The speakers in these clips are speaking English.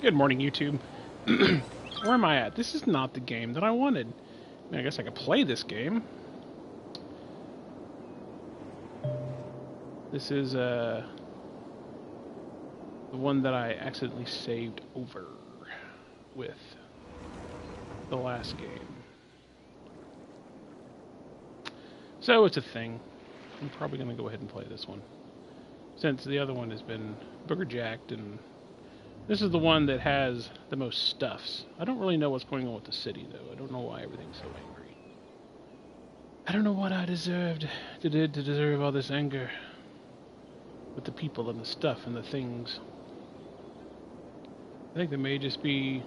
Good morning, YouTube. Where am I at? This is not the game that I wanted. I mean, I guess I could play this game. This is the one that I accidentally saved over with the last game. So it's a thing. I'm probably going to go ahead and play this one, since the other one has been booger-jacked, and this is the one that has the most stuffs. I don't really know what's going on with the city, though. I don't know why everything's so angry. I don't know what I deserved to deserve all this anger with the people and the stuff and the things. I think they may just be...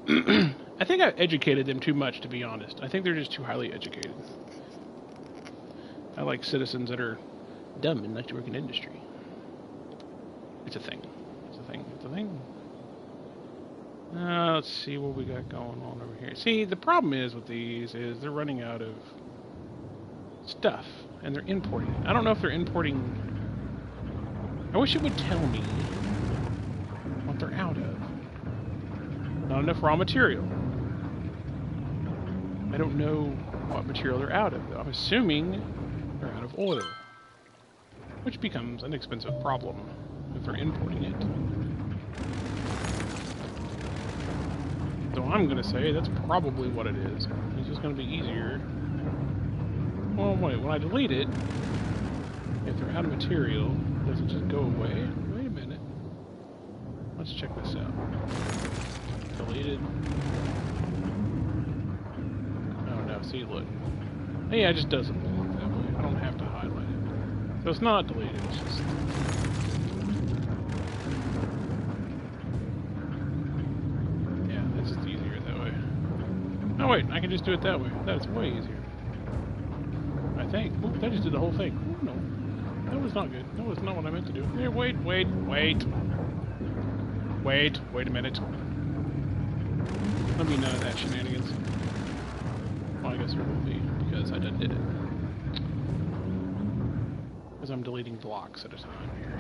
I think I've educated them too much, to be honest. I think they're just too highly educated. I like citizens that are dumb and like to work in industry. It's a thing. It's a thing. It's a thing. Let's see what we got going on over here. See, the problem is with these is they're running out of stuff, and they're importing it. I don't know if they're importing... I wish it would tell me what they're out of. Not enough raw material. I don't know what material they're out of, though. I'm assuming they're out of oil, which becomes an expensive problem if they're importing it. So I'm going to say that's probably what it is. It's just going to be easier. Well, wait, when I delete it, if they're out of material, does it just go away? Wait a minute. Let's check this out. Deleted. Oh no, see, look. Yeah, it just doesn't belong that way. I don't have to highlight it. So it's not deleted, it's just... Oh wait, I can just do it that way. That's way easier. I think. Oop, that just did the whole thing. Ooh, no. That was not good. That was not what I meant to do. Here, wait a minute. There'll be none of that shenanigans. Well, I guess there will be, because I done did it. Because I'm deleting blocks at a time here.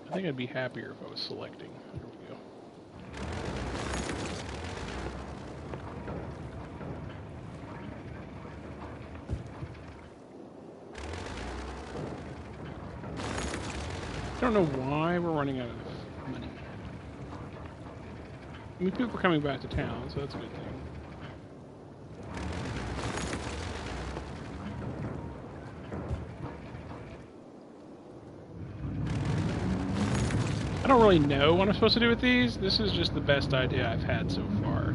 I think I'd be happier if I was selecting. There we go. I don't know why we're running out of money. I mean, people are coming back to town, so that's a good thing. I don't really know what I'm supposed to do with these. This is just the best idea I've had so far.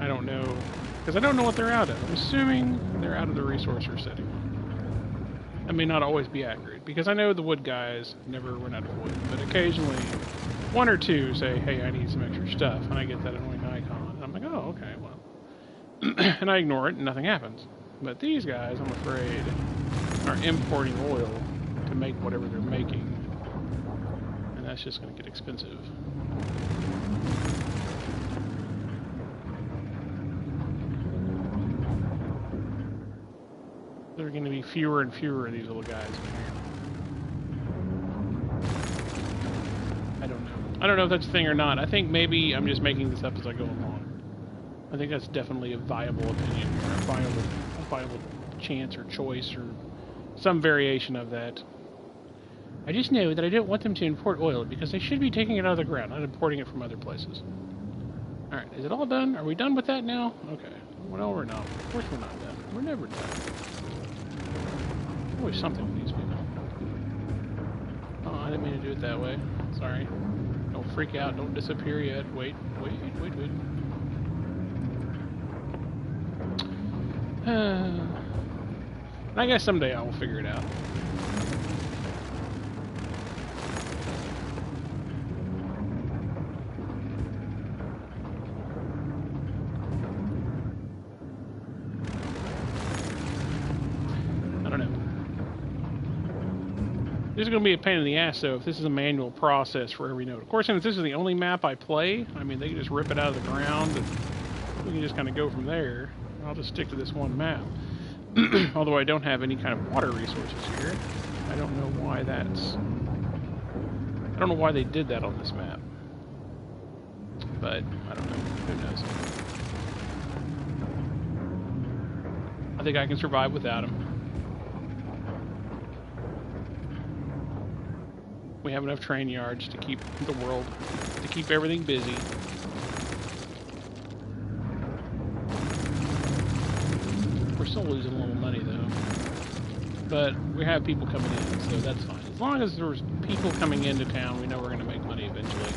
I don't know, because I don't know what they're out of. I'm assuming they're out of the resource we're setting. I may not always be accurate, because I know the wood guys never run out of wood, but occasionally one or two say, hey, I need some extra stuff, and I get that annoying icon. And I'm like, oh, okay, well. And I ignore it, and nothing happens. But these guys, I'm afraid, are importing oil to make whatever they're making. That's just going to get expensive. There are going to be fewer and fewer of these little guys in here. I don't know. I don't know if that's a thing or not. I think maybe I'm just making this up as I go along. I think that's definitely a viable opinion, or a viable chance or choice, or some variation of that. I just know that I don't want them to import oil because they should be taking it out of the ground, not importing it from other places. Alright, is it all done? Are we done with that now? Okay. Well, no, we're not. Of course we're not done. We're never done. There's always something with these people. Oh, I didn't mean to do it that way. Sorry. Don't freak out. Don't disappear yet. Wait. I guess someday I will figure it out. I don't know. This is going to be a pain in the ass, though, if this is a manual process for every node. Of course, since this is the only map I play, I mean, they can just rip it out of the ground, and we can just kind of go from there. I'll just stick to this one map. Although I don't have any kind of water resources here. I don't know why that's... I don't know why they did that on this map. But, I don't know. Who knows? I think I can survive without them. We have enough train yards to keep the world, to keep everything busy. We're still losing a little money, though. But we have people coming in, so that's fine. As long as there's people coming into town, we know we're going to make money eventually.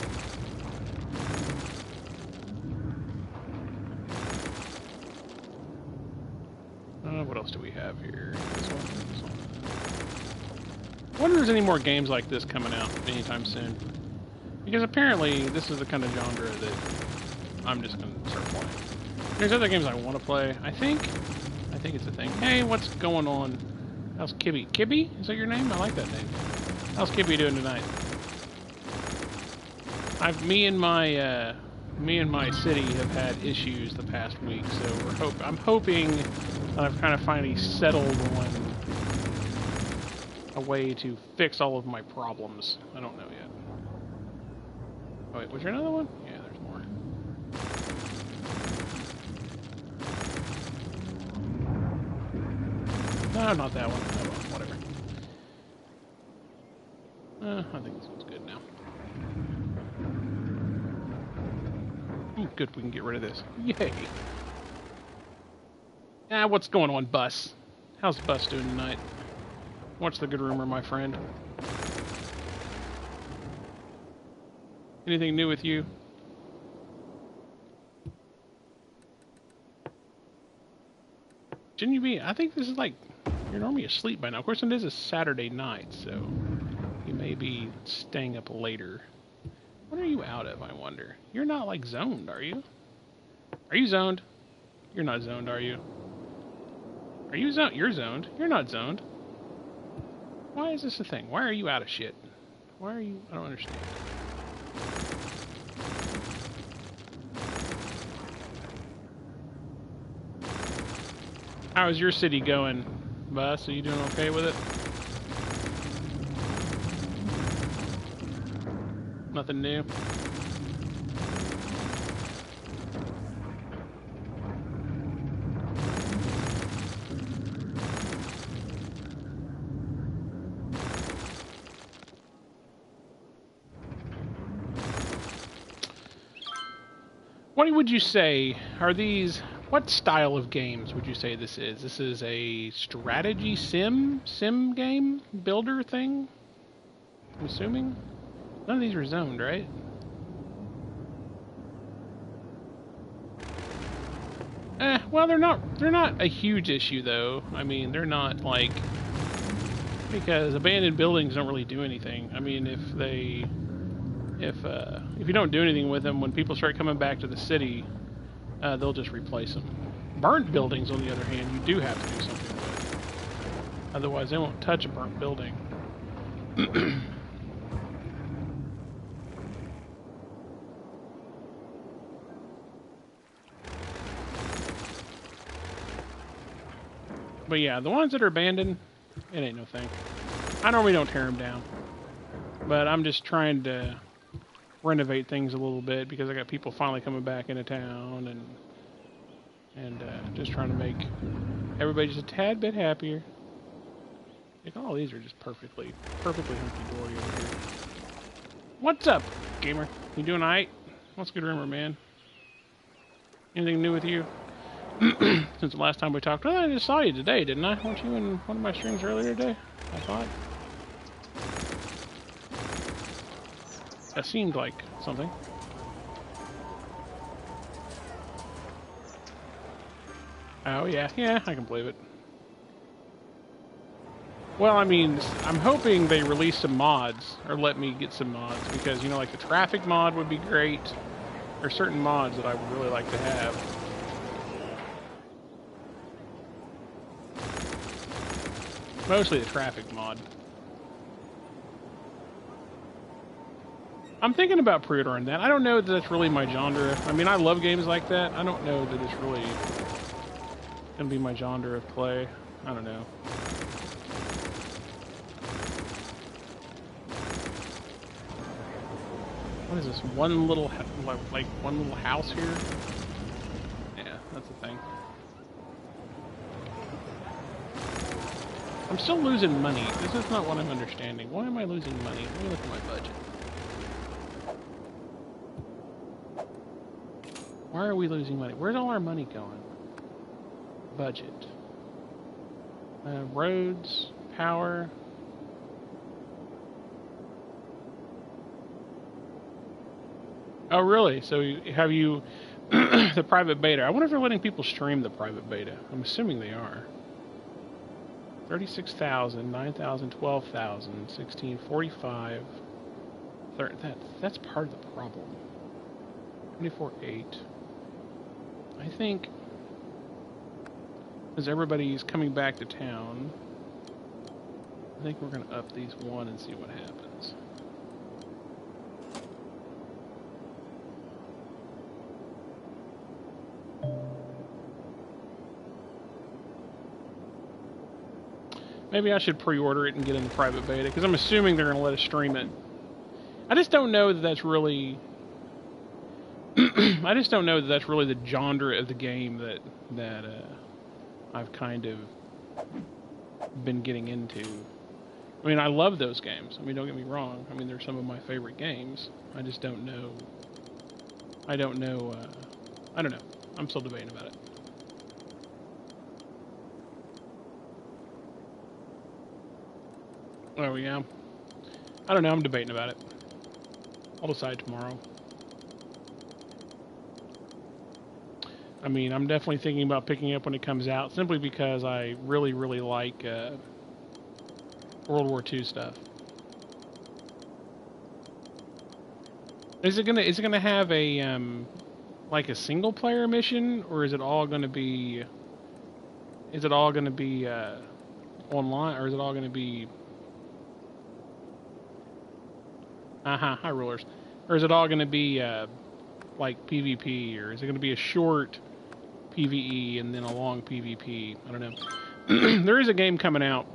What else do we have here? This one. This one. I wonder if there's any more games like this coming out anytime soon. Because apparently this is the kind of genre that I'm just going to start playing. There's other games I want to play. I think it's a thing. Hey, what's going on? How's Kibby? Kibby? Is that your name? I like that name. How's Kibby doing tonight? Me and my city have had issues the past week, so I'm hoping that I've kind of finally settled on a way to fix all of my problems. I don't know yet. Oh wait, was there another one? Yeah, there's more. No, not that one. Oh, well, whatever. I think this one's good now. Good, we can get rid of this. Yay! What's going on, Bus? How's Bus doing tonight? What's the good rumor, my friend? Anything new with you? Shouldn't you be? I think this is like... You're normally asleep by now. Of course, it is a Saturday night, so... You may be staying up later. What are you out of, I wonder? You're not, like, zoned, are you? Are you zoned? You're not zoned, are you? Are you zoned? You're zoned. You're not zoned. Why is this a thing? Why are you out of shit? Why are you... I don't understand. How is your city going, Bus? Are you doing okay with it? Nothing new? What would you say are these? What style of games would you say this is? This is a strategy sim game builder thing? I'm assuming. None of these are zoned, right? Well, they're not a huge issue though. I mean, they're not like, because abandoned buildings don't really do anything. I mean, if you don't do anything with them, when people start coming back to the city, they'll just replace them. Burnt buildings, on the other hand, you do have to do something with. Otherwise, they won't touch a burnt building. But yeah, the ones that are abandoned, it ain't no thing. I normally don't tear them down. But I'm just trying to renovate things a little bit because I got people finally coming back into town and just trying to make everybody just a tad bit happier. Like, all these are just perfectly hunky-dory over here. What's up, gamer? You doing alright? What's good rumor, man? Anything new with you? Since the last time we talked, well, I just saw you today, didn't I? Weren't you in one of my streams earlier today? I thought. That seemed like something. Oh, yeah. Yeah, I can believe it. Well, I mean, I'm hoping they release some mods, or let me get some mods, because, you know, like the traffic mod would be great. There's certain mods that I would really like to have. Mostly the traffic mod. I'm thinking about pre-ordering that. I don't know that that's really my genre. I mean, I love games like that. I don't know that it's really going to be my genre of play. I don't know. What is this? One little, like one little house here? Yeah, that's the thing. I'm still losing money. This is not what I'm understanding. Why am I losing money? Let me look at my budget. Why are we losing money? Where's all our money going? Budget. Roads, power. Oh, really? So have you the private beta? I wonder if they're letting people stream the private beta. I'm assuming they are. 36,000, 9,000, 12,000, 16, 45. 30, that's part of the problem. 24.8. I think as everybody's coming back to town, I think we're going to up these one and see what happens. Maybe I should pre-order it and get in the private beta, because I'm assuming they're going to let us stream it. I just don't know that that's really... I just don't know that that's really the genre of the game that I've kind of been getting into. I mean, I love those games. I mean, don't get me wrong. I mean, they're some of my favorite games. I just don't know. I don't know. I don't know. I'm still debating about it. Oh, yeah. I don't know. I'm debating about it. I'll decide tomorrow. I mean, I'm definitely thinking about picking it up when it comes out, simply because I really, really like World War II stuff. Is it gonna have a like a single player mission, or is it all gonna be? Is it all gonna be online, or is it all gonna be? Hi rulers. Or is it all gonna be like PvP, or is it gonna be a short PvE and then a long PvP? I don't know. There is a game coming out.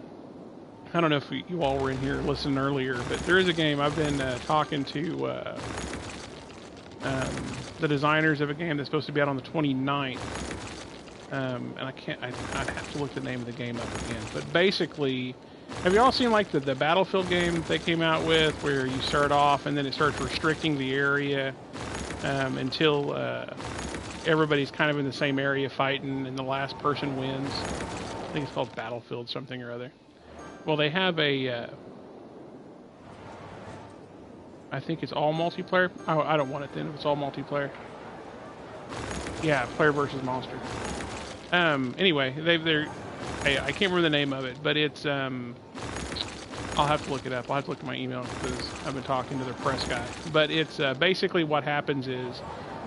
I don't know if you all were in here listening earlier, but there is a game. I've been talking to the designers of a game that's supposed to be out on the 29th. And I have to look the name of the game up again. But basically, have you all seen like the Battlefield game they came out with, where you start off and then it starts restricting the area until everybody's kind of in the same area fighting and the last person wins? I think it's called Battlefield something or other. Well, they have a... I think it's all multiplayer. Oh, I don't want it then if it's all multiplayer. Yeah, player versus monster. Anyway, they're... I can't remember the name of it, but it's... I'll have to look it up. I'll have to look at my email because I've been talking to their press guy. But it's basically what happens is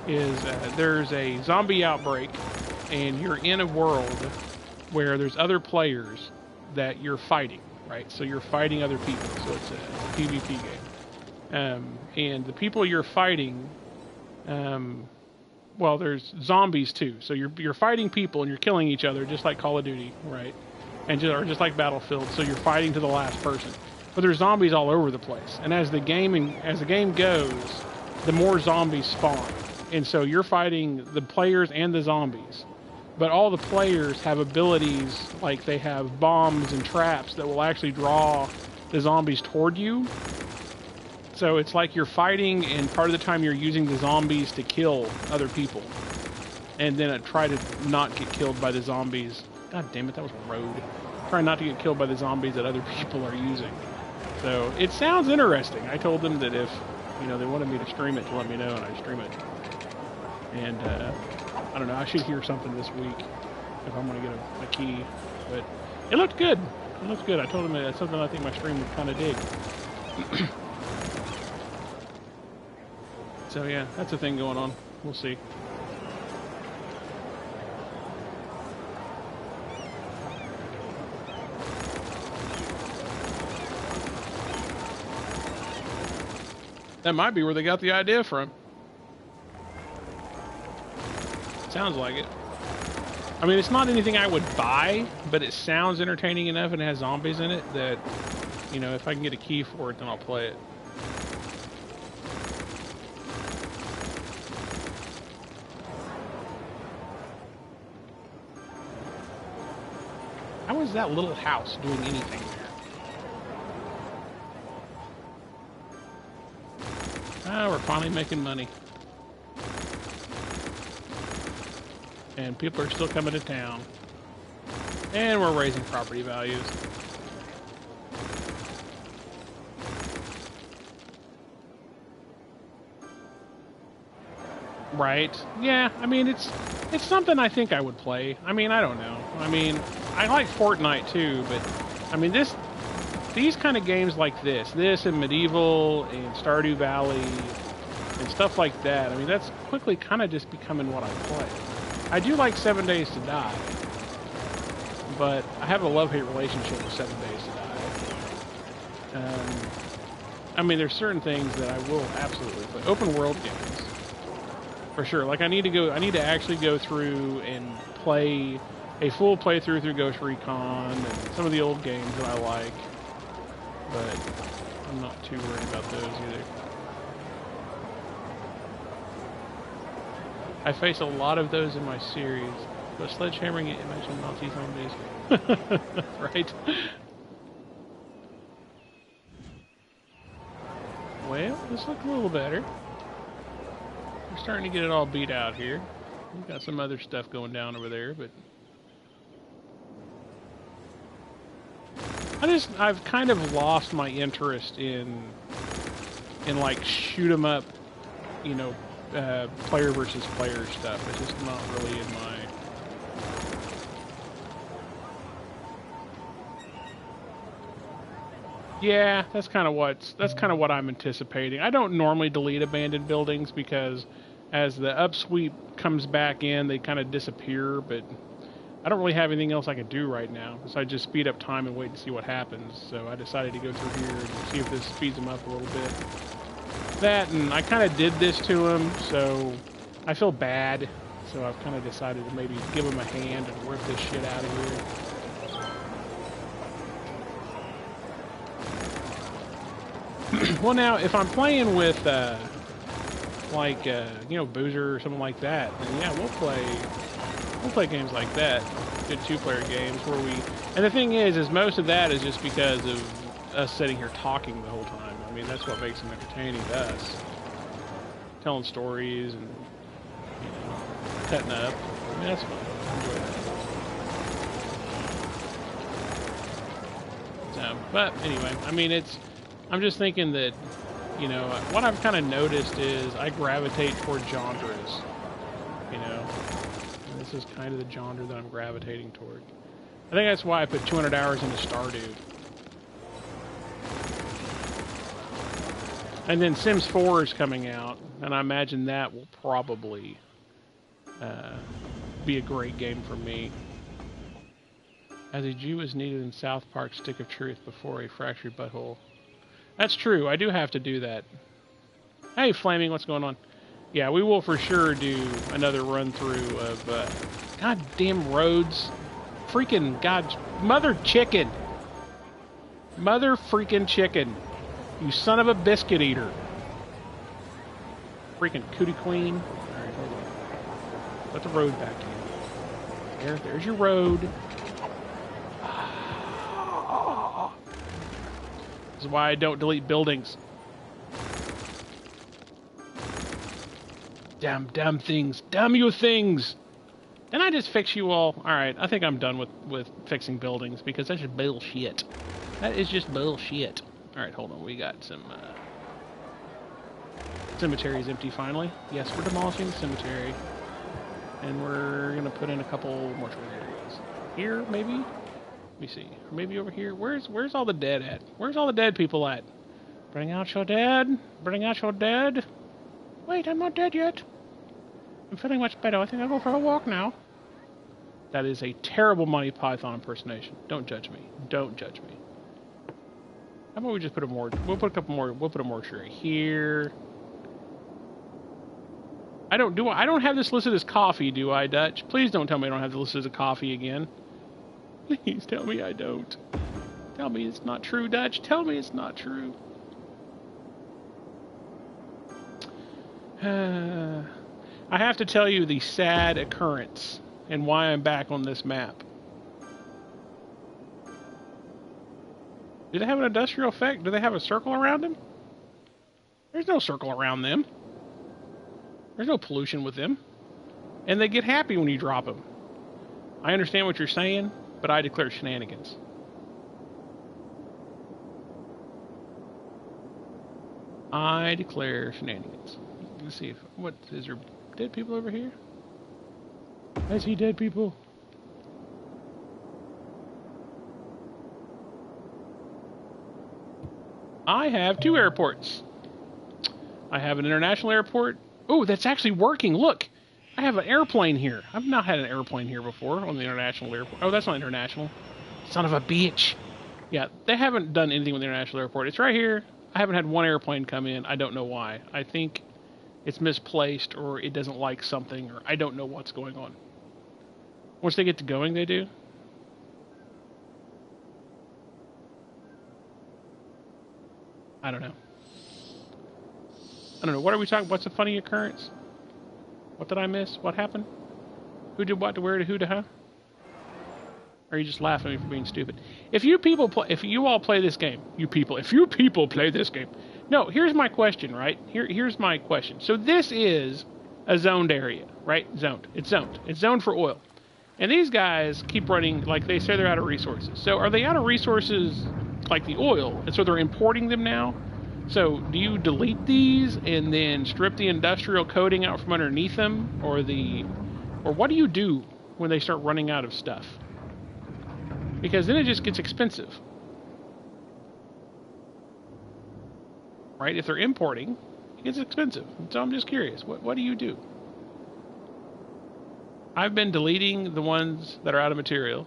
there's a zombie outbreak, and you're in a world where there's other players that you're fighting, right? So you're fighting other people. So it's a PvP game. And the people you're fighting, well, there's zombies too. So you're fighting people and you're killing each other, just like Call of Duty, right? And just like Battlefield. So you're fighting to the last person. But there's zombies all over the place. And as the game goes, the more zombies spawn. And so you're fighting the players and the zombies. But all the players have abilities, like they have bombs and traps that will actually draw the zombies toward you. So it's like you're fighting, and part of the time you're using the zombies to kill other people. And then try to not get killed by the zombies. God damn it, that was a road. Try not to get killed by the zombies that other people are using. So it sounds interesting. I told them that if they wanted me to stream it, to let me know, and I'd stream it. And I don't know, I should hear something this week. if I'm going to get a key. But it looked good. It looked good. I told him that that's something I think my stream would kind of dig. So yeah, that's a thing going on. We'll see. That might be where they got the idea from. Sounds like it. I mean, it's not anything I would buy, but it sounds entertaining enough and it has zombies in it that, you know, if I can get a key for it, then I'll play it. How is that little house doing anything there? Ah, we're finally making money. And people are still coming to town. And we're raising property values. Right. Yeah, I mean, it's something I think I would play. I mean, I don't know. I mean, I like Fortnite too, but I mean, these kind of games like this and Medieval and Stardew Valley and stuff like that, I mean, that's quickly kind of just becoming what I play. I do like 7 Days to Die, but I have a love-hate relationship with 7 Days to Die. I mean, there's certain things that I will absolutely play. Open world games, for sure. Like I need to actually go through and play a full playthrough through Ghost Recon and some of the old games that I like, but I'm not too worried about those either. I face a lot of those in my series, but sledgehammering it, imagine Nazi zombies. Right? Well, this looks a little better. We're starting to get it all beat out here. We've got some other stuff going down over there, but I've kind of lost my interest in like shoot 'em up, you know, player versus player stuff. It's just not really in my... Yeah, that's kind of what I'm anticipating. I don't normally delete abandoned buildings because as the upsweep comes back in, they kind of disappear, but I don't really have anything else I can do right now, so I just speed up time and wait and see what happens. So I decided to go through here and see if this speeds them up a little bit. That, and I kind of did this to him, so I feel bad. So I've kind of decided to maybe give him a hand and rip this shit out of here. Well, now, if I'm playing with, you know, Boozer or something like that, then yeah, we'll play games like that. Good two-player games where we... And the thing is most of that is just because of us sitting here talking the whole time. I mean, that's what makes them entertaining to us. Telling stories and, you know, cutting up. I mean, that's fun. I enjoy that. So, but anyway, I mean, I'm just thinking that, you know, what I've kind of noticed is I gravitate toward genres, you know. And this is kind of the genre that I'm gravitating toward. I think that's why I put 200 hours into Stardew. And then Sims 4 is coming out, and I imagine that will probably be a great game for me. As a Jew is needed in South Park Stick of Truth before a fractured butthole. That's true, I do have to do that. Hey, Flaming, what's going on? Yeah, we will for sure do another run-through of goddamn roads. Freaking god... Mother chicken! Mother freaking chicken! You son of a biscuit eater! Freaking cootie queen. Alright, hold on. Put the road back in. There's your road. This is why I don't delete buildings. Damn things. Damn you things! Didn't I just fix you all? Alright, I think I'm done with fixing buildings because that's just bullshit. That is just bullshit. Alright, hold on. We got some... cemetery is empty finally. Yes, we're demolishing the cemetery. And we're going to put in a couple mortuary areas. here, maybe? Let me see. Maybe over here. Where's all the dead at? Where's all the dead people at? Bring out your dead. Bring out your dead. Wait, I'm not dead yet. I'm feeling much better. I think I'll go for a walk now. That is a terrible Monty Python impersonation. Don't judge me. Don't judge me. How about we just put a more... We'll put a couple more... We'll put a mortuary here. I don't have this listed as coffee, do I, Dutch? Please don't tell me I don't have this listed as a coffee again. Please tell me I don't. Tell me it's not true, Dutch. Tell me it's not true. I have to tell you the sad occurrence and why I'm back on this map. Do they have an industrial effect? Do they have a circle around them? There's no circle around them. There's no pollution with them. And they get happy when you drop them. I understand what you're saying, but I declare shenanigans. I declare shenanigans. Let's see if... What... Is there dead people over here? I see dead people. I have 2 airports. I have an international airport. Oh, that's actually working. Look, I have an airplane here. I've not had an airplane here before on the international airport. Oh, that's not international. Son of a bitch. Yeah, they haven't done anything with the international airport. It's right here. I haven't had one airplane come in. I don't know why. I think it's misplaced or it doesn't like something or I don't know what's going on. Once they get to going, they do. I don't know. I don't know. What are we talking? What's a funny occurrence? What did I miss? What happened? Who did what to where to who to huh? Or are you just laughing at me for being stupid? If you all play this game, if you people play this game. No, here's my question, right? Here's my question. So this is a zoned area, right? Zoned. It's zoned. It's zoned for oil. And these guys keep running, like they say they're out of resources. So are they out of resources like the oil? And so they're importing them now? So do you delete these and then strip the industrial coating out from underneath them? Or what do you do when they start running out of stuff? Because then it just gets expensive. Right? If they're importing, it gets expensive. So I'm just curious, what do you do? I've been deleting the ones that are out of material.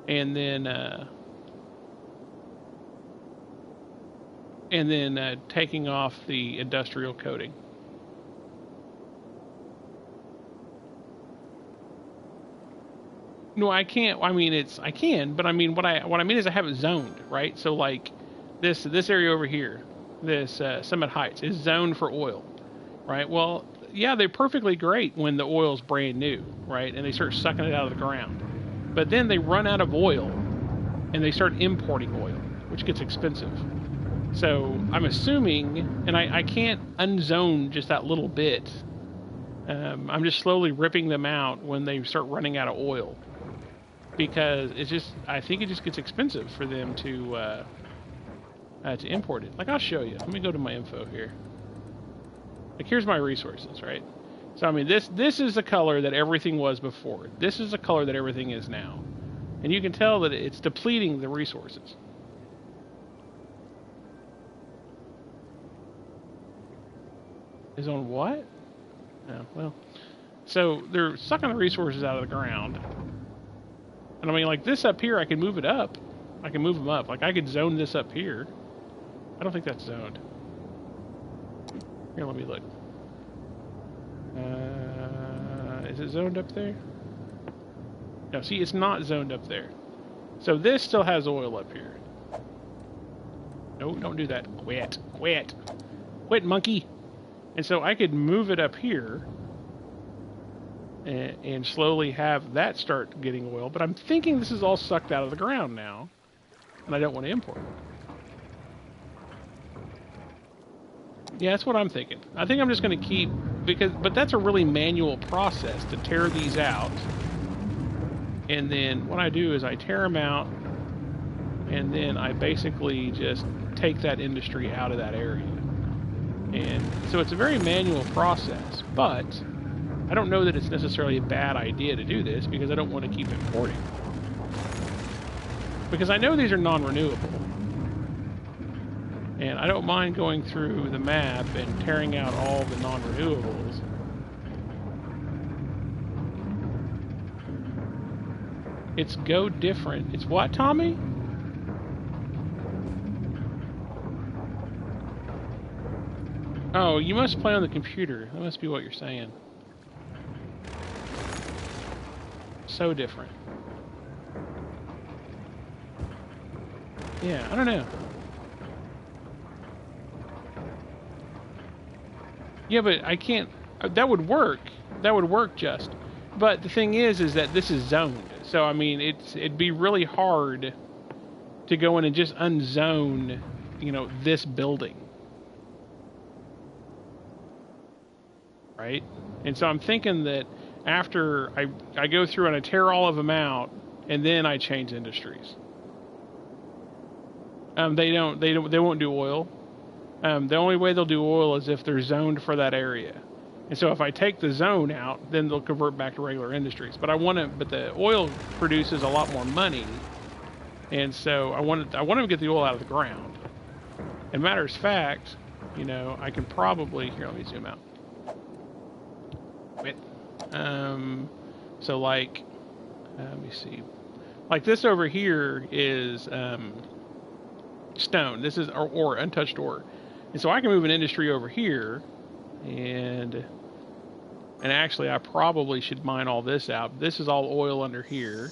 And then taking off the industrial coating. No, I can't. I mean, I can, but I mean, what I mean is I have it zoned, right? So like this area over here, this Summit Heights is zoned for oil, right? Well, yeah, they're perfectly great when the oil's brand new, right? And they start sucking it out of the ground. But then they run out of oil and they start importing oil, which gets expensive. So I'm assuming, and I can't unzone just that little bit. I'm just slowly ripping them out when they start running out of oil. Because I think it just gets expensive for them to import it. Like, I'll show you. Let me go to my info here. Like, here's my resources, right? So, I mean, this is the color that everything was before. This is the color that everything is now. And you can tell that it's depleting the resources. Is on what? Oh, well. So, they're sucking the resources out of the ground. And I mean, like, this up here, I can move it up. I can move them up. Like, I could zone this up here. I don't think that's zoned. Here, let me look. Is it zoned up there? No, see, it's not zoned up there. So this still has oil up here. No, don't do that. Quit. Quit. Quit, monkey. And so I could move it up here and slowly have that start getting oil. But I'm thinking this is all sucked out of the ground now, and I don't want to import it. Yeah, that's what I'm thinking. I think I'm just going to keep, but that's a really manual process to tear these out. And then what I do is I tear them out, and then I basically just take that industry out of that area. And so it's a very manual process, but I don't know that it's necessarily a bad idea to do this because I don't want to keep importing. Because I know these are non-renewable. And I don't mind going through the map and tearing out all the non-renewables. It's go different. It's what, Tommy? Oh, you must play on the computer. That must be what you're saying. So different. Yeah, I don't know. Yeah, but I can't... That would work. That would work just. But the thing is that this is zoned. So, I mean, it'd be really hard to go in and just unzone, you know, this building. Right? And so I'm thinking that after I go through and I tear all of them out, and then I change industries. They won't do oil. The only way they'll do oil is if they're zoned for that area. And so if I take the zone out, then they'll convert back to regular industries. But but the oil produces a lot more money, and so I want to get the oil out of the ground. And matter of fact, you know, I can probably here. Let me zoom out. Wait. So like, let me see. Like this over here is stone. This is ore, untouched ore. And so I can move an industry over here, and actually I probably should mine all this out. This is all oil under here,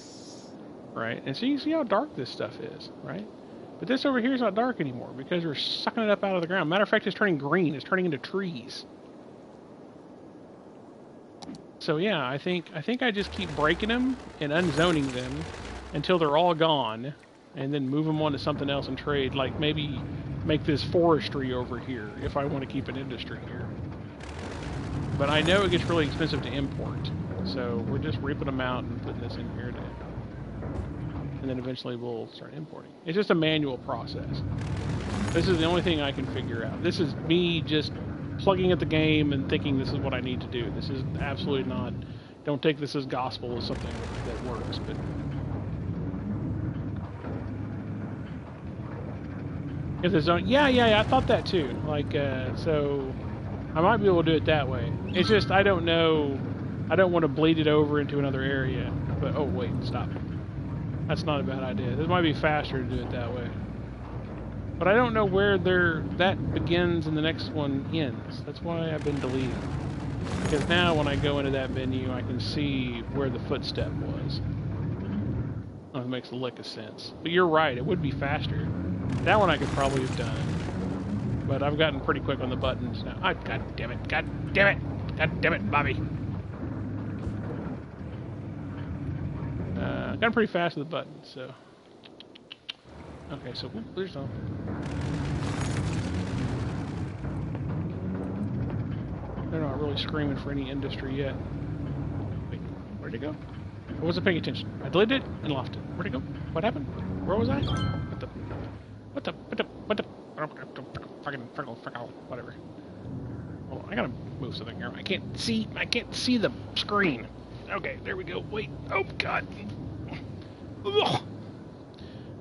right? And so you see how dark this stuff is, right? But this over here is not dark anymore because we're sucking it up out of the ground. Matter of fact, it's turning green. It's turning into trees. So yeah, I think I just keep breaking them and unzoning them until they're all gone, and then move them on to something else and trade. Like maybe make this forestry over here if I want to keep an industry here. But I know it gets really expensive to import, so we're just ripping them out and putting this in here and then eventually we'll start importing. It's just a manual process. This is the only thing I can figure out. This is me just plugging at the game and thinking this is what I need to do. This is absolutely not, don't take this as gospel as something that works, but if there's zone, yeah, I thought that too. Like, so I might be able to do it that way. It's just, I don't know, I don't want to bleed it over into another area, but, oh wait, stop. That's not a bad idea. This might be faster to do it that way. But I don't know where that begins and the next one ends. That's why I've been deleting. Because now when I go into that menu, I can see where the footstep was. Oh, it makes a lick of sense. But you're right, it would be faster. That one I could probably have done. But I've gotten pretty quick on the buttons now. Oh, God damn it, Bobby. Gotten pretty fast with the buttons, so. Okay, so there's no. They're not really screaming for any industry yet. Wait, where'd it go? I wasn't paying attention. I deleted it and lost it. Where'd it go? What happened? Where was I? What the? Fucking whatever. Hold on, I gotta move something here. I can't see the screen. Okay, there we go. Wait. Oh God. Ugh.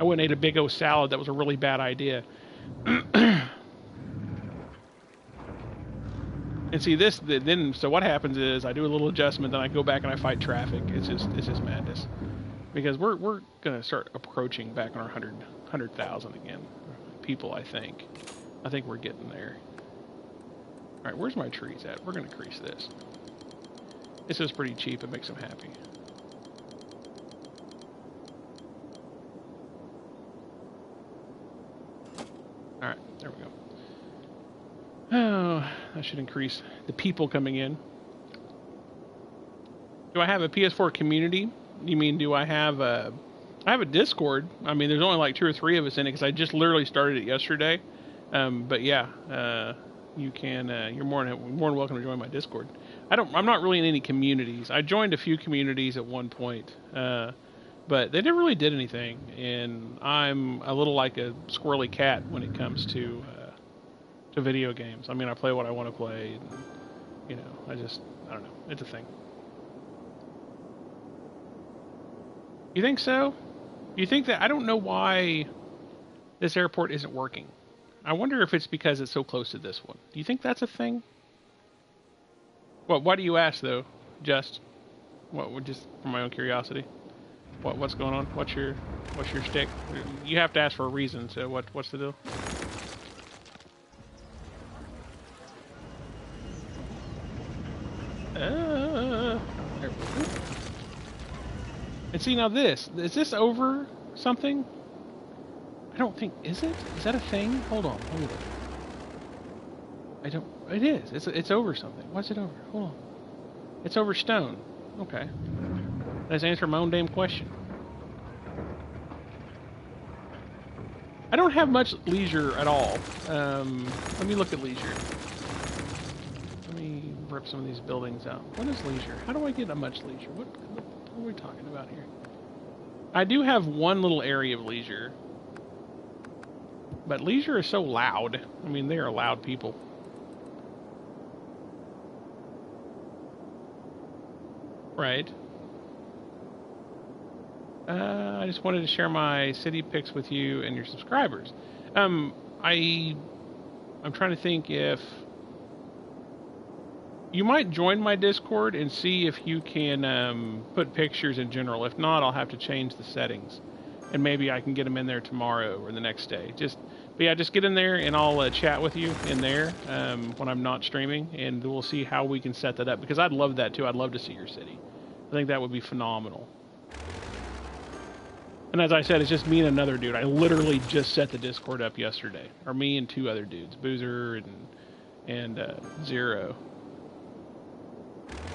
I went and ate a big old salad. That was a really bad idea. And see this, then, so what happens is I do a little adjustment, then I go back and I fight traffic. It's just madness. Because we're gonna start approaching back on our 100,000 again. People, I think. I think we're getting there. Alright, where's my trees at? We're gonna increase this. This is pretty cheap, it makes them happy. Alright, there we go. Oh, that should increase the people coming in. Do I have a PS4 community? You mean, do I have a... I have a Discord. I mean, there's only like 2 or 3 of us in it because I just literally started it yesterday. But yeah, you can, you're more than welcome to join my Discord. I'm not really in any communities. I joined a few communities at one point, but they never really did anything. And I'm a little like a squirrely cat when it comes to video games. I mean, I play what I want to play. And, you know, I don't know. It's a thing. You think so? You think that? I don't know why this airport isn't working. I wonder if it's because it's so close to this one. Do you think that's a thing? What? Why do you ask though? Just what? Just for my own curiosity. What's going on? What's your shtick? You have to ask for a reason. So what's the deal? And see now this is this over something? I don't think is it? Is that a thing? Hold on. I don't. It is. It's over something. What's it over? Hold on. It's over stone. Okay. Let's answer my own damn question. I don't have much leisure at all. Let me look at leisure. Let me rip some of these buildings out. What is leisure? How do I get a much leisure? What are we talking about here? I do have one little area of leisure. But leisure is so loud. I mean, they are loud people. Right. I just wanted to share my city pics with you and your subscribers. I'm trying to think if you might join my Discord and see if you can put pictures in general. If not, I'll have to change the settings, and maybe I can get them in there tomorrow or the next day. Just get in there and I'll chat with you in there when I'm not streaming, and we'll see how we can set that up. Because I'd love that too. I'd love to see your city. I think that would be phenomenal. And as I said, it's just me and another dude. I literally just set the Discord up yesterday. Or me and two other dudes. Boozer and Zero.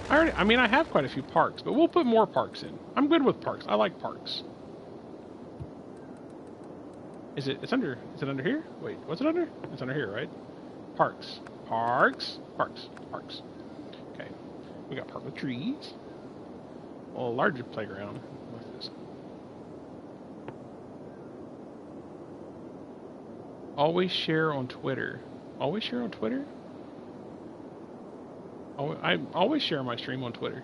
I mean, I have quite a few parks, but we'll put more parks in. I'm good with parks. I like parks. Is it under here? Wait, what's it under? It's under here, right? Parks. Okay. We got park with trees. Well, a larger playground. What's this? Always share on Twitter. Always share on Twitter? I always share my stream on Twitter.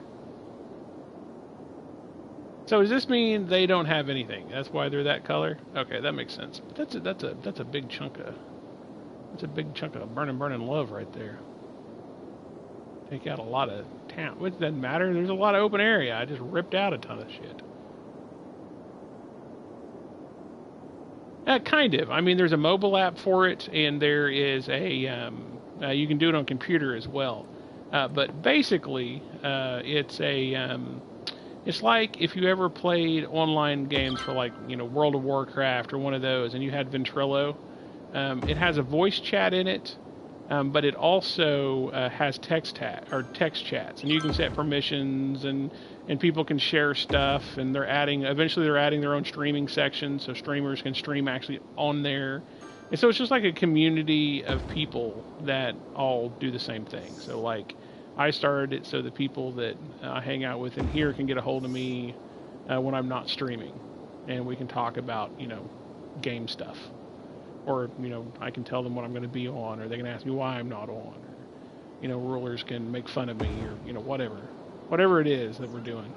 So does this mean they don't have anything? That's why they're that color? Okay, that makes sense. But that's a big chunk of burning love right there. Take out a lot of town. It doesn't matter. There's a lot of open area. I just ripped out a ton of shit. Kind of. I mean, there's a mobile app for it, and there is a you can do it on computer as well. But basically, it's like if you ever played online games for like World of Warcraft or one of those, and you had Ventrilo. It has a voice chat in it, but it also has text chats, and you can set permissions, and people can share stuff, and eventually they're adding their own streaming section, so streamers can stream actually on there. And so it's just like a community of people that all do the same thing. So like I started it so the people that I hang out with in here can get a hold of me when I'm not streaming, and we can talk about game stuff. Or, I can tell them what I'm going to be on, or they can ask me why I'm not on. Or, rulers can make fun of me, or, whatever. Whatever it is that we're doing.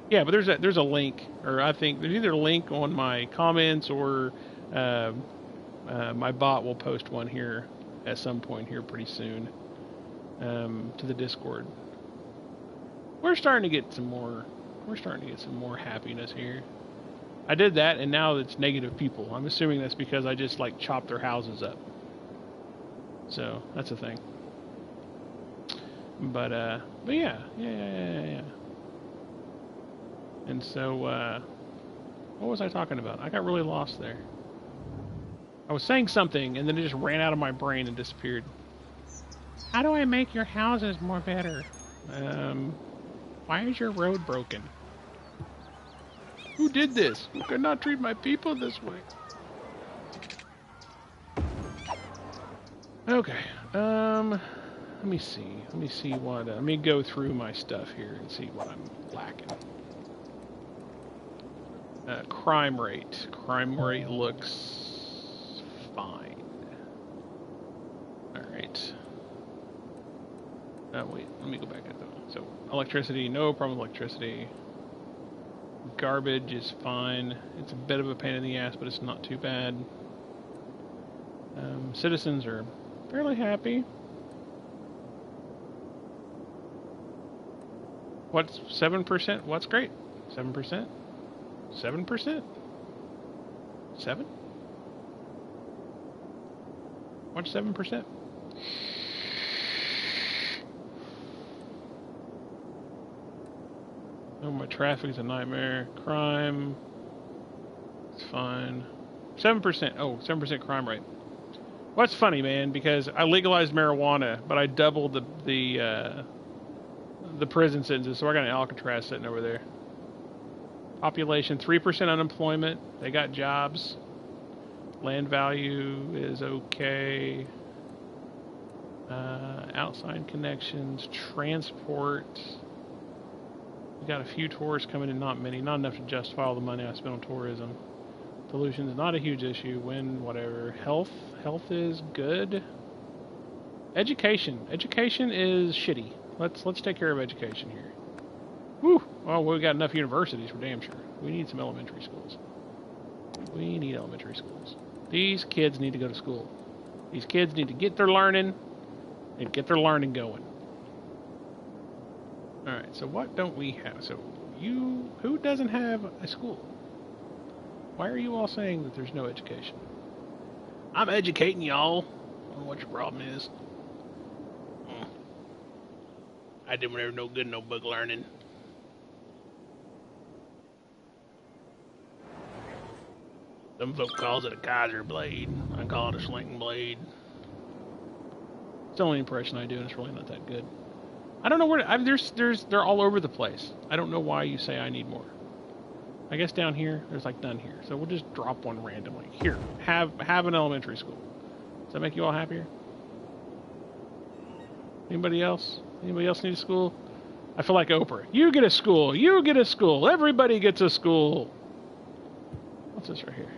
Yeah, but there's a link, or I think there's either a link on my comments, or my bot will post one here at some point here pretty soon to the Discord. We're starting to get some more happiness here. I did that, and now it's negative people. I'm assuming that's because I just chopped their houses up. So that's a thing. But yeah. And so, what was I talking about? I got really lost there. I was saying something, and then it just ran out of my brain and disappeared. How do I make your houses more better? Why is your road broken? Who did this? Who could not treat my people this way? Okay. Let me see what. Let me go through my stuff here and see what I'm lacking. Crime rate. Crime rate looks fine. All right. Wait, let me go back at though. So, electricity, no problem with electricity. Garbage is fine. It's a bit of a pain in the ass, but it's not too bad. Citizens are fairly happy. What's 7%? What's great? 7%? 7%? 7? What's 7%? Oh, my traffic is a nightmare. Crime. It's fine. 7%. Oh, 7% crime rate. Well, that's funny, man, because I legalized marijuana, but I doubled the prison sentences, so I got an Alcatraz sitting over there. Population, 3% unemployment. They got jobs. Land value is okay. Outside connections, transport. We got a few tourists coming in, not many, not enough to justify all the money I spent on tourism. Pollution is not a huge issue. Wind, whatever. Health is good. Education is shitty. Let's take care of education here. Whew. Well, we got enough universities for damn sure. We need some elementary schools. We need elementary schools. These kids need to go to school. These kids need to get their learning and get their learning going. All right. So what don't we have? So who doesn't have a school? Why are you all saying that there's no education? I'm educating y'all. I don't know what your problem is. I didn't ever no good no book learning. Some folk calls it a Kaiser blade. I call it a sling blade. It's the only impression I do, and it's really not that good. I don't know where they're all over the place. I don't know why you say I need more. I guess down here, there's like none here. So we'll just drop one randomly. Here, have an elementary school. Does that make you all happier? Anybody else? Anybody else need a school? I feel like Oprah. You get a school. You get a school. Everybody gets a school. What's this right here?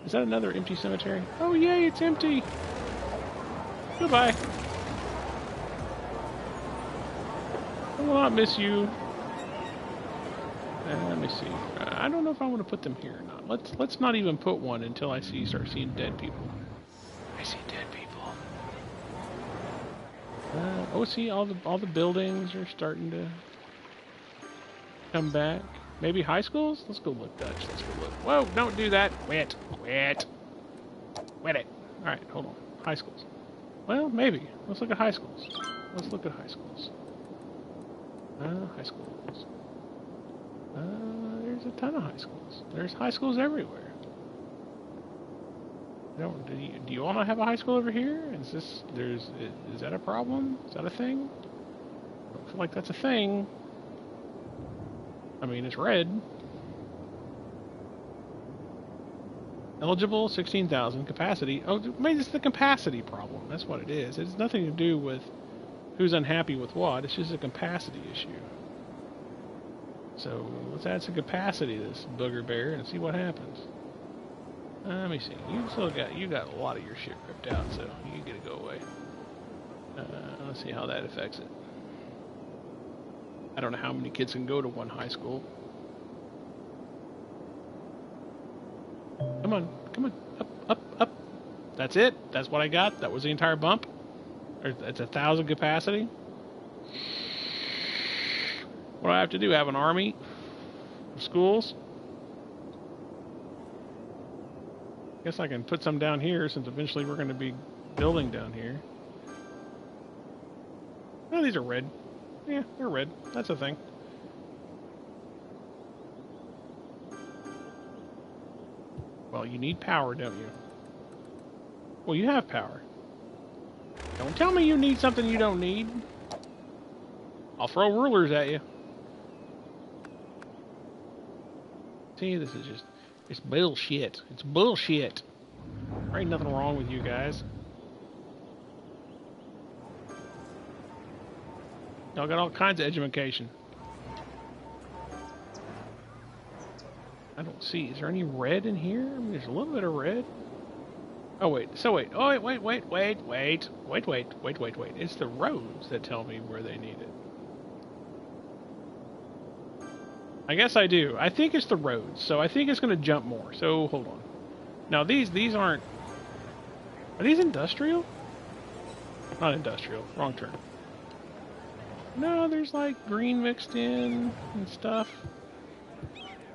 Is that another empty cemetery? Oh, yay, it's empty. Goodbye. I will not miss you. Let me see. I don't know if I want to put them here or not. Let's not even put one until I start seeing dead people. I see dead people. Oh, see, all the buildings are starting to come back. Maybe high schools? Let's go look, Dutch. Let's go look. Whoa, don't do that. Quit it. All right, hold on. High schools. Well, maybe. Let's look at high schools. Let's look at high schools. High schools. There's a ton of high schools. There's high schools everywhere. Do you all not have a high school over here? Is that a problem? Is that a thing? I don't feel like that's a thing. I mean, it's red. Eligible, 16,000. Capacity. Oh, maybe it's the capacity problem. That's what it is. It's nothing to do with who's unhappy with what. It's just a capacity issue. So let's add some capacity to this booger bear and see what happens. Let me see. You got a lot of your shit ripped out, so you get to go away. Let's see how that affects it. I don't know how many kids can go to one high school. Come on, up. That's it. That's what I got. That was the entire bump. It's 1,000 capacity. What do I have to do? Have an army of schools? Guess I can put some down here since eventually we're going to be building down here. Oh, these are red. Yeah, they're red. That's a thing. Well, you need power, don't you? Well, you have power. Don't tell me you need something you don't need. I'll throw rulers at you. See, this is just... It's bullshit. It's bullshit. There ain't nothing wrong with you guys. Y'all got all kinds of education. I don't see. Is there any red in here? I mean, there's a little bit of red. Oh wait, so wait, oh wait. It's the roads that tell me where they need it. I guess I do. I think it's the roads, so I think it's going to jump more. So hold on. Now these aren't. Are these industrial? Not industrial. Wrong term. No, there's like green mixed in and stuff.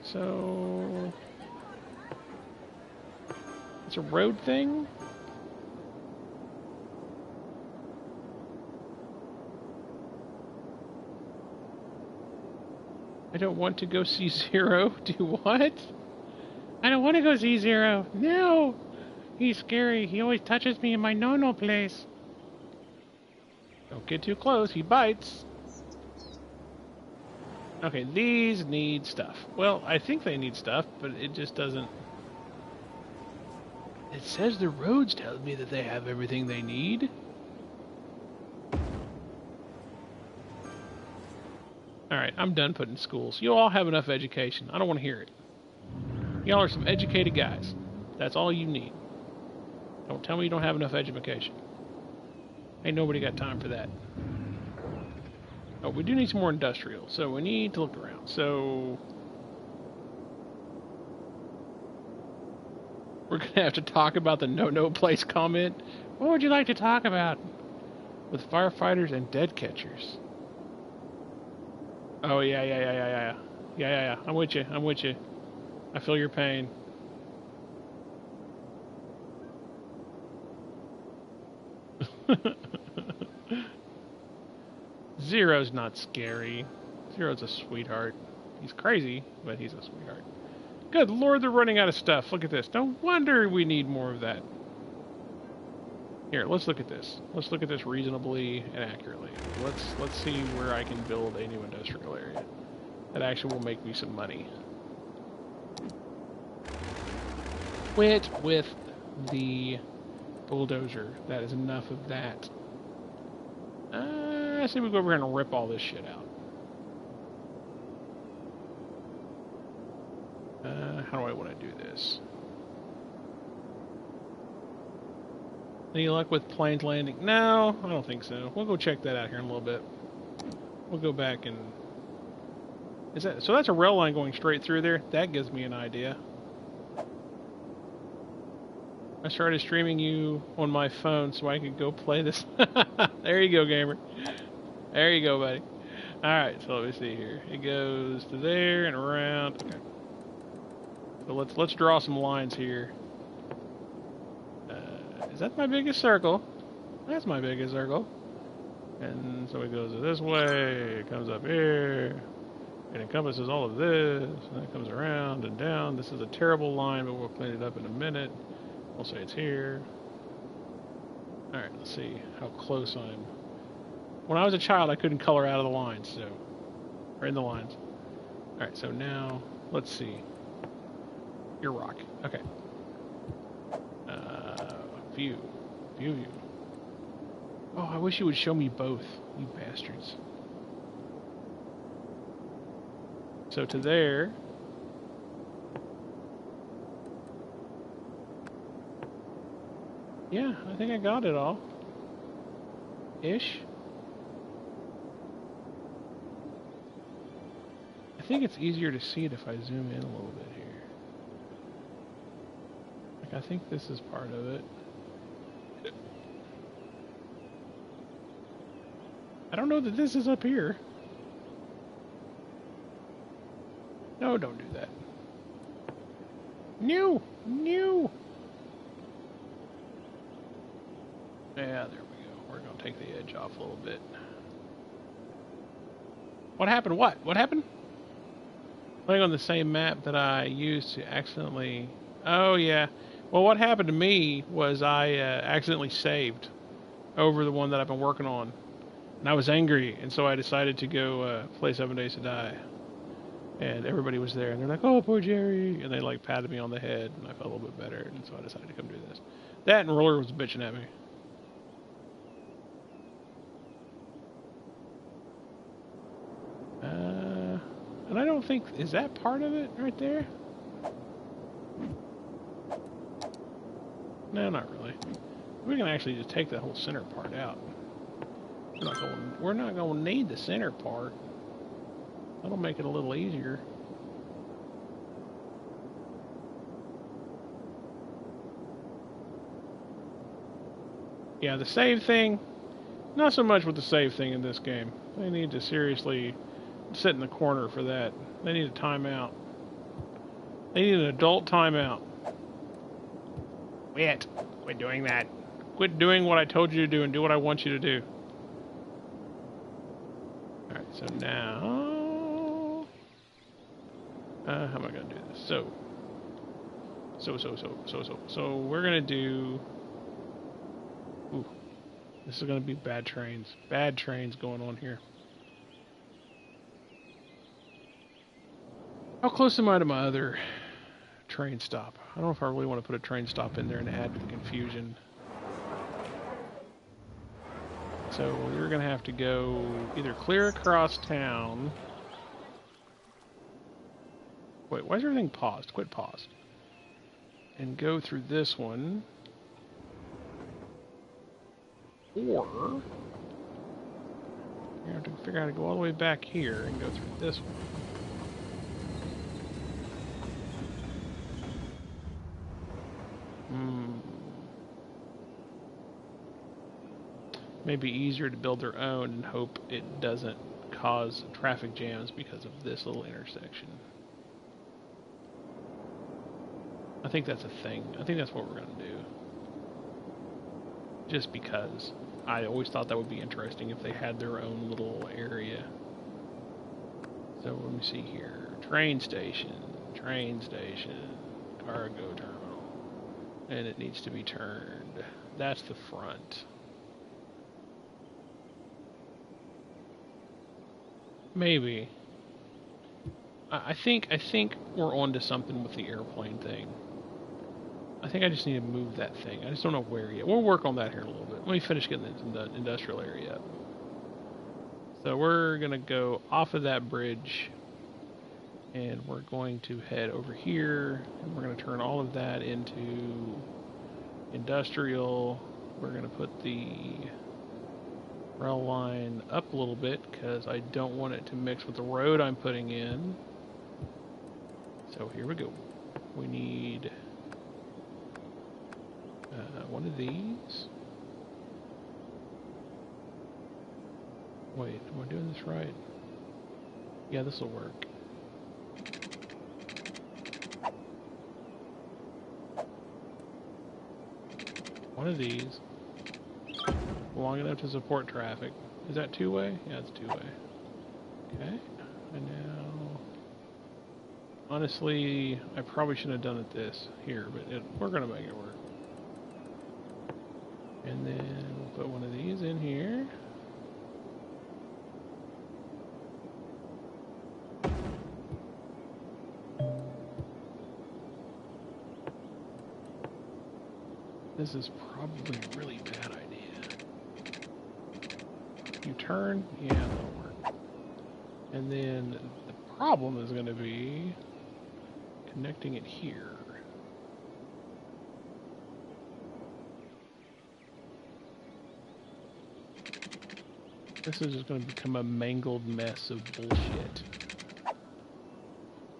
So it's a road thing. I don't want to go see Zero. Do what? I don't want to go see Zero. No! He's scary. He always touches me in my no-no place. Don't get too close. He bites. Okay, these need stuff. Well, I think they need stuff, but it just doesn't... It says the roads tell me that they have everything they need. Alright, I'm done putting schools. You all have enough education. I don't want to hear it. Y'all are some educated guys. That's all you need. Don't tell me you don't have enough education. Ain't nobody got time for that. Oh, we do need some more industrial, so we need to look around. So we're going to have to talk about the no place comment. What would you like to talk about? With firefighters and dead catchers. Oh, yeah. I'm with you. I feel your pain. Zero's not scary. Zero's a sweetheart. He's crazy, but he's a sweetheart. Good lord, they're running out of stuff. Look at this. No wonder we need more of that. Here, let's look at this. Let's look at this reasonably and accurately. Let's see where I can build a new industrial area that actually will make me some money. Quit with the bulldozer. That is enough of that. I say we go over here and rip all this shit out. How do I want to do this? Any luck with planes landing? No, I don't think so. We'll go check that out here in a little bit. We'll go back and... Is that so? That's a rail line going straight through there? That gives me an idea. I started streaming you on my phone so I could go play this. There you go, gamer. There you go, buddy. Alright, so let me see here. It goes to there and around. Okay. So let's draw some lines here. Is that my biggest circle? That's my biggest circle. And so it goes this way, it comes up here, it encompasses all of this, and it comes around and down. This is a terrible line, but we'll clean it up in a minute. We'll say it's here. Alright, let's see how close I'm. When I was a child, I couldn't color out of the lines, so... Or in the lines. Alright, so now, let's see. Your rock. Okay. View. View. Oh, I wish you would show me both, you bastards. So to there... Yeah, I think I got it all. Ish. I think it's easier to see it if I zoom in a little bit here. Like, I think this is part of it. I don't know that this is up here. No, don't do that. New! Yeah, there we go. We're going to take the edge off a little bit. What happened? What happened? Playing on the same map that I used to accidentally... Oh, yeah. Well, what happened to me was I accidentally saved over the one that I've been working on. And I was angry, and so I decided to go play 7 Days to Die. And everybody was there, and they're like, oh, poor Jerry. And they, like, patted me on the head, and I felt a little bit better. And so I decided to come do this. That and Roller was bitching at me. And I don't think... Is that part of it right there? No, not really. We can actually just take that whole center part out. We're not going to need the center part. That'll make it a little easier. Yeah, the save thing, not so much with the save thing in this game. They need to seriously sit in the corner for that. They need a timeout. They need an adult timeout. Quit doing that. Quit doing what I told you to do and do what I want you to do. Alright, so now... how am I going to do this? So we're going to do... Ooh, this is going to be bad trains. Bad trains going on here. How close am I to my other train stop? I don't know if I really want to put a train stop in there and add to the confusion. So we're going to have to go either clear across town. Wait, why is everything paused? Quit paused. And go through this one. Or you have to figure out how to go all the way back here and go through this one. Maybe easier to build their own and hope it doesn't cause traffic jams because of this little intersection. I think that's a thing. I think that's what we're going to do. Just because I always thought that would be interesting if they had their own little area. So let me see here. Train station, cargo terminal. And it needs to be turned. That's the front. Maybe. I think we're onto something with the airplane thing. I think I just need to move that thing. I just don't know where yet. We'll work on that here in a little bit. Let me finish getting into the industrial area up. So we're going to go off of that bridge, and we're going to head over here, and we're going to turn all of that into industrial. We're going to put the rail line up a little bit because I don't want it to mix with the road I'm putting in. So here we go. We need one of these. Wait, am I doing this right? Yeah, this will work. One of these. Long enough to support traffic. Is that two-way? Yeah, it's two-way. Okay. And now... Honestly, I probably shouldn't have done it this here, but we're going to make it work. And then we'll put one of these in here. This is probably a really bad idea. You turn, yeah, that'll work. And then the problem is going to be connecting it here. This is just going to become a mangled mess of bullshit.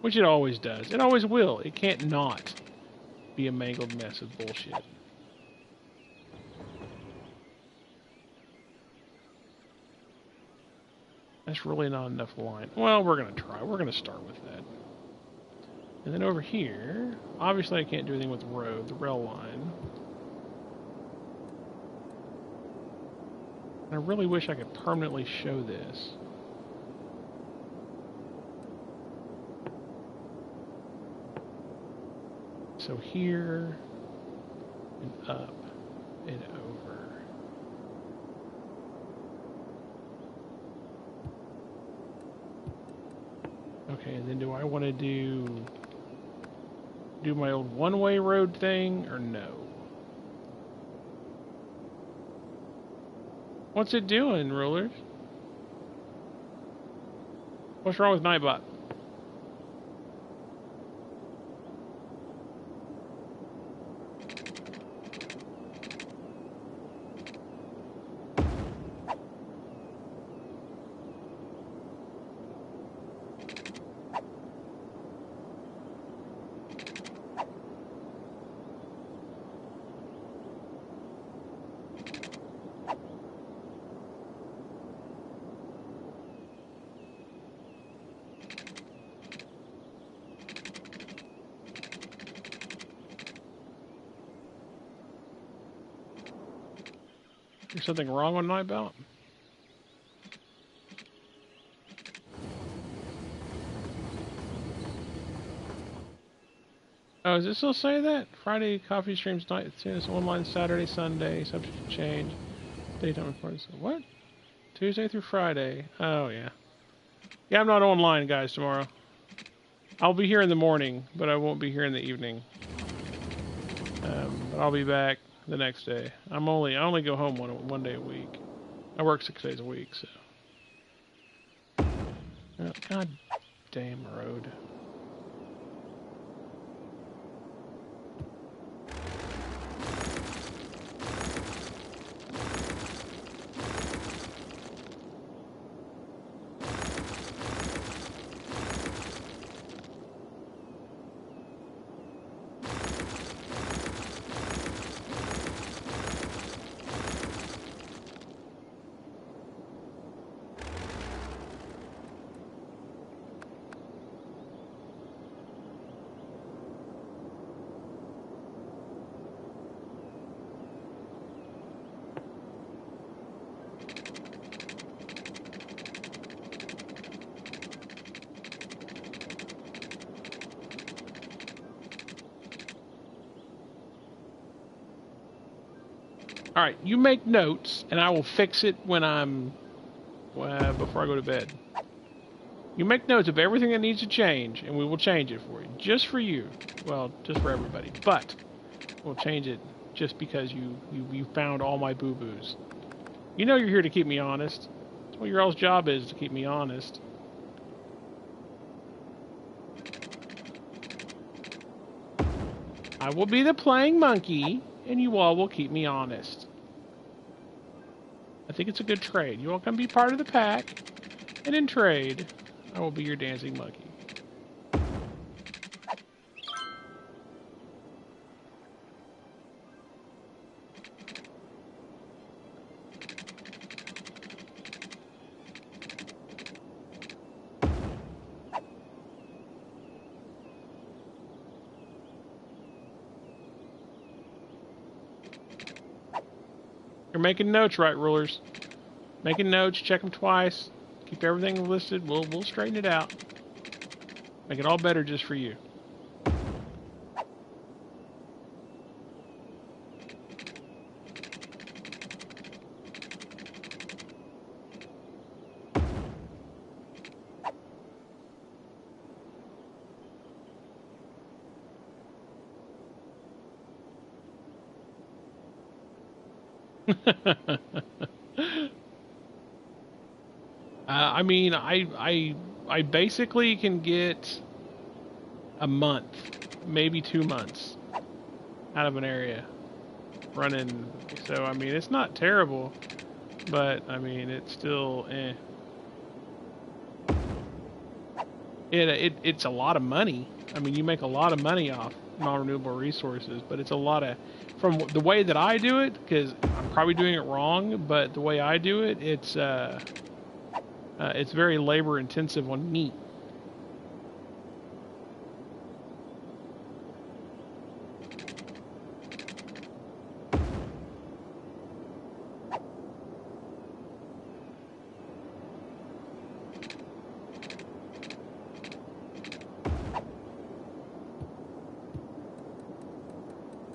Which it always does. It always will. It can't not be a mangled mess of bullshit. That's really not enough line. Well, we're going to try. We're going to start with that. And then over here, obviously I can't do anything with the road, the rail line. I really wish I could permanently show this. So here, and up, and over. Okay, and then do I want to do my old one-way road thing, or no? What's it doing, rulers? What's wrong with Nightbot? There's something wrong with my belt? Oh, does it still say that? Friday coffee streams night, it's online Saturday, Sunday, subject to change. Daytime reports. What? Tuesday through Friday. Oh, yeah. Yeah, I'm not online, guys, tomorrow. I'll be here in the morning, but I won't be here in the evening. But I'll be back the next day. I only go home one day a week. I work 6 days a week, so. Oh, God damn road. Alright, you make notes, and I will fix it when I'm... before I go to bed. You make notes of everything that needs to change, and we will change it for you. Just for you. Well, just for everybody. But, we'll change it just because you found all my boo-boos. You know you're here to keep me honest. That's what your all's job is, to keep me honest. I will be the playing monkey, and you all will keep me honest. I think it's a good trade. You all can be part of the pack, and in trade, I will be your dancing monkey. You're making notes, right, rulers? Making notes, check them twice, keep everything listed. We'll straighten it out. Make it all better just for you. I mean, I basically can get a month, maybe 2 months out of an area running. So, I mean, it's not terrible, but, I mean, it's still, eh. It's a lot of money. I mean, you make a lot of money off non-renewable resources, but it's a lot of, from the way that I do it, because I'm probably doing it wrong, but the way I do it, it's very labor intensive on meat.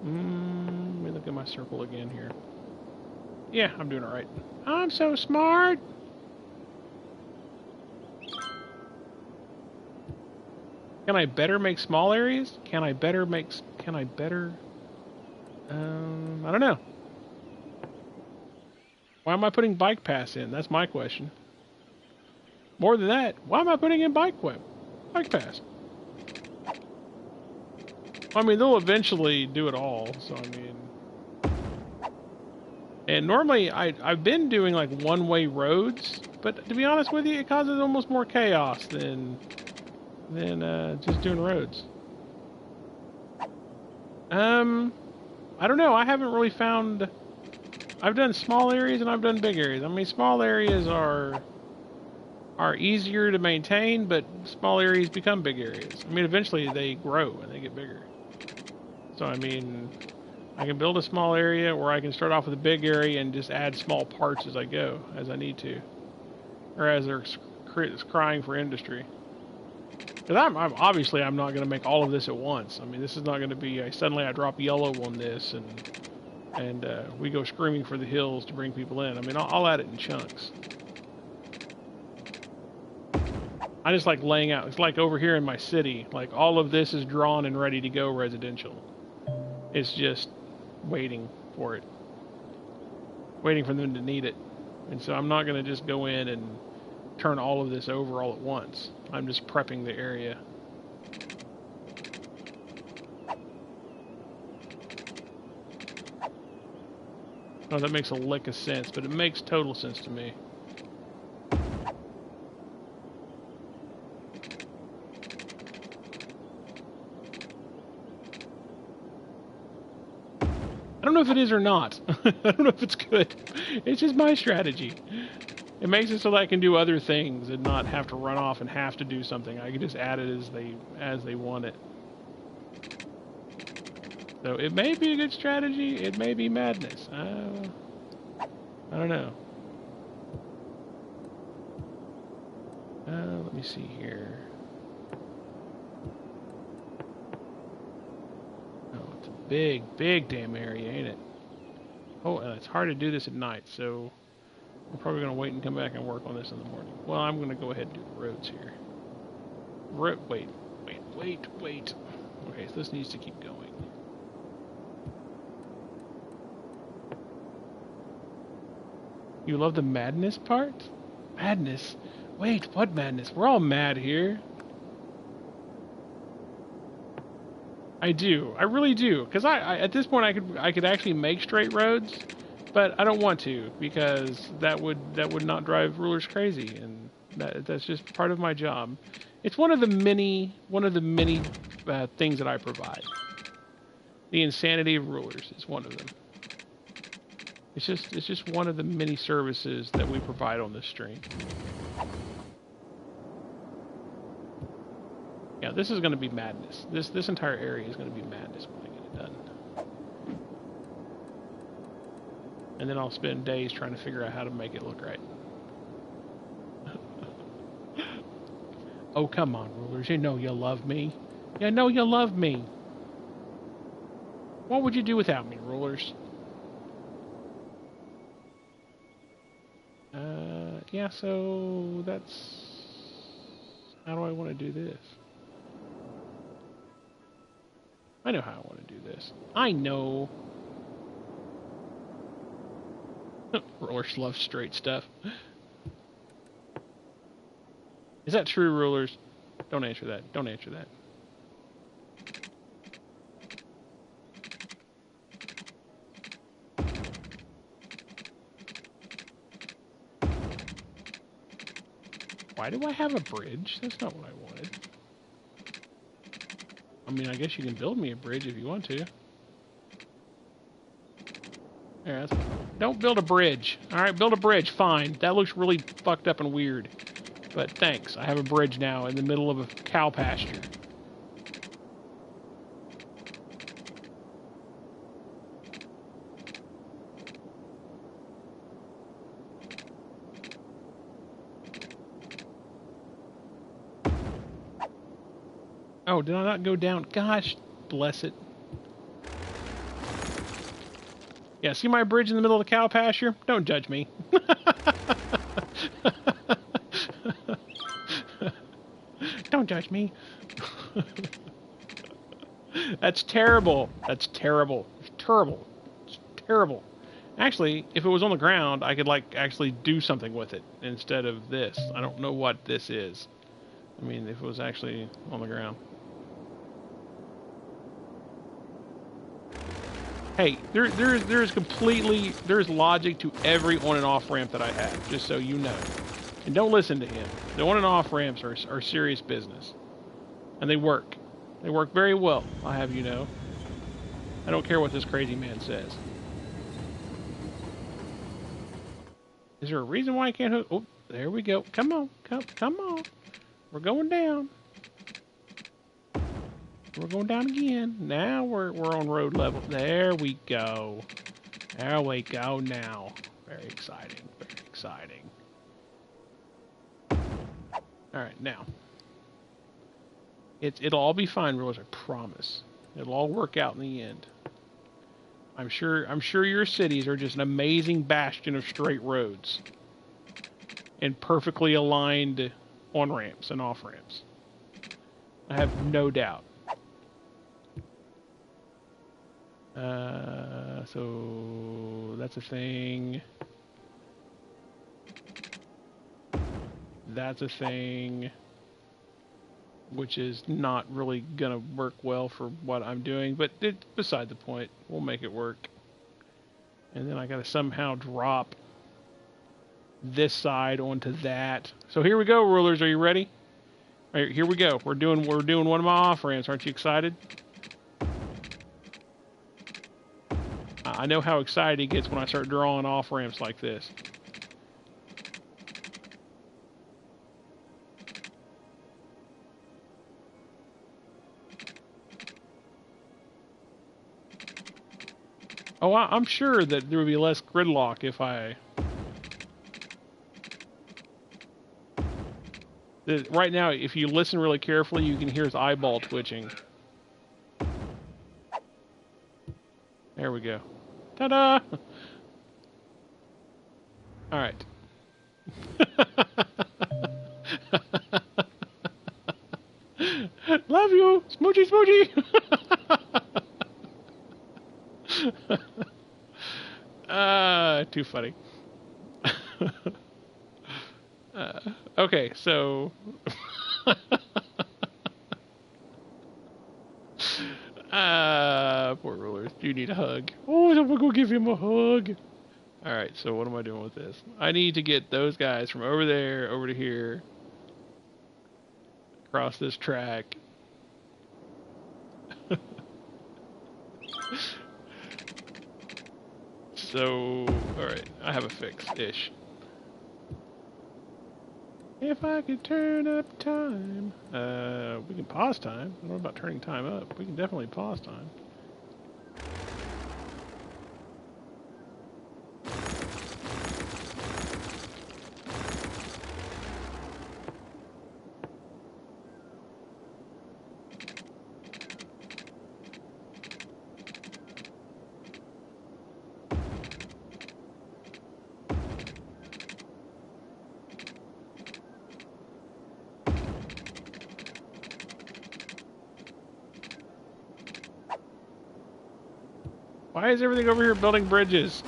Let me look at my circle again here. Yeah, I'm doing it right. I'm so smart. Can I better make small areas? Can I better... I don't know. Why am I putting bike pass in? That's my question. More than that, why am I putting in bike pass? I mean, they'll eventually do it all, so I mean... And normally, I've been doing, like, one-way roads, but to be honest with you, it causes almost more chaos than just doing roads. I don't know, I haven't really found... I've done small areas and I've done big areas. I mean, small areas are easier to maintain, but small areas become big areas. I mean, eventually they grow and they get bigger. So, I mean, I can build a small area, or I can start off with a big area and just add small parts as I go, as I need to. Or as they're crying for industry. Because I'm obviously I'm not going to make all of this at once. I mean, this is not going to be suddenly I drop yellow on this and we go screaming for the hills to bring people in. I mean, I'll add it in chunks. I just like laying out. It's like over here in my city. Like all of this is drawn and ready to go residential. It's just waiting for it. Waiting for them to need it. And so I'm not going to just go in and turn all of this over all at once. I'm just prepping the area. Oh, that makes a lick of sense, but it makes total sense to me. I don't know if it is or not. I don't know if it's good. It's just my strategy. It makes it so that I can do other things and not have to run off and have to do something. I can just add it as they want it. So it may be a good strategy. It may be madness. I don't know. Let me see here. Oh, it's a big, big damn area, ain't it? Oh, it's hard to do this at night, so I'm probably going to wait and come back and work on this in the morning. Well, I'm going to go ahead and do the roads here. Wait. Okay, so this needs to keep going. You love the madness part? Madness? Wait, what madness? We're all mad here. I do. I really do. Because I at this point I could actually make straight roads, but I don't want to because that would not drive rulers crazy, and that's just part of my job. It's one of the many things that I provide. The insanity of rulers is one of them. It's just one of the many services that we provide on this stream. Yeah, this is going to be madness. This entire area is going to be madness when I get it done. And then I'll spend days trying to figure out how to make it look right. Oh, come on, rulers. You know you love me. You know you love me. What would you do without me, rulers? Yeah, so that's... How do I want to do this? I know how I want to do this. I know. Rulers love straight stuff. Is that true, rulers? Don't answer that. Don't answer that. Why do I have a bridge? That's not what I wanted. I mean, I guess you can build me a bridge if you want to. Yeah, don't build a bridge. Alright, build a bridge. Fine. That looks really fucked up and weird. But thanks. I have a bridge now in the middle of a cow pasture. Oh, did I not go down? Gosh, bless it. Yeah, see my bridge in the middle of the cow pasture? Don't judge me. Don't judge me. That's terrible. That's terrible. It's terrible. It's terrible. Actually, if it was on the ground, I could, like, actually do something with it instead of this. I don't know what this is. I mean, if it was actually on the ground. Hey, there's logic to every on and off ramp that I have, just so you know. And don't listen to him. The on and off ramps are serious business. And they work. They work very well, I'll have you know. I don't care what this crazy man says. Is there a reason why I can't hook? Oh, there we go. Come on. Come on. We're going down. We're going down again. Now we're on road level. There we go. There we go now. Very exciting. Very exciting. Alright, now. It'll all be fine, Rulers, I promise. It'll all work out in the end. I'm sure your cities are just an amazing bastion of straight roads. And perfectly aligned on-ramps and off-ramps. I have no doubt. So that's a thing. That's a thing. Which is not really gonna work well for what I'm doing, but it's beside the point. We'll make it work. And then I gotta somehow drop this side onto that. So here we go, Rulers. Are you ready? All right, here we go. We're doing one of my off ramps. Aren't you excited? I know how excited he gets when I start drawing off ramps like this. Oh, I'm sure that there would be less gridlock if I... Right now, if you listen really carefully, you can hear his eyeball twitching. There we go. Ta-da! Alright. Love you! Smoochy, smoochy! Too funny. Okay, so... poor Rulers. You need a hug. Oh, I'm gonna go give him a hug. Alright, so what am I doing with this? I need to get those guys from over there, over to here. Across this track. So, alright, I have a fix-ish. If I could turn up time. We can pause time. I don't know about turning time up. We can definitely pause time. Why is everything over here building bridges?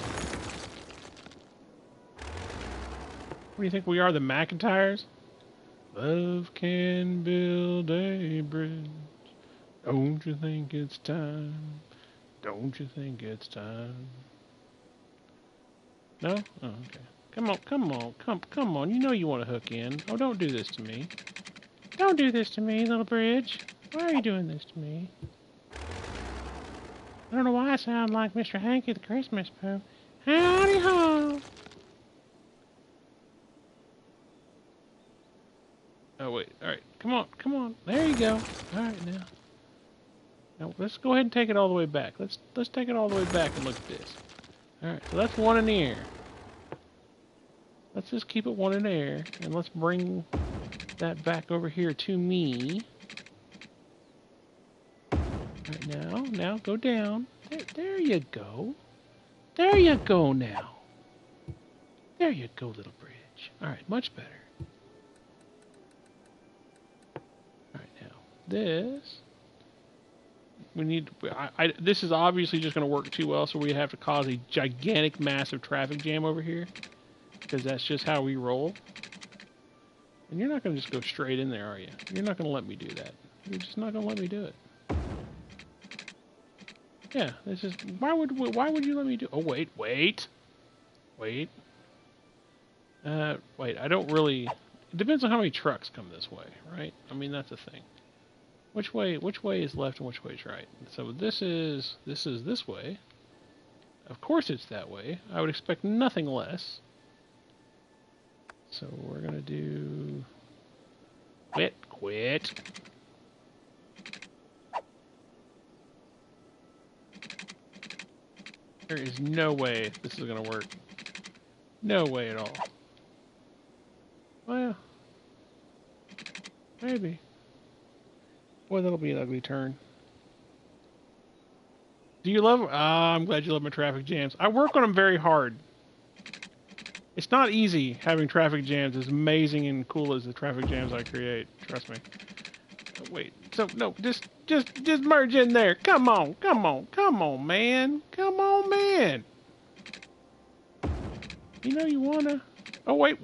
What do you think we are, the McIntyres? Love can build a bridge. Don't you think it's time? Don't you think it's time? No? Oh, okay. Come on, come on, come on. You know you want to hook in. Oh, don't do this to me. Don't do this to me, little bridge. Why are you doing this to me? I don't know why I sound like Mr. Hanky the Christmas Pooh. Howdy ho! Oh, wait. Alright. Come on. Come on. There you go. Alright, now. Now, let's go ahead and take it all the way back. Let's take it all the way back and look at this. Alright, so that's one in the air. Let's just keep it one in the air. And let's bring that back over here to me. Alright, now go down. There you go. There you go now. There you go, little bridge. Alright, much better. Alright, now, this... We need... this is obviously just going to work too well, so we have to cause a gigantic, massive traffic jam over here. Because that's just how we roll. And you're not going to just go straight in there, are you? You're not going to let me do that. You're just not going to let me do it. Yeah, this is... Why would you let me do... Oh, wait. Wait, I don't really... It depends on how many trucks come this way, right? I mean, that's the thing. Which way is left and which way is right? So this is this way. Of course it's that way. I would expect nothing less. So we're gonna do... Quit. There is no way this is gonna work. No way at all. Well, maybe. Boy, that'll be an ugly turn. Do you love... Ah, I'm glad you love my traffic jams. I work on them very hard. It's not easy having traffic jams as amazing and cool as the traffic jams I create. Trust me. Oh, wait. So, no, just merge in there. Come on, come on, come on, man. Come on, man. You know you wanna... Oh, wait.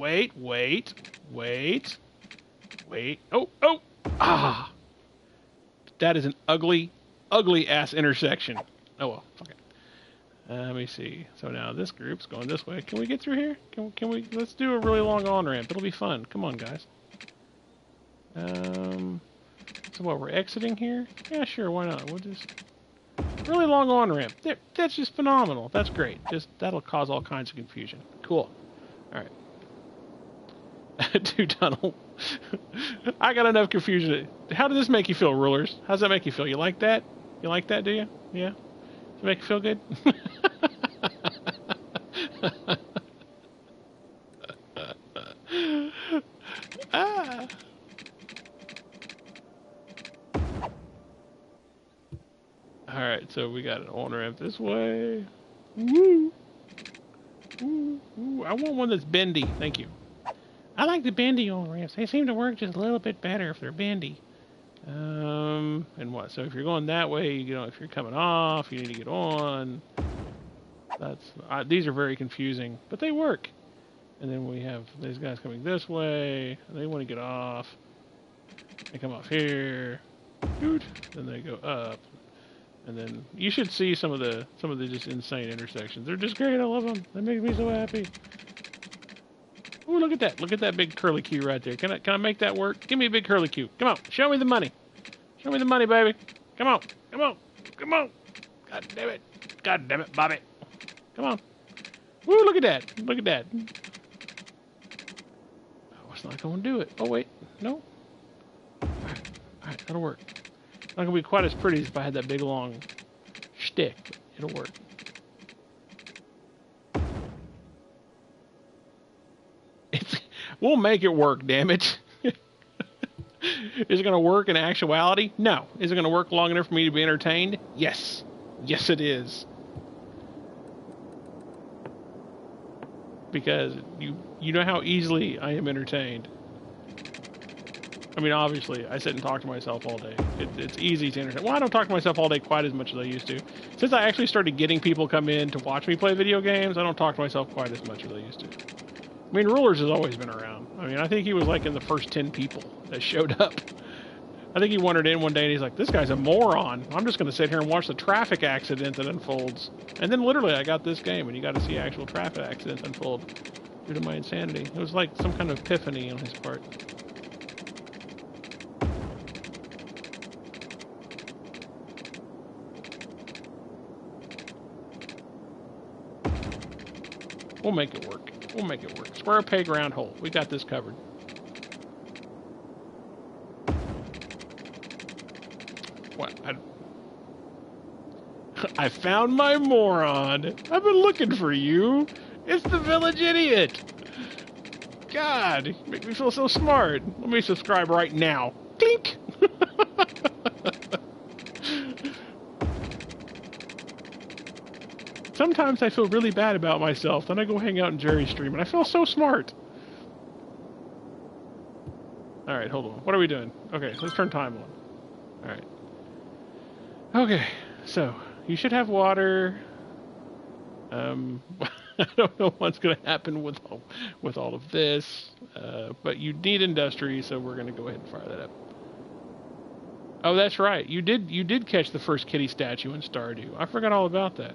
Oh. Ah. That is an ugly, ugly ass intersection. Oh well, fuck it. Let me see. So now this group's going this way. Can we get through here? Can we? Let's do a really long on-ramp. It'll be fun. Come on, guys. So what, we're exiting here? Yeah, sure, why not? We'll just... Really long on-ramp. That's just phenomenal. That's great. That'll cause all kinds of confusion. Cool. Alright. Two-tunnel. I got enough confusion. How did this make you feel, rulers? How does that make you feel? You like that? You like that, do you? Yeah? Does it make you feel good? Ah. Alright, so we got an on-ramp this way. Woo! Ooh, I want one that's bendy. Thank you. I like the bendy on-ramps. They seem to work just a little bit better if they're bendy. And what? So if you're going that way, you know, if you're coming off, you need to get on. These are very confusing, but they work. And then we have these guys coming this way, and they want to get off. They come off here, then they go up, and then you should see some of the just insane intersections. They're just great. I love them. They make me so happy. Ooh, look at that! Look at that big curly Q right there. Can I make that work? Give me a big curly Q. Come on, show me the money. Show me the money, baby. Come on, come on, come on. God damn it, Bobby. Come on. Woo, look at that. Look at that. Oh, it's not going to do it. Oh, wait. No. All right, that'll work. Not going to be quite as pretty as if I had that big, long shtick, but it'll work. We'll make it work, damn it. Is it going to work in actuality? No. Is it going to work long enough for me to be entertained? Yes. Yes, it is. Because you know how easily I am entertained. I mean, obviously, I sit and talk to myself all day. It's easy to entertain. Well, I don't talk to myself all day quite as much as I used to. Since I actually started getting people come in to watch me play video games, I don't talk to myself quite as much as I used to. I mean, Rulers has always been around. I mean, I think he was like in the first 10 people that showed up. I think he wandered in one day and he's like, this guy's a moron. I'm just going to sit here and watch the traffic accident that unfolds. And then literally I got this game and you got to see actual traffic accidents unfold due to my insanity. It was like some kind of epiphany on his part. We'll make it work. We'll make it work. Square peg, round hole. We got this covered. What? I found my moron. I've been looking for you. It's the village idiot. God, you make me feel so smart. Let me subscribe right now. Clink. Sometimes I feel really bad about myself. Then I go hang out in Jerry's stream, and I feel so smart. All right, hold on. What are we doing? Okay, let's turn time on. All right. Okay, so you should have water. I don't know what's going to happen with all of this, but you need industry, so we're going to go ahead and fire that up. Oh, that's right. You did catch the first kitty statue in Stardew. I forgot all about that.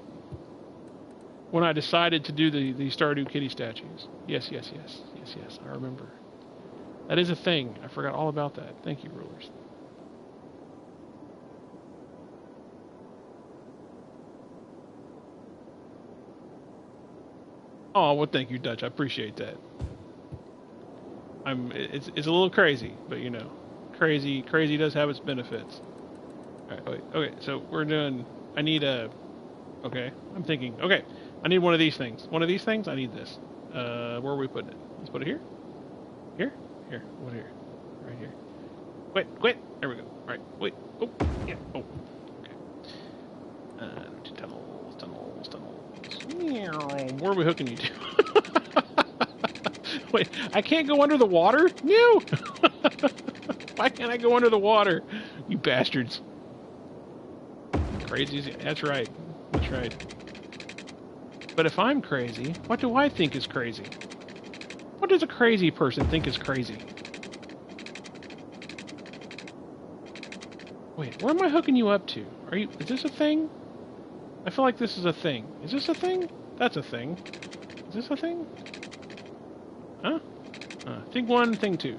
When I decided to do the Stardew kitty statues. Yes, I remember. That is a thing. I forgot all about that. Thank you, Rulers. Oh, well, thank you, Dutch. I appreciate that. It's a little crazy, but you know, crazy does have its benefits. All right, wait, okay, so we're doing. I need a. Okay, I'm thinking. Okay, I need one of these things. One of these things. I need this. Where are we putting it? Let's put it here. Here. Here. What here? Right here. Quit. There we go. All right. Wait. Oh. Yeah. Oh. Okay. Tunnels. Where are we hooking you to? Wait. I can't go under the water. No. Why can't I go under the water? You bastards. Crazy. That's right. That's right. But if I'm crazy, what do I think is crazy? What does a crazy person think is crazy? Wait, where am I hooking you up to? Is this a thing? I feel like this is a thing. Is this a thing? That's a thing. Is this a thing? Huh? Thing one, thing two.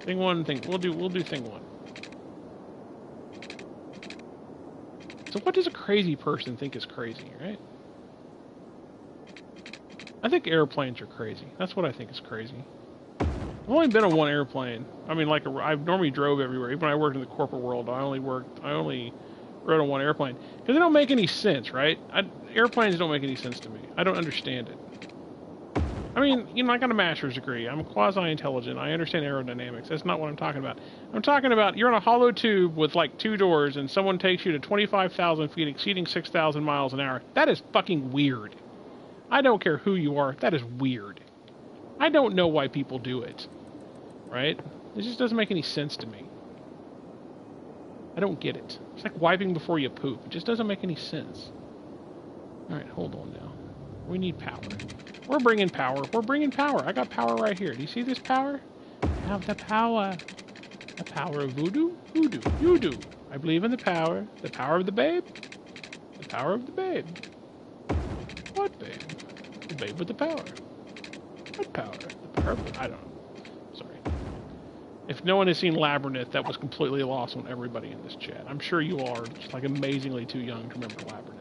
Thing one, thing. We'll do thing one. So what does a crazy person think is crazy, right? I think airplanes are crazy. That's what I think is crazy. I've only been on one airplane. I mean, I've normally drove everywhere. Even when I worked in the corporate world, I only rode on one airplane. Because they don't make any sense, right? Airplanes don't make any sense to me. I don't understand it. I mean, I got a master's degree. I'm quasi-intelligent. I understand aerodynamics. That's not what I'm talking about. I'm talking about you're in a hollow tube with like 2 doors and someone takes you to 25,000 feet exceeding 6,000 miles an hour. That is fucking weird. I don't care who you are. That is weird. I don't know why people do it. Right? It just doesn't make any sense to me. I don't get it. It's like wiping before you poop. It just doesn't make any sense. Alright, hold on now. We need power. We're bringing power. We're bringing power. I got power right here. Do you see this power? I have the power. The power of voodoo? Voodoo. You do. I believe in the power. The power of the babe? The power of the babe. What babe? The babe with the power. What power? The power of... I don't know. Sorry. If no one has seen Labyrinth, that was completely lost on everybody in this chat. I'm sure you all are just like amazingly too young to remember Labyrinth.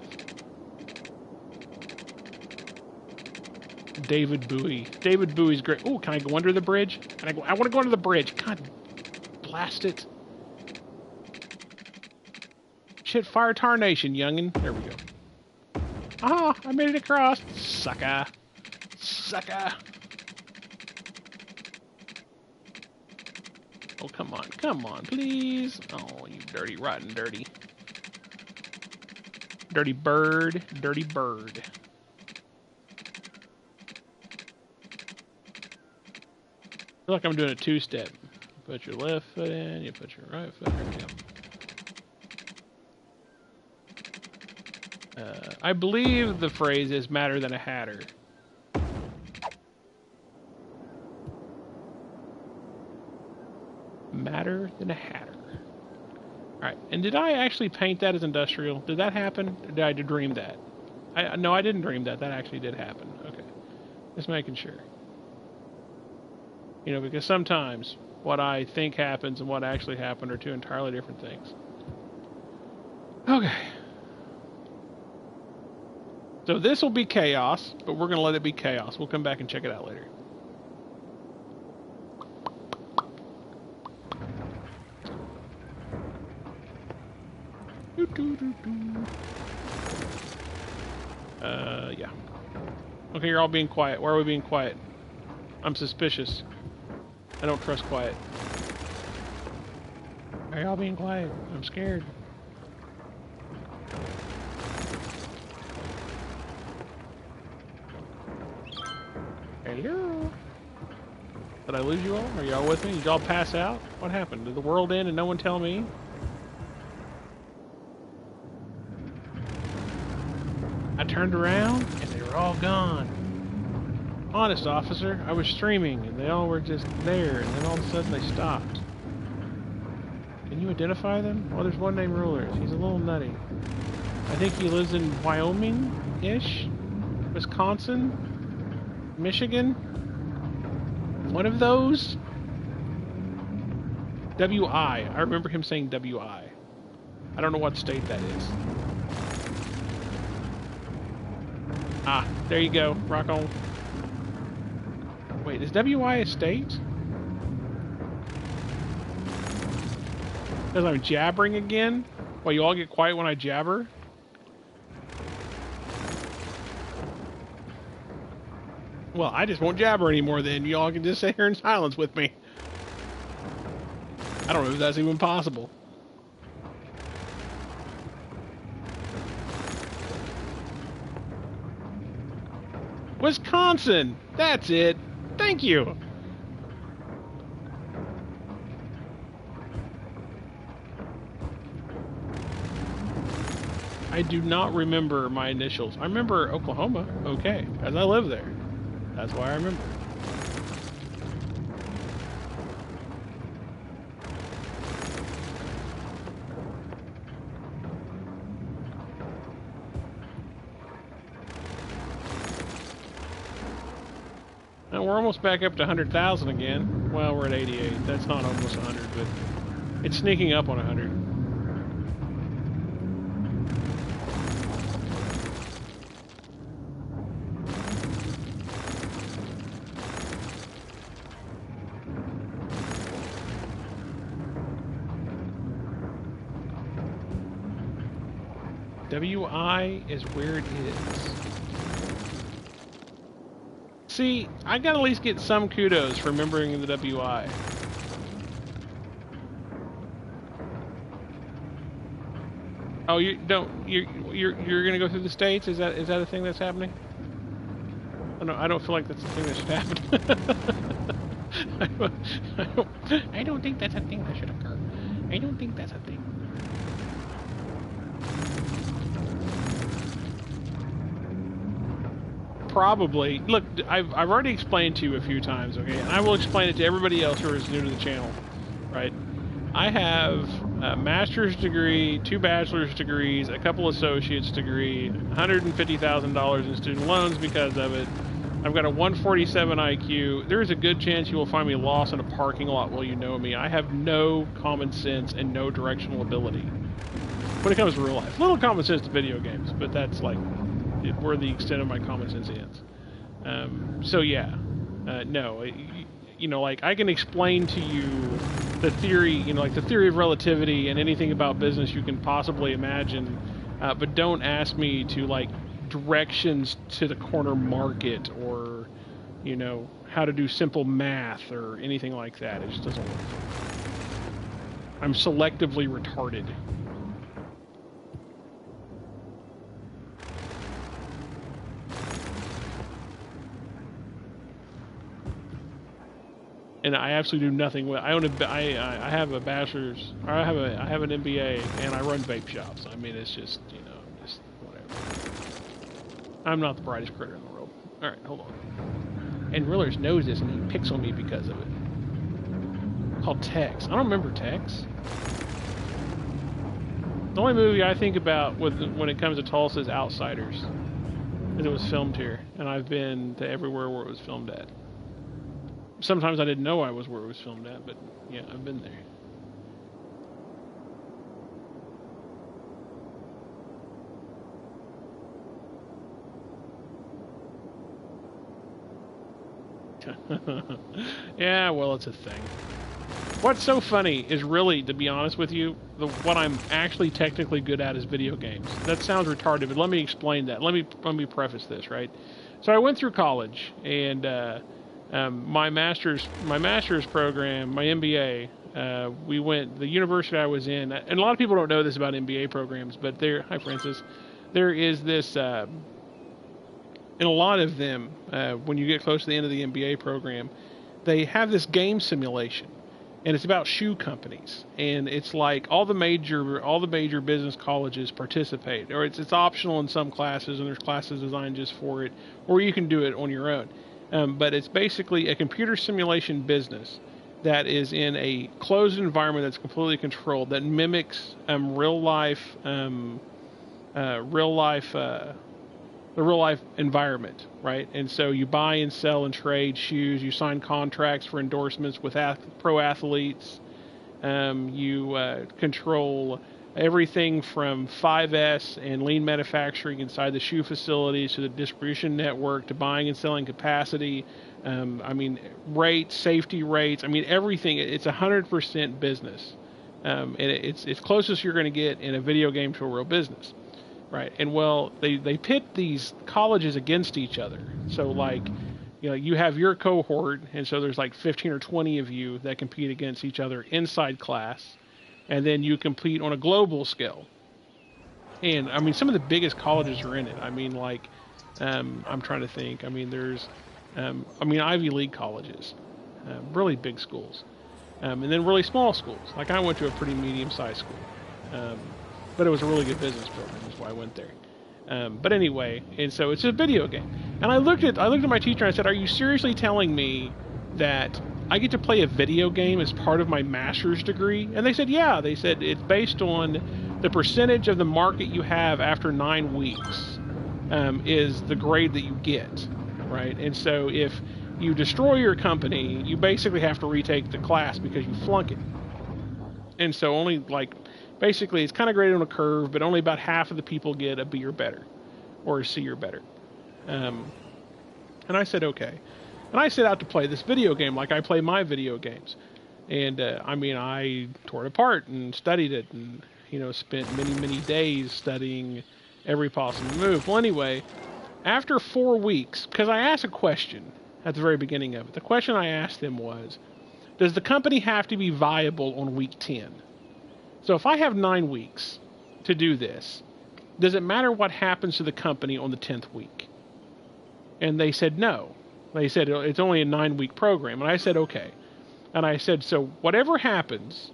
David Bowie. David Bowie's great. Oh, can I go under the bridge? I want to go under the bridge. God, blast it. Shit, fire tarnation, youngin'. There we go. Ah, I made it across. Sucker. Sucker. Oh, come on. Come on, please. Oh, you dirty, rotten, dirty. Dirty bird. Dirty bird. I feel like I'm doing a 2-step. You put your left foot in, you put your right foot in. There we go. I believe the phrase is madder than a hatter. Madder than a hatter. Alright, and did I actually paint that as industrial? Did that happen? Or did I dream that? No, I didn't dream that. That actually did happen. Okay. Just making sure. Because sometimes what I think happens and what actually happened are two entirely different things. Okay. So this will be chaos, but we're going to let it be chaos. We'll come back and check it out later. Yeah. Okay, you're all being quiet. Why are we being quiet? I'm suspicious. I don't trust quiet. Why are y'all being quiet? I'm scared. Hello? Did I lose you all? Are y'all with me? Did y'all pass out? What happened? Did the world end and no one tell me? I turned around and they were all gone. Honest, officer, I was streaming and they all were just there and then all of a sudden they stopped. Can you identify them? Well, there's one named Rulers. He's a little nutty. I think he lives in Wyoming-ish? Wisconsin? Michigan? One of those? W.I. I remember him saying W.I. I don't know what state that is. Ah, there you go. Rock on. Wait, is W.I. a state? Because I'm jabbering again? Well, you all get quiet when I jabber? Well, I just won't jabber anymore then. Y'all can just sit here in silence with me. I don't know if that's even possible. Wisconsin! That's it! Thank you! I do not remember my initials. I remember Oklahoma, okay, as I live there. That's why I remember. Now we're almost back up to 100,000 again. Well, we're at 88. That's not almost 100, but it's sneaking up on 100. WI is where it is. See, I gotta at least get some kudos for remembering the WI. Oh, you don't. You're gonna go through the states? Is that a thing that's happening? I don't feel like that's a thing that should happen. I don't think that's a thing that should occur. I don't think that's a thing. Probably. Look, I've already explained to you a few times, okay? And I will explain it to everybody else who is new to the channel, right? I have a master's degree, 2 bachelor's degrees, a couple associate's degree, $150,000 in student loans because of it. I've got a 147 IQ. There is a good chance you will find me lost in a parking lot while you know me. I have no common sense and no directional ability when it comes to real life. Little common sense to video games, but that's like where the extent of my common sense ends. So yeah, no, you know, like I can explain to you the theory, you know, like the theory of relativity and anything about business you can possibly imagine, but don't ask me to like directions to the corner market or, you know, how to do simple math or anything like that. It just doesn't work. I'm selectively retarded. And I absolutely do nothing with. I have a bachelor's, or I have an MBA, and I run vape shops. I mean, it's just, you know, just whatever. I'm not the brightest critter in the world. All right, hold on. And Rillers knows this, and he picks on me because of it. Called Tex. I don't remember Tex. The only movie I think about when it comes to Tulsa is Outsiders, because it was filmed here, and I've been to everywhere where it was filmed at. Sometimes I didn't know I was where it was filmed at, but yeah, I've been there. Yeah, well, it's a thing. What's so funny is really, to be honest with you, what I'm actually technically good at is video games. That sounds retarded, but let me explain that. Let me preface this, right? So I went through college, and my master's program, my MBA, the university I was in, and a lot of people don't know this about MBA programs, but hi Francis, there is this, in a lot of them, when you get close to the end of the MBA program, they have this game simulation, and it's about shoe companies, and it's like all the major business colleges participate, or it's optional in some classes, and there's classes designed just for it, or you can do it on your own. But it's basically a computer simulation business that is in a closed environment that's completely controlled, that mimics real life the real life environment, right? And so you buy and sell and trade shoes, you sign contracts for endorsements with pro athletes, you control everything from 5S and lean manufacturing inside the shoe facilities to the distribution network to buying and selling capacity. I mean, rates, safety rates. I mean, everything. It's 100% business, and it's closest you're going to get in a video game to a real business, right? And well, they pit these colleges against each other. So like, You know, you have your cohort, and so there's like 15 or 20 of you that compete against each other inside class, and then you compete on a global scale. And I mean, some of the biggest colleges are in it. I mean, like, I'm trying to think. I mean, there's, Ivy League colleges, really big schools, and then really small schools. Like I went to a pretty medium-sized school, but it was a really good business program. That's why I went there. But anyway, and so it's a video game. And I looked at my teacher and I said, "Are you seriously telling me that I get to play a video game as part of my master's degree?" And they said, "Yeah." They said it's based on the percentage of the market you have after 9 weeks is the grade that you get, right? And so if you destroy your company, you basically have to retake the class because you flunk it. And so only like, basically it's kind of graded on a curve, but only about half of the people get a B or better, or a C or better. And I said, okay. And I set out to play this video game like I play my video games. And I tore it apart and studied it and, spent many, many days studying every possible move. Well, anyway, after 4 weeks, because I asked a question at the very beginning of it. The question I asked them was, does the company have to be viable on week 10? So if I have 9 weeks to do this, does it matter what happens to the company on the 10th week? And they said no. They said it's only a 9-week program. And I said, okay. And I said, so whatever happens,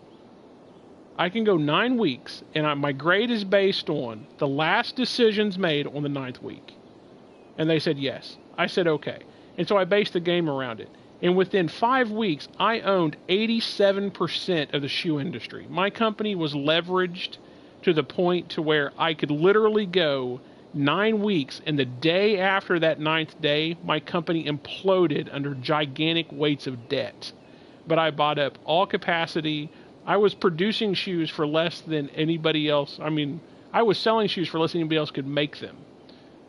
I can go 9 weeks, and my grade is based on the last decisions made on the 9th week. And they said yes. I said okay. And so I based the game around it. And within 5 weeks, I owned 87% of the shoe industry. My company was leveraged to the point to where I could literally go 9 weeks, and the day after that 9th day, my company imploded under gigantic weights of debt. But I bought up all capacity. I was producing shoes for less than anybody else. I mean, I was selling shoes for less than anybody else could make them,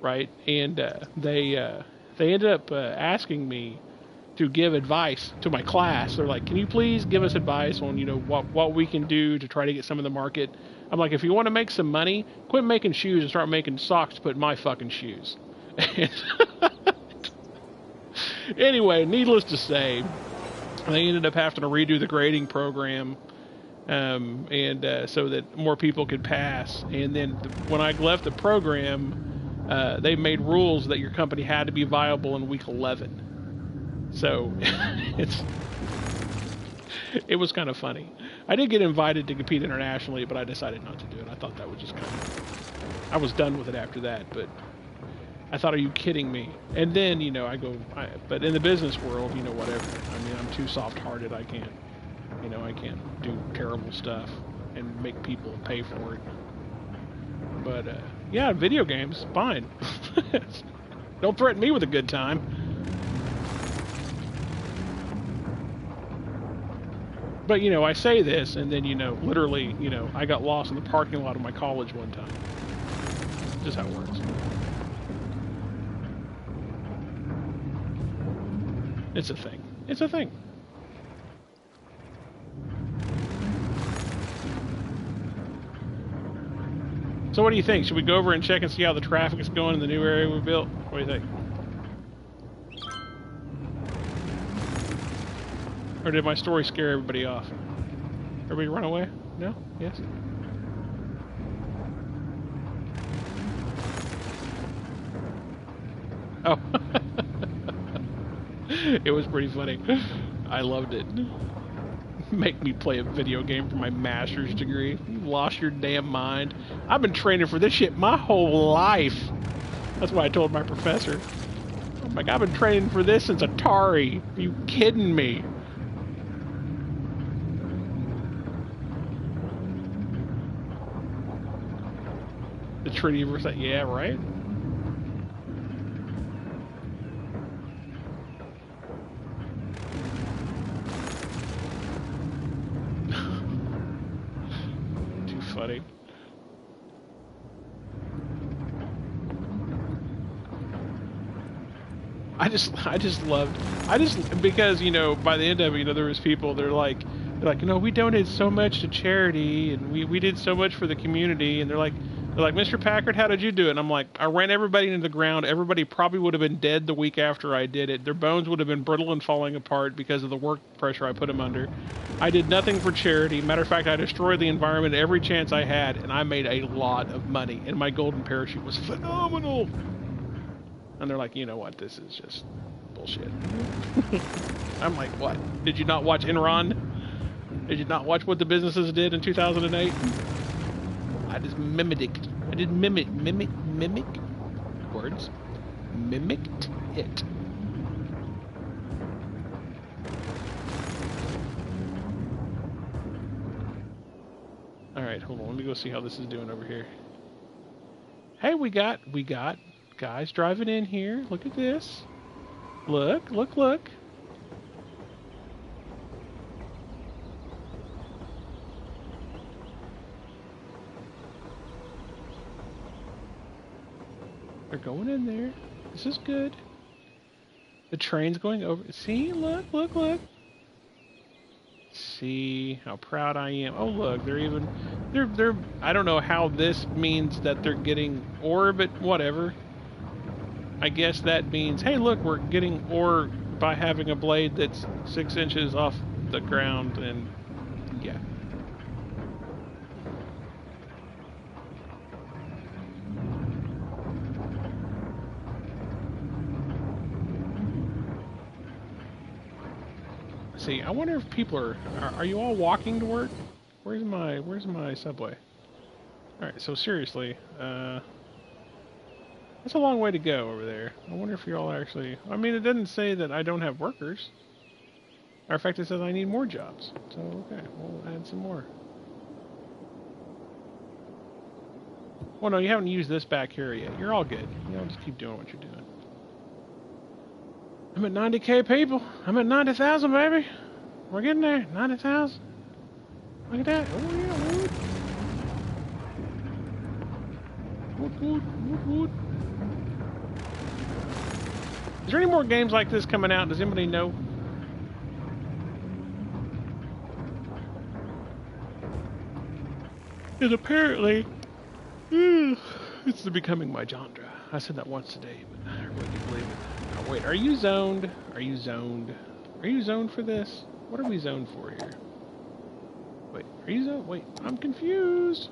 right? And they ended up asking me to give advice to my class. They're like, can you please give us advice on, what we can do to try to get some of the market? I'm like, if you want to make some money, quit making shoes and start making socks to put in my fucking shoes. Anyway, needless to say, they ended up having to redo the grading program, so that more people could pass. And then when I left the program, they made rules that your company had to be viable in week 11. So it was kind of funny. I did get invited to compete internationally, but I decided not to do it. I thought that was just I was done with it after that, but I thought, are you kidding me? And then, but in the business world, whatever. I mean, I'm too soft-hearted. I can't do terrible stuff and make people pay for it. But, yeah, video games, fine. Don't threaten me with a good time. But, I say this, and then, literally, I got lost in the parking lot of my college one time. Just how it works. It's a thing. It's a thing. So what do you think? Should we go over and check and see how the traffic is going in the new area we built? What do you think? Or did my story scare everybody off? Everybody run away? No? Yes? Oh. It was pretty funny. I loved it. Make me play a video game for my master's degree. You lost your damn mind. I've been training for this shit my whole life. That's what I told my professor. I'm like, I've been training for this since Atari. Are you kidding me? The Trinity versus, yeah, right? Too funny. Because, by the end of it, there was people, they're like, we donated so much to charity, and we did so much for the community, and they're like, They're like, Mr. Packard, how did you do it? And I'm like, I ran everybody into the ground. Everybody probably would have been dead the week after I did it. Their bones would have been brittle and falling apart because of the work pressure I put them under. I did nothing for charity. Matter of fact, I destroyed the environment every chance I had, and I made a lot of money. And my golden parachute was phenomenal. And they're like, you know what? This is just bullshit. I'm like, what? Did you not watch Enron? Did you not watch what the businesses did in 2008? I just mimicked. I did mimic words. Mimicked it. Alright, hold on. Let me go see how this is doing over here. Hey, we got guys driving in here. Look at this. Look. They're going in there. This is good. The train's going over. See? Look. See how proud I am. Oh, look. They're I don't know how this means that they're getting ore, but whatever. I guess that means, hey, look, we're getting ore by having a blade that's 6 inches off the ground, and yeah. See, I wonder if people are you all walking to work? Where's my subway? Alright, so seriously, that's a long way to go over there. I wonder if you're all actually... I mean, it doesn't say that I don't have workers. Matter of fact, it says I need more jobs. So, okay, we'll add some more. Well, no, you haven't used this back here yet. You're all good. You know, just keep doing what you're doing. I'm at 90K people. I'm at 90,000, baby. We're getting there. 90,000. Look at that. Oh, yeah, wood. Is there any more games like this coming out? Does anybody know? Because apparently, it's becoming my genre. I said that once today, but I really do believe it. Oh, wait, are you zoned? Are you zoned? Are you zoned for this? What are we zoned for here? Wait, are you zoned? Wait, I'm confused.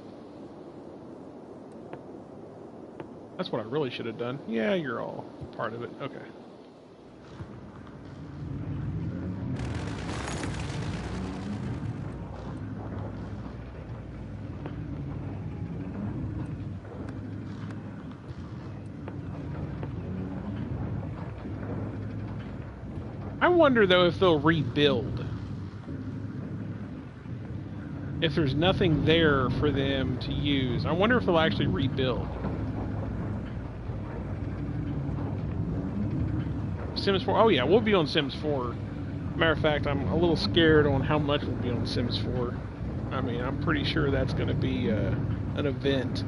That's what I really should have done. Yeah, you're all part of it. Okay. I wonder, though, if they'll rebuild. If there's nothing there for them to use. I wonder if they'll actually rebuild. Sims 4. Oh, yeah, we'll be on Sims 4. Matter of fact, I'm a little scared on how much we'll be on Sims 4. I mean, I'm pretty sure that's going to be an event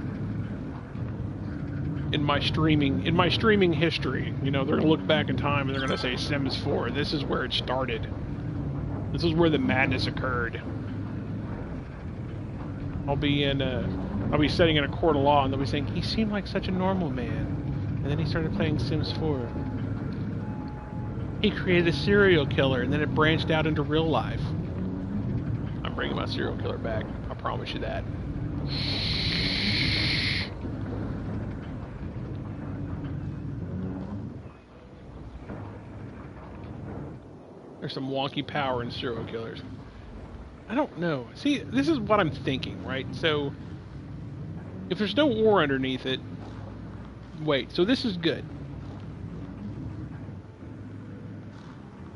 in my streaming history. You know, they're going to look back in time and they're going to say Sims 4. This is where it started. This is where the madness occurred. I'll be sitting in a court of law and they'll be saying, he seemed like such a normal man. And then he started playing Sims 4. He created a serial killer and then it branched out into real life. I'm bringing my serial killer back. I promise you that. There's some wonky power in serial killers. I don't know. See, this is what I'm thinking, right? So, if there's no ore underneath it... Wait, so this is good.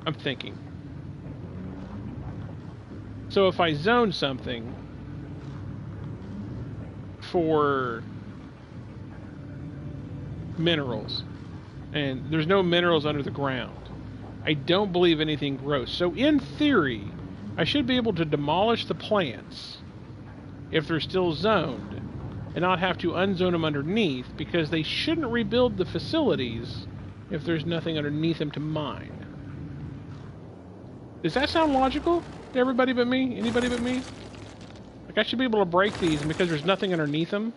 I'm thinking. So if I zone something for minerals, and there's no minerals under the ground, I don't believe anything grows. So in theory, I should be able to demolish the plants if they're still zoned and not have to unzone them underneath, because they shouldn't rebuild the facilities if there's nothing underneath them to mine. Does that sound logical to everybody but me? Anybody but me? Like, I should be able to break these, and because there's nothing underneath them,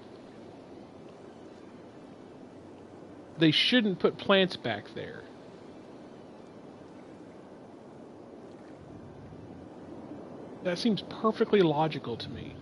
they shouldn't put plants back there. That seems perfectly logical to me.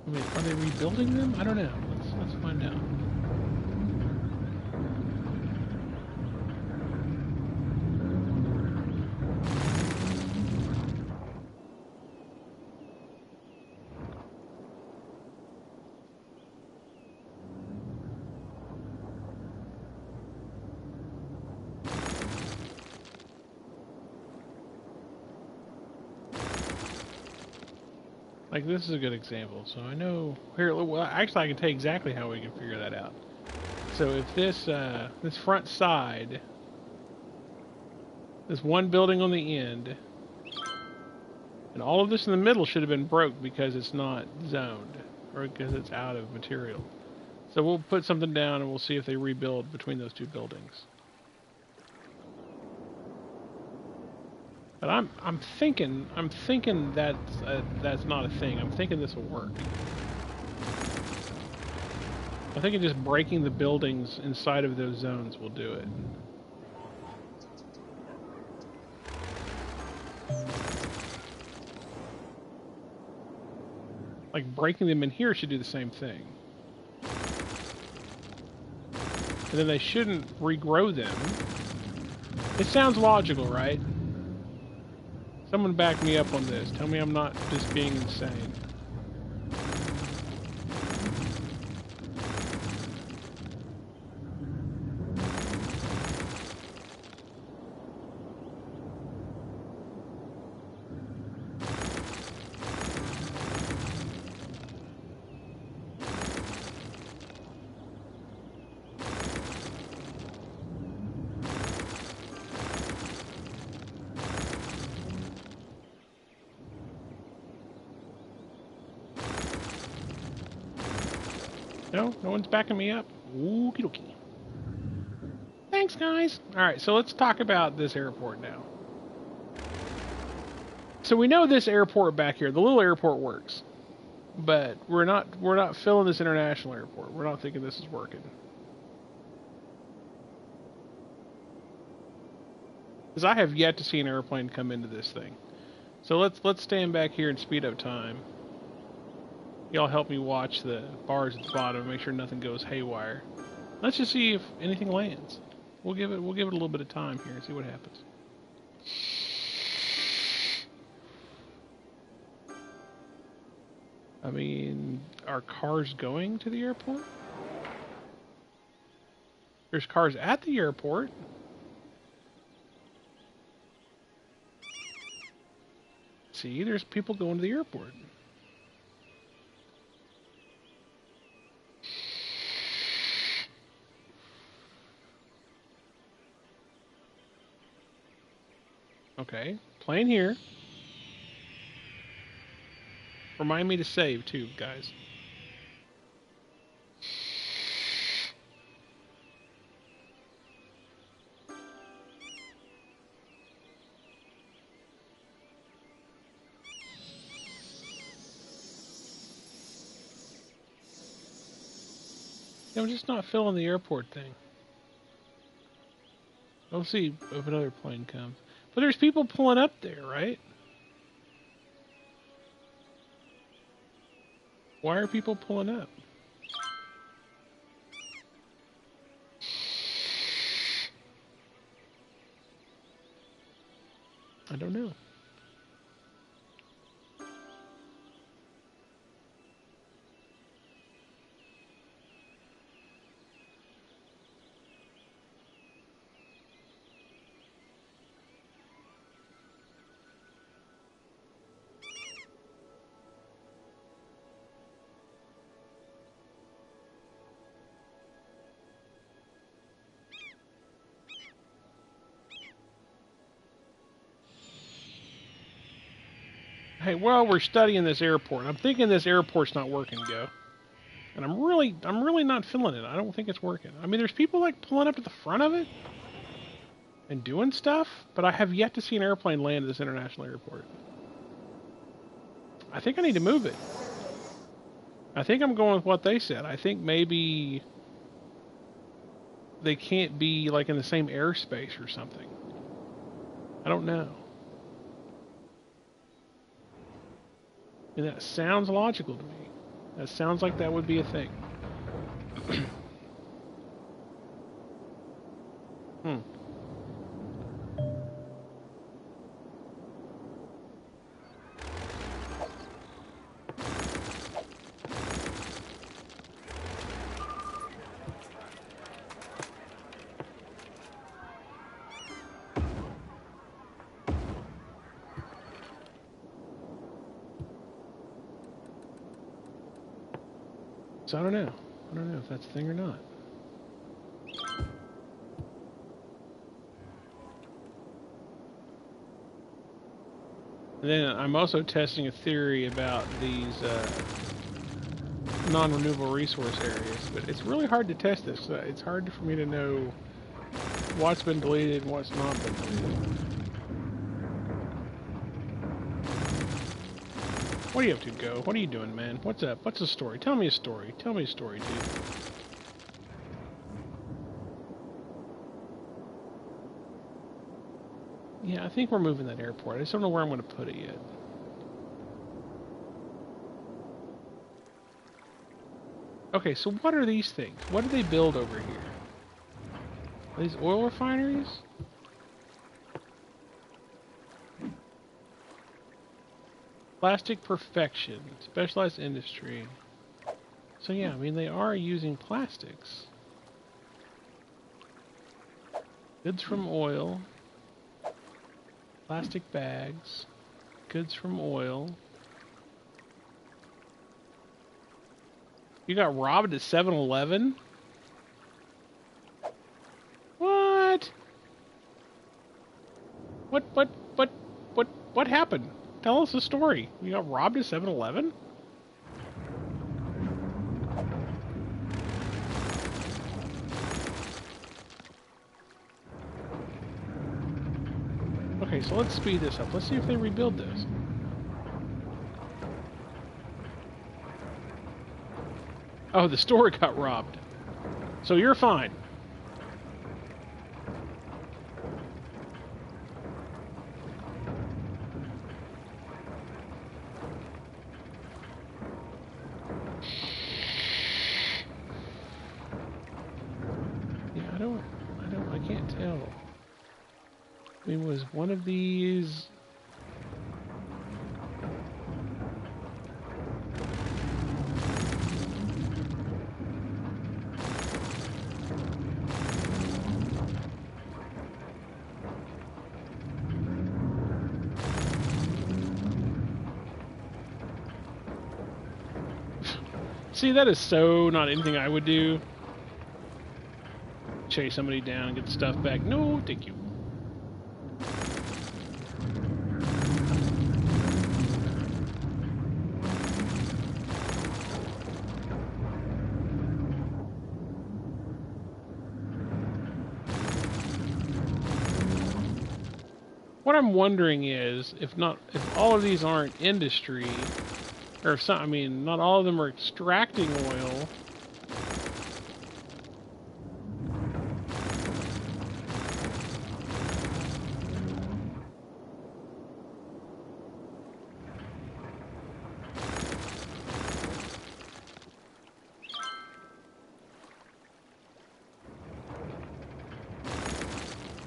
Wait, are they rebuilding them? I don't know. Let's find out. Like, this is a good example. So I know here. Well, actually, I can tell you exactly how we can figure that out. So if this this front side, this one building on the end, and all of this in the middle should have been broke because it's not zoned or because it's out of material. So we'll put something down and we'll see if they rebuild between those two buildings. But I'm thinking that's not a thing. I'm thinking this will work. I think just breaking the buildings inside of those zones will do it. Like breaking them in here should do the same thing. And then they shouldn't regrow them. It sounds logical, right? Someone back me up on this. Tell me I'm not just being insane. No? No one's backing me up? Okie dokie. Thanks, guys. Alright, so let's talk about this airport now. So we know this airport back here, the little airport works. But we're not filling this international airport. We're not thinking this is working. Because I have yet to see an airplane come into this thing. So let's stand back here and speed up time. Y'all help me watch the bars at the bottom and make sure nothing goes haywire. Let's just see if anything lands. We'll give it a little bit of time here and see what happens. I mean, are cars going to the airport? There's cars at the airport. See, there's people going to the airport. Okay, plane here. Remind me to save too, guys. I'm just not filling the airport thing. We'll see if another plane comes. But there's people pulling up there, right? Why are people pulling up? I don't know. Hey, well, we're studying this airport. I'm thinking this airport's not working, Go. And I'm really not feeling it. I don't think it's working. I mean, there's people like pulling up to the front of it and doing stuff, but I have yet to see an airplane land at this international airport. I think I need to move it. I think I'm going with what they said. I think maybe they can't be like in the same airspace or something. I don't know. And that sounds logical to me. That sounds like that would be a thing. Hmm. So I don't know. I don't know if that's a thing or not. And then I'm also testing a theory about these non-renewable resource areas, but it's really hard to test this. It's hard for me to know what's been deleted and what's not been deleted. What are you up to, Go? What are you doing, man? What's up? What's the story? Tell me a story. Tell me a story, dude. Yeah, I think we're moving that airport. I just don't know where I'm going to put it yet. Okay, so what are these things? What do they build over here? Are these oil refineries? Plastic perfection. Specialized industry. So yeah, I mean, they are using plastics. Goods from oil. Plastic bags. Goods from oil. You got robbed at 7-Eleven? What? What happened? Tell us the story. You got robbed at 7-Eleven? Okay, so let's speed this up. Let's see if they rebuild this. Oh, the store got robbed. So you're fine. Yeah, I can't tell. I mean, was one of these... See, that is so not anything I would do. Chase somebody down and get the stuff back. No, thank you. What I'm wondering is, if all of these aren't industry, or if some, I mean, not all of them are extracting oil.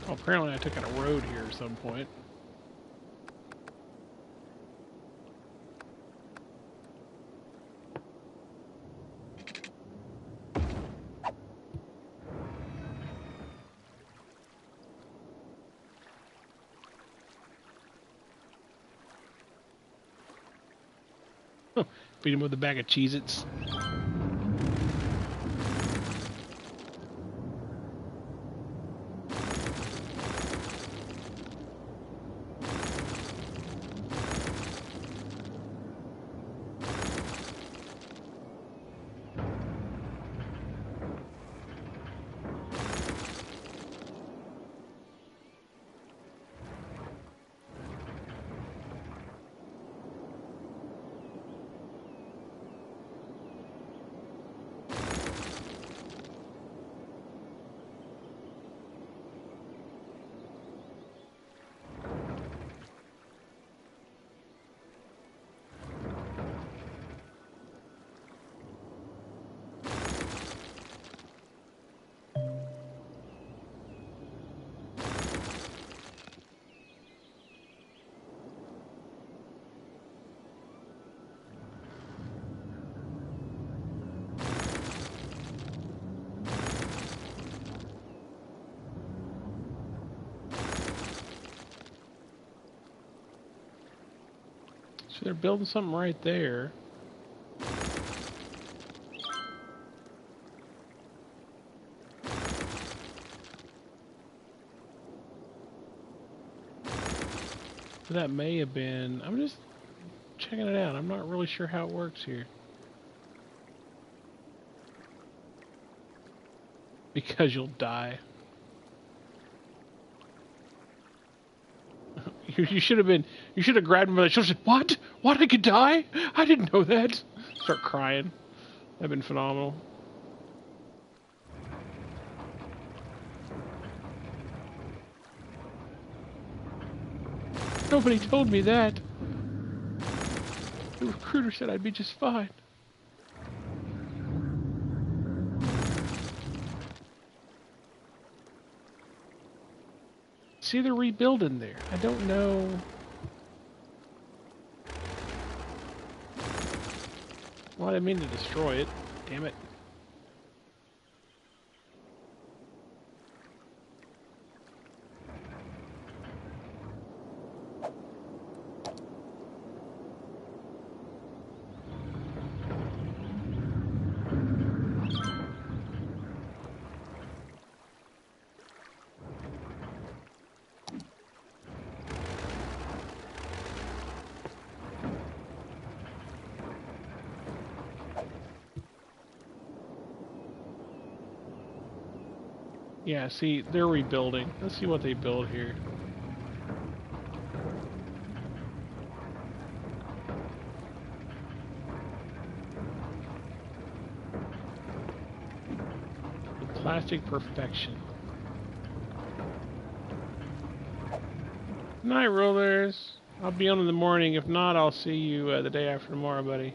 Oh, apparently I took out a road here at some point. Beat him with a bag of Cheez-Its. So they're building something right there. That may have been... I'm just checking it out. I'm not really sure how it works here. Because you'll die. You should have been... You should have grabbed him by the shoulder and said, "What? What? I could die? I didn't know that." Start crying. That'd been phenomenal. Nobody told me that. The recruiter said I'd be just fine. See, they're rebuilding there. I don't know. Well, I didn't mean to destroy it. Damn it. Yeah, see, they're rebuilding. Let's see what they build here. The plastic perfection. Night, rollers. I'll be on in the morning. If not, I'll see you the day after tomorrow, buddy.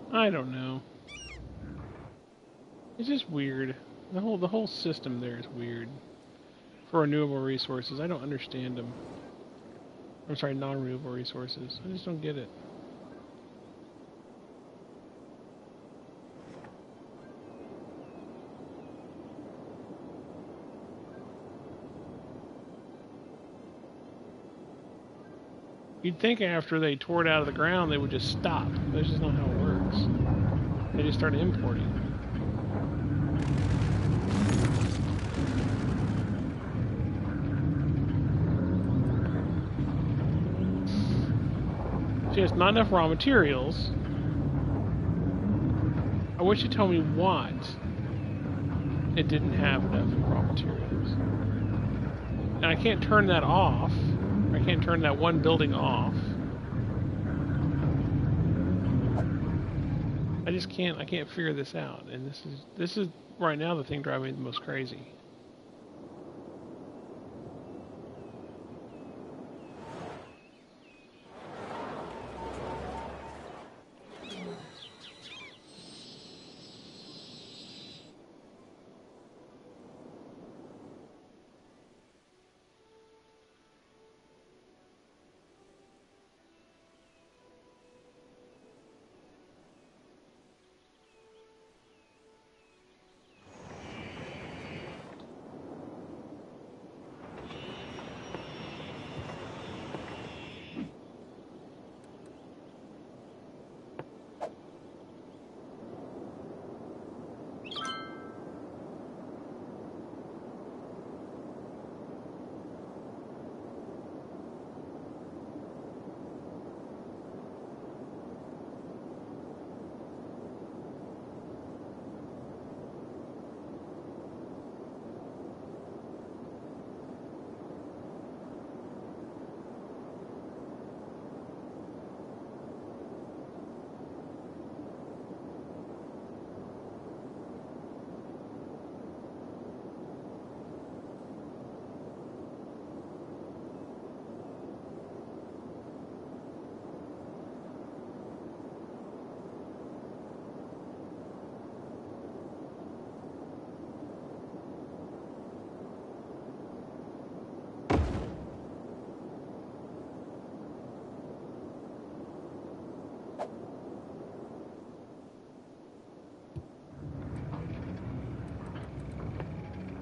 I don't know. It's just weird. The whole system there is weird. For renewable resources, I don't understand them. I'm sorry, non-renewable resources. I just don't get it. You'd think after they tore it out of the ground, they would just stop. That's just not how it works. They just start importing. Just not enough raw materials. I wish you told me what it didn't have enough raw materials. And I can't turn that off. I can't turn that one building off. I just can't. I can't figure this out. And this is right now the thing driving me the most crazy.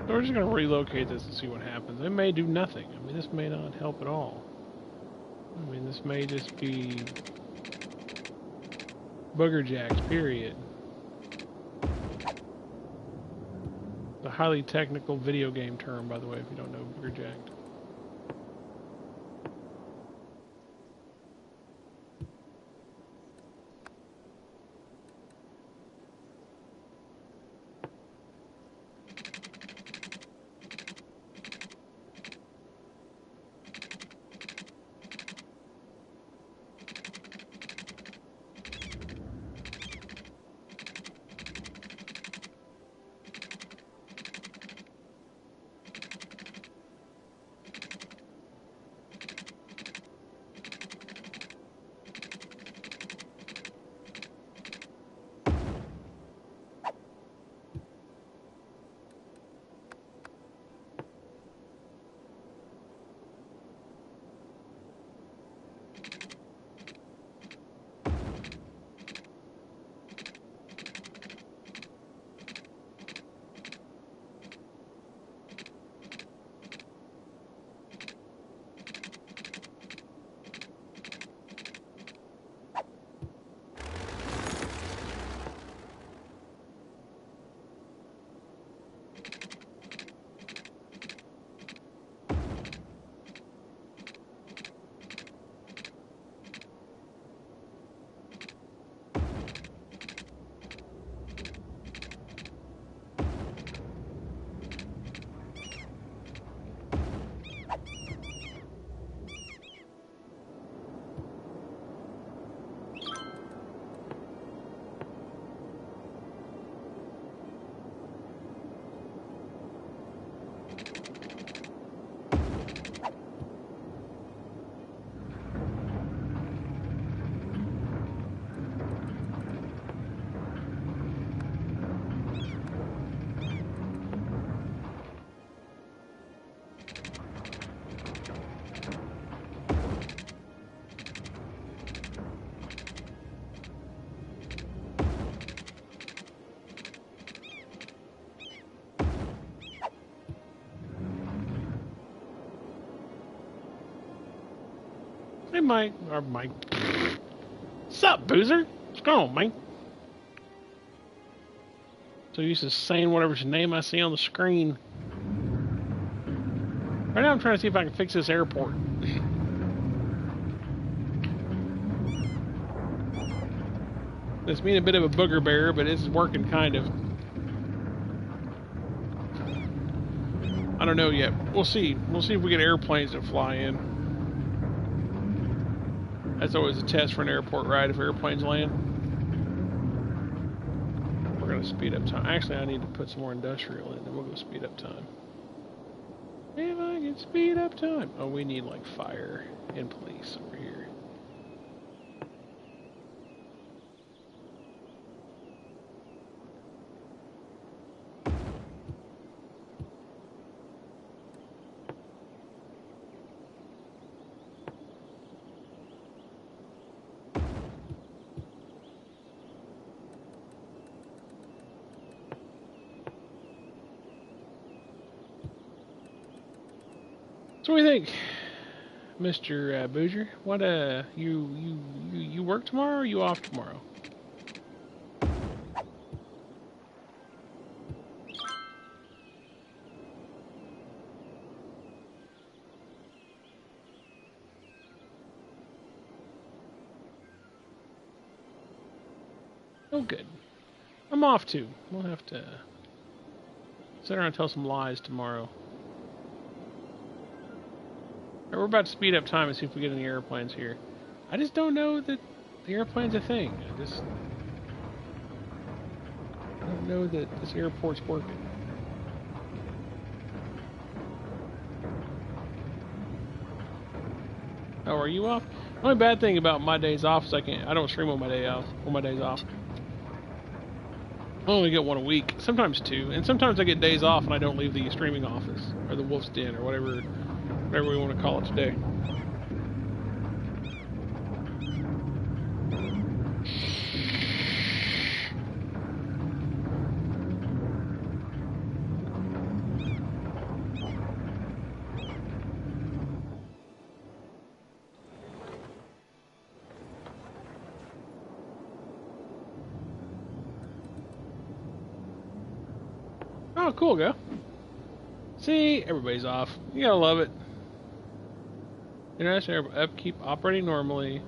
So we're just going to relocate this and see what happens. It may do nothing. I mean, this may not help at all. I mean, this may just be booger jacks, period. It's a highly technical video game term, by the way, if you don't know booger jacked. Hey, Mike. Or Mike. What's up, Boozer? What's going on, Mike? So used to saying whatever name I see on the screen. Right now I'm trying to see if I can fix this airport. This being a bit of a booger bear, but it's working kind of. I don't know yet. We'll see. We'll see if we get airplanes that fly in. That's always a test for an airport ride if airplanes land. We're going to speed up time. Actually, I need to put some more industrial in, then we'll go speed up time. If I can speed up time. Oh, we need like fire and police over here. So what do you think, Mr. Boozer? What you work tomorrow or are you off tomorrow? Oh, good. I'm off too. We'll have to sit around and tell some lies tomorrow. We're about to speed up time and see if we get any airplanes here. I just don't know that the airplane's a thing. I don't know that this airport's working. Oh, are you off? The only bad thing about my days off is I don't stream on my day off. On my days off, I only get one a week, sometimes two, and sometimes I get days off and I don't leave the streaming office or the Wolf's Den or whatever we want to call it today. Oh, cool, go. See, everybody's off. You gotta love it. International upkeep operating normally.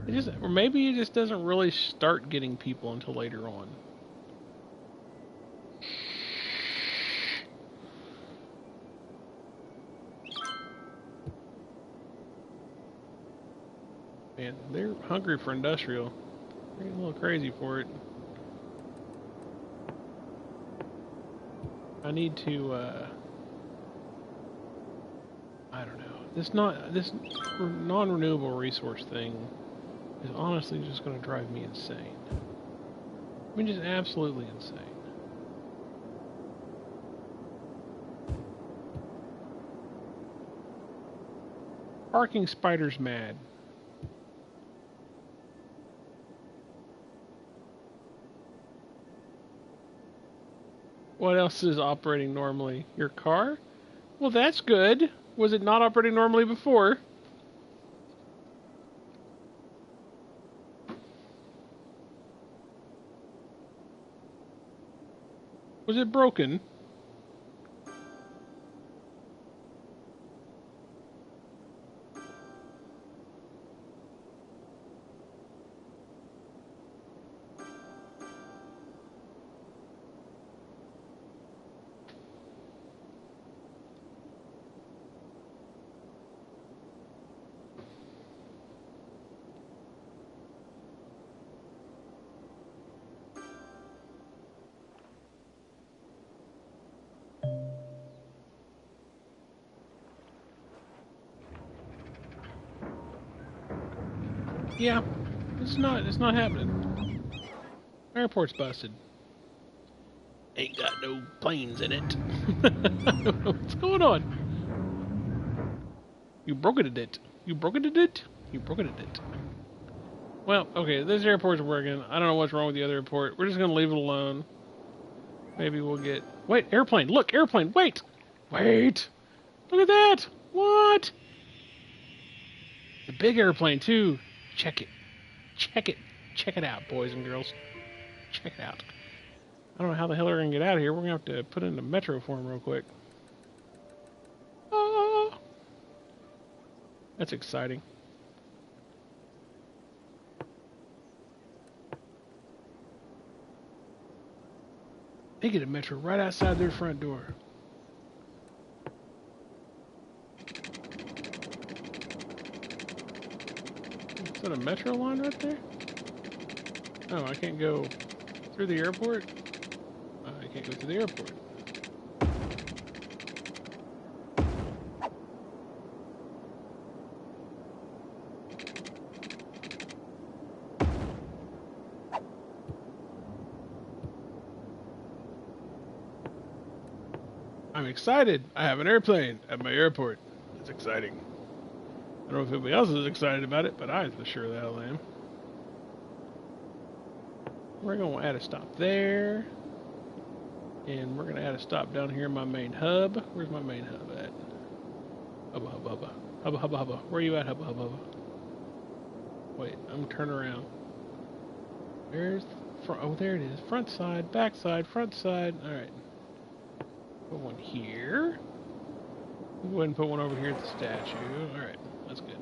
It just, or maybe it just doesn't really start getting people until later on. Man, they're hungry for industrial. They're getting a little crazy for it. I need to, I don't know. This non-renewable resource thing is honestly just going to drive me insane. I mean, just absolutely insane. Parking spiders mad. What else is operating normally? Your car? Well, that's good. Was it not operating normally before? Was it broken? Yeah, it's not happening. Airport's busted. Ain't got no planes in it. What's going on? You broke it. You broke it. You broke it. Well, okay, this airport's working. I don't know what's wrong with the other airport. We're just gonna leave it alone. Maybe we'll get... Wait, airplane! Look, airplane! Wait! Wait! Look at that! What? The big airplane, too. Check it. Check it. Check it out, boys and girls. Check it out. I don't know how the hell we're going to get out of here. We're going to have to put it into metro form real quick. Oh! That's exciting. They get a metro right outside their front door. Is that a metro line right there? Oh, I can't go through the airport? I can't go through the airport. I'm excited. I have an airplane at my airport. It's exciting. I don't know if anybody else is excited about it, but I for sure the hell am. We're going to add a stop there. And we're going to add a stop down here in my main hub. Where's my main hub at? Hubba, hubba, hubba. Hubba, hubba, hubba. Where are you at, hubba, hubba, hubba? Wait, I'm going to turn around. Where's the front? Oh, there it is. Front side, back side, front side. Alright. Put one here. We'll go ahead and put one over here at the statue. Alright, that's good.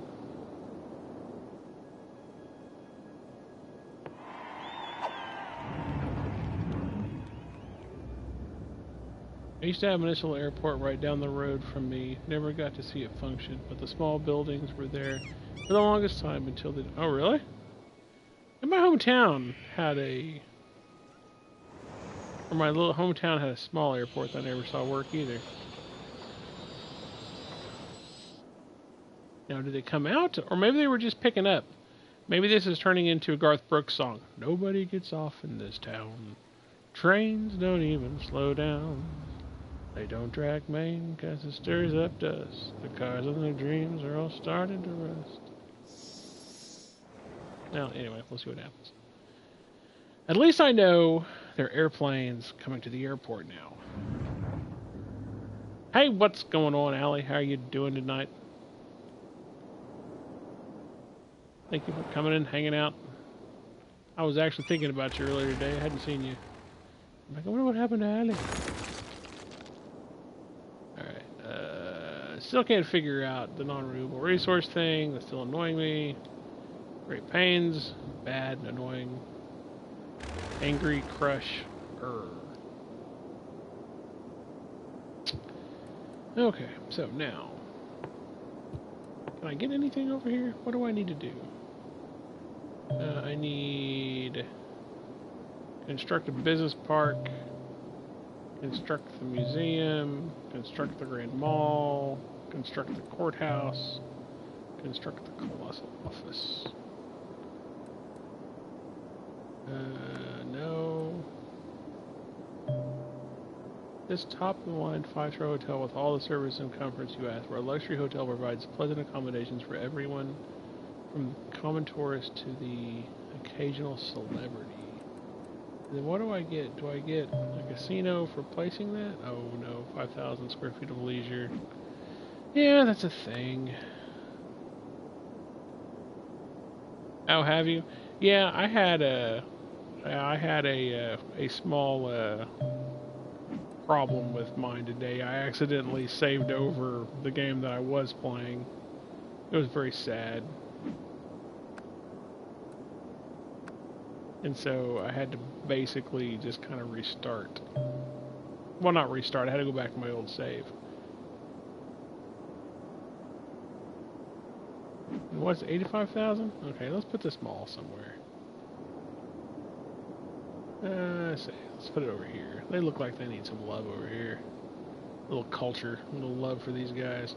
I used to have an initial airport right down the road from me. Never got to see it function, but the small buildings were there for the longest time until the... Oh, really? And my hometown had a... Or my little hometown had a small airport that I never saw work either. Now, did they come out? Or maybe they were just picking up. Maybe this is turning into a Garth Brooks song. Nobody gets off in this town. Trains don't even slow down. They don't track main cause it stirs up dust. The cars of their dreams are all starting to rust. Now, anyway, we'll see what happens. At least I know there are airplanes coming to the airport now. Hey, what's going on, Allie? How are you doing tonight? Thank you for coming in, hanging out. I was actually thinking about you earlier today. I hadn't seen you Like, I wonder what happened to Allie. Alright, still can't figure out the non-renewable resource thing. That's still annoying me. Great pains. Bad, annoying. Angry, crush. Okay, so now. Can I get anything over here? What do I need to do? I need... construct a business park. Construct the museum. Construct the Grand Mall. Construct the courthouse. Construct the colossal office. No. This top-of-the-line 5-star hotel with all the service and comforts you ask for. A luxury hotel provides pleasant accommodations for everyone, from common tourists to the occasional celebrity. And then what do I get? Do I get a casino for placing that? Oh no, 5,000 square feet of leisure. Yeah, that's a thing. Oh, have you? Yeah, I had a small problem with mine today. I accidentally saved over the game that I was playing. It was very sad. And so I had to basically just kind of restart. Well, not restart. I had to go back to my old save. And what's 85,000? Okay, let's put this mall somewhere. Let's see. Let's put it over here. They look like they need some love over here. A little culture, a little love for these guys.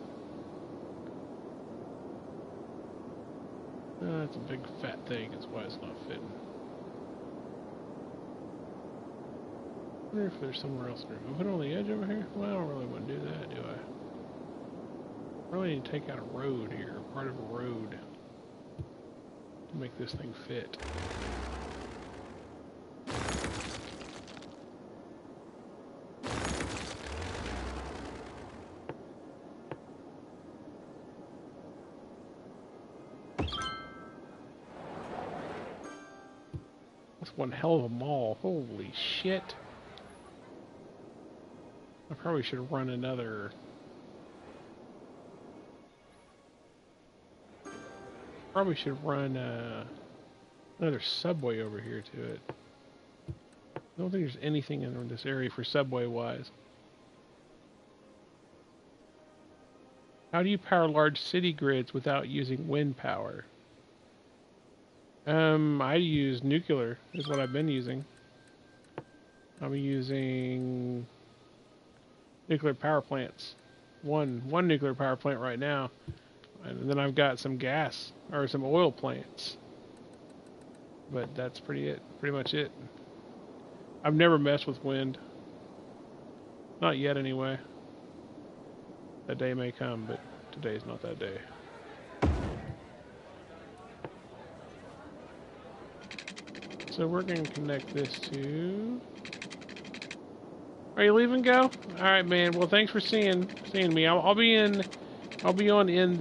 That's a big fat thing. That's why it's not fitting. I wonder if there's somewhere else. Put it on the edge over here? Well, I don't really want to do that, do I? I really need to take out a road here, part of a road, to make this thing fit. That's one hell of a mall. Holy shit. I probably should run another... Probably should run another subway over here to it. I don't think there's anything in this area for subway-wise. How do you power large city grids without using wind power? I use nuclear, is what I've been using. I'm using nuclear power plants. One nuclear power plant right now. And then I've got some gas, or some oil plants. But that's pretty much it. I've never messed with wind. Not yet, anyway. That day may come, but today's not that day. So we're going to connect this to... Are you leaving, Go? All right, man. Well, thanks for seeing me. I'll be on in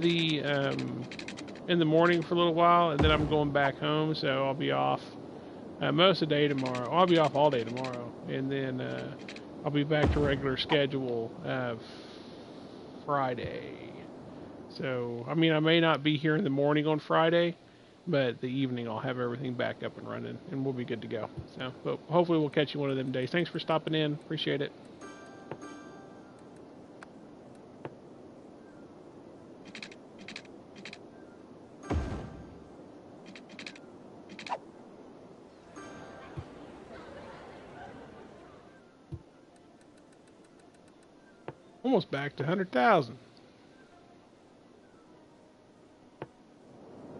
the morning for a little while, and then I'm going back home, so I'll be off most of the day tomorrow. I'll be off all day tomorrow, and then I'll be back to regular schedule Friday. So, I mean, I may not be here in the morning on Friday, but the evening I'll have everything back up and running, and we'll be good to go. So, but hopefully we'll catch you one of them days. Thanks for stopping in. Appreciate it. Almost back to 100,000.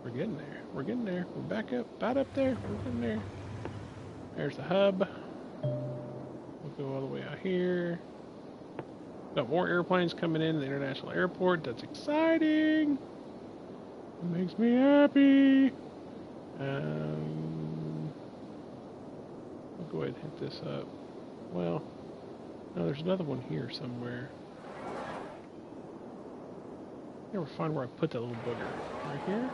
We're getting there. We're getting there. We're back up, about up there. We're getting there. There's the hub. We'll go all the way out here. Got more airplanes coming in the international airport. That's exciting. It makes me happy. I'll go ahead and hit this up. Well, no, there's another one here somewhere. Never find where I put that little booger. Right here?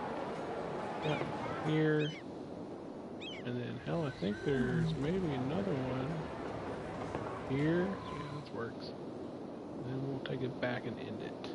Yep, here. And then, hell, I think there's maybe another one. here. Yeah, this works. And then we'll take it back and end it.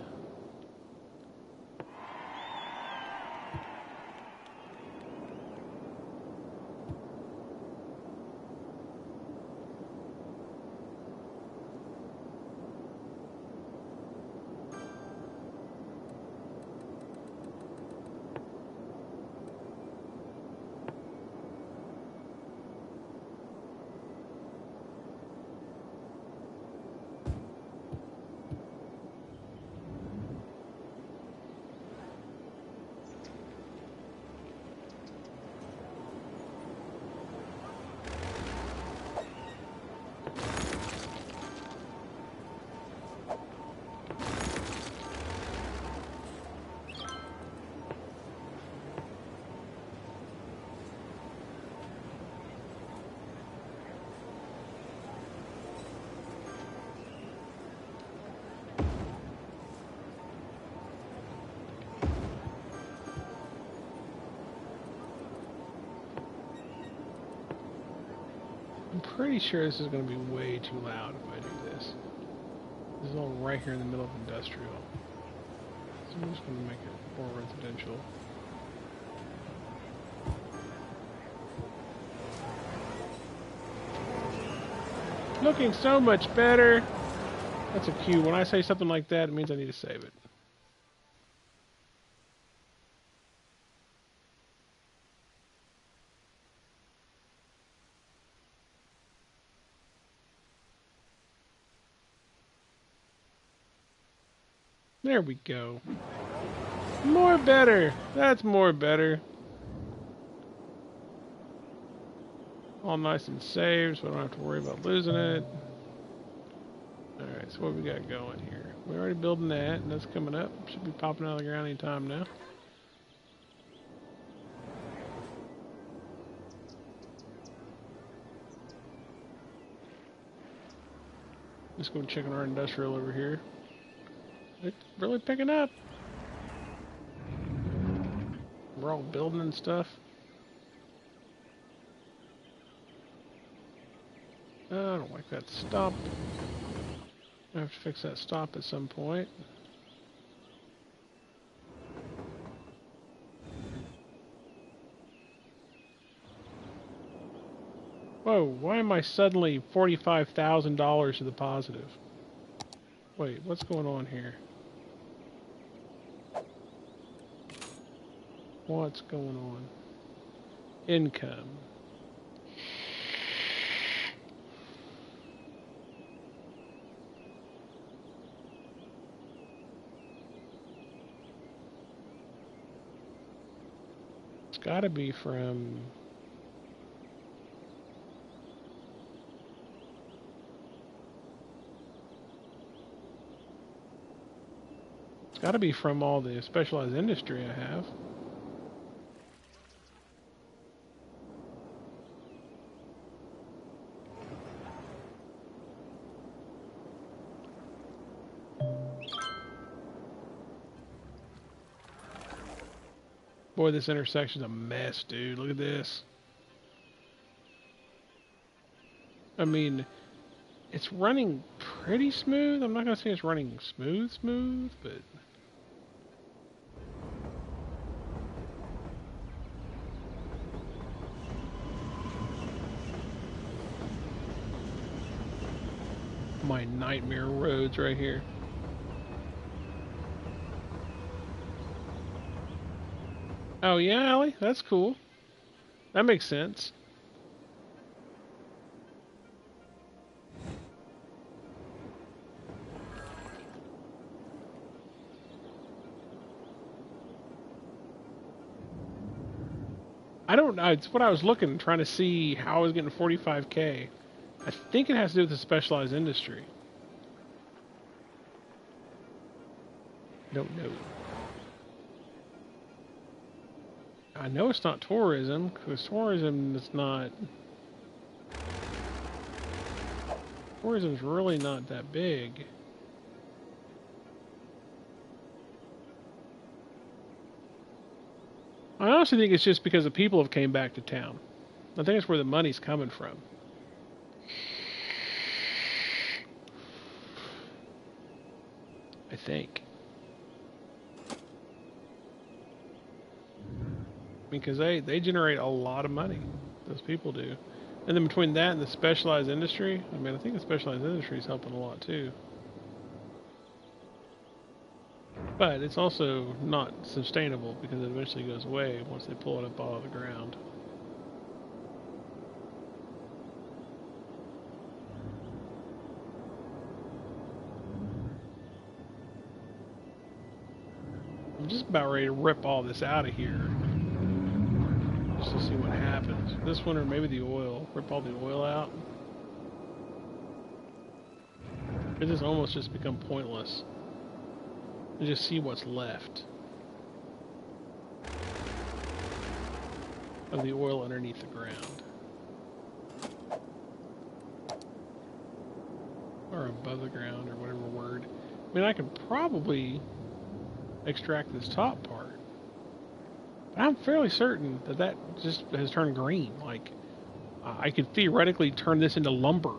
I'm pretty sure this is going to be way too loud if I do this. This is all right here in the middle of industrial. So I'm just going to make it more residential. Looking so much better. That's a cue. When I say something like that, it means I need to save it. There we go. More better. That's more better. All nice and saved, so I don't have to worry about losing it. Alright, so what we got going here? We're already building that, and that's coming up. Should be popping out of the ground any time now. Just go check on our industrial over here. It's really picking up. We're all building and stuff. I don't like that stop. I have to fix that stop at some point. Whoa, why am I suddenly $45,000 to the positive? Wait, what's going on here? What's going on? Income. It's gotta be from... It's gotta be from all the specialized industry I have. Boy, this intersection's a mess, dude. Look at this. I mean, it's running pretty smooth. I'm not gonna say it's running smooth, but... My nightmare roads right here. Oh yeah, Allie? That's cool. That makes sense. I don't know. It's what I was looking, trying to see how I was getting 45K. I think it has to do with the specialized industry. Don't know. I know it's not tourism, because tourism is not... Tourism's really not that big. I honestly think it's just because the people have came back to town. I think that's where the money's coming from. I think. Because they generate a lot of money. Those people do. And then between that and the specialized industry, I mean, I think the specialized industry is helping a lot too. But it's also not sustainable because it eventually goes away once they pull it up out of the ground. I'm just about ready to rip all this out of here. Just to see what happens. This one or maybe the oil. Rip all the oil out. It has almost just become pointless. And just see what's left of the oil underneath the ground. Or above the ground, or whatever word. I mean, I could probably extract this top part. But I'm fairly certain that that just has turned green. Like, I could theoretically turn this into lumber.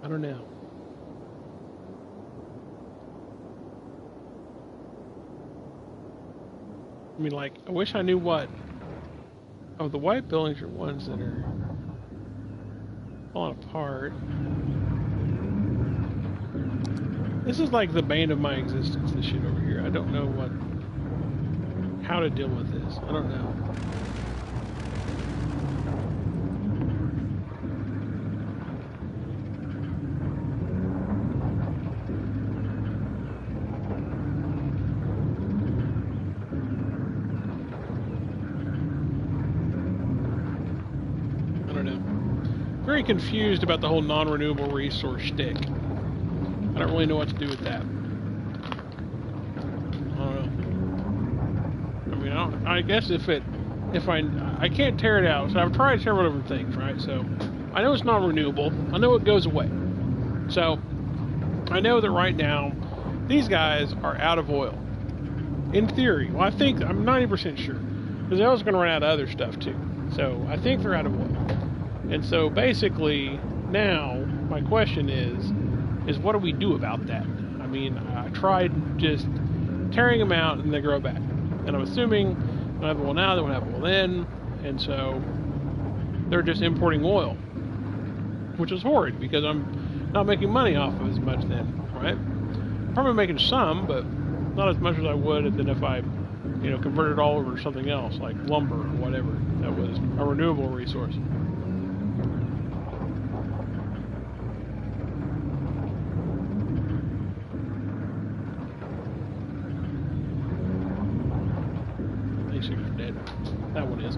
I don't know. I mean, like, I wish I knew what... Oh, the white buildings are ones that are falling apart. This is like the bane of my existence, this shit over here. I don't know how to deal with this. I don't know. Very confused about the whole non-renewable resource shtick. I don't really know what to do with that. I don't know. I mean, I guess if I can't tear it out, so I've tried several different things, right? So I know it's non-renewable. I know it goes away. So I know that right now these guys are out of oil. In theory, well, I think I'm 90% sure because they're also going to run out of other stuff too. So I think they're out of oil. And so basically, now, my question is what do we do about that? I mean, I tried just tearing them out and they grow back. And I'm assuming they have oil now, they won't have oil then. And so they're just importing oil, which is horrid because I'm not making money off of as much then, right? I'm probably making some, but not as much as I would than if I, converted it all over to something else, like lumber or whatever that was a renewable resource. That one is.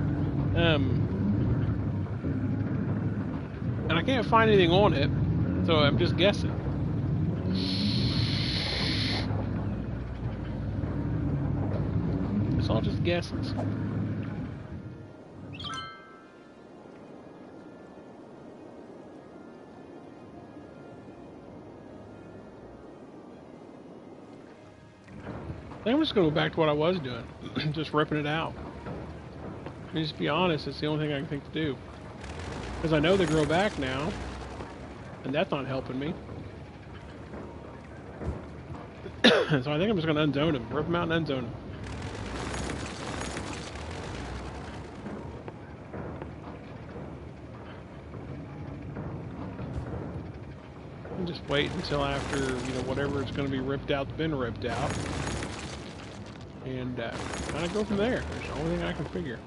And I can't find anything on it, so I'm just guessing. It's all just guesses. I think I'm just going to go back to what I was doing. Just ripping it out. I mean, just be honest, it's the only thing I can think to do. Because I know they grow back now. And that's not helping me. So I think I'm just going to unzone them. Rip them out and unzone them. And just wait until after, whatever is going to be ripped out's been ripped out. And kind of go from there. That's the only thing I can figure.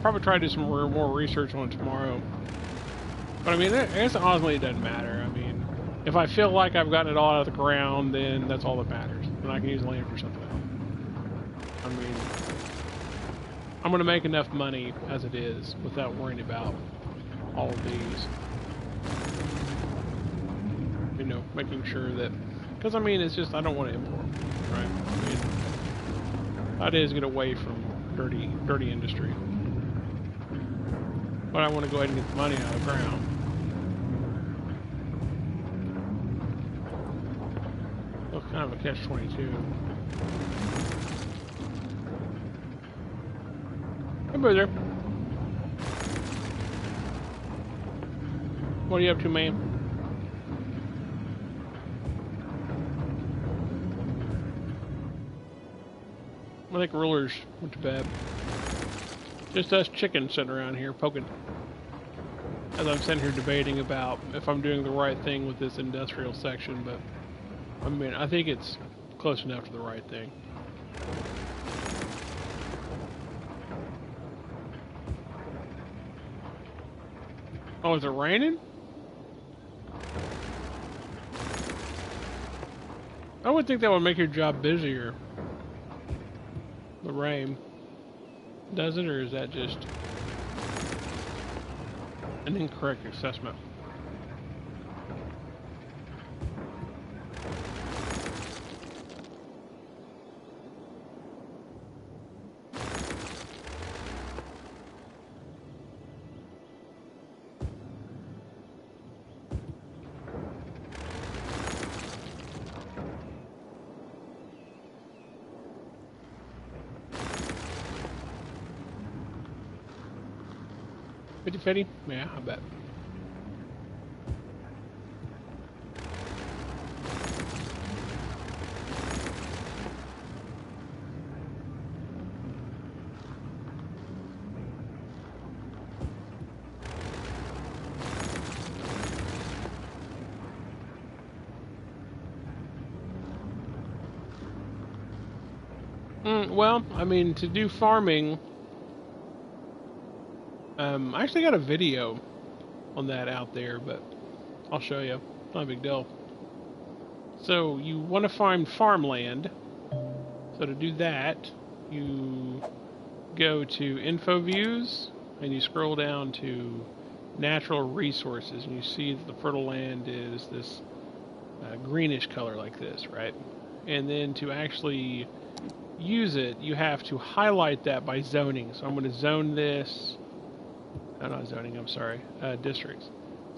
probably try to do some more research on it tomorrow. But I mean, I guess honestly it doesn't matter. I mean, if I feel like I've gotten it all out of the ground, then that's all that matters. Then I can use land for something else. I mean, I'm going to make enough money as it is without worrying about all of these. You know, making sure that, because I mean, it's just, I don't want to import, right? I mean, that is get away from dirty industry. But I want to go ahead and get the money out of the ground. Well, kind of a catch-22. Hey, brother. What are you up to, man? I think rulers went to bed. Just us chickens sitting around here poking. As I'm sitting here debating about if I'm doing the right thing with this industrial section, but I mean, I think it's close enough to the right thing. Oh, is it raining? I would think that would make your job busier. The rain. Does it, or is that just an incorrect assessment? Fitty? Yeah, I bet. Well, I mean, to do farming, I actually got a video on that out there, but I'll show you. Not a big deal. So you want to find farmland. So to do that, you go to Info Views, and you scroll down to Natural Resources, and you see that the fertile land is this greenish color like this, right? And then to actually use it, you have to highlight that by zoning. So I'm going to zone this. Oh, not zoning, I'm sorry. Districts.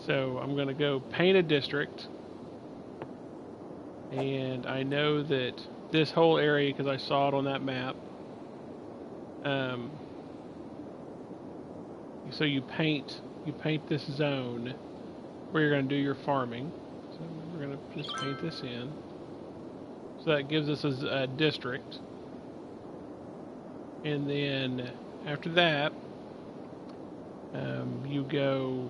So I'm going to go paint a district. And I know that this whole area, because I saw it on that map, so you paint this zone where you're going to do your farming. So we're going to just paint this in. So that gives us a district. And then after that, you go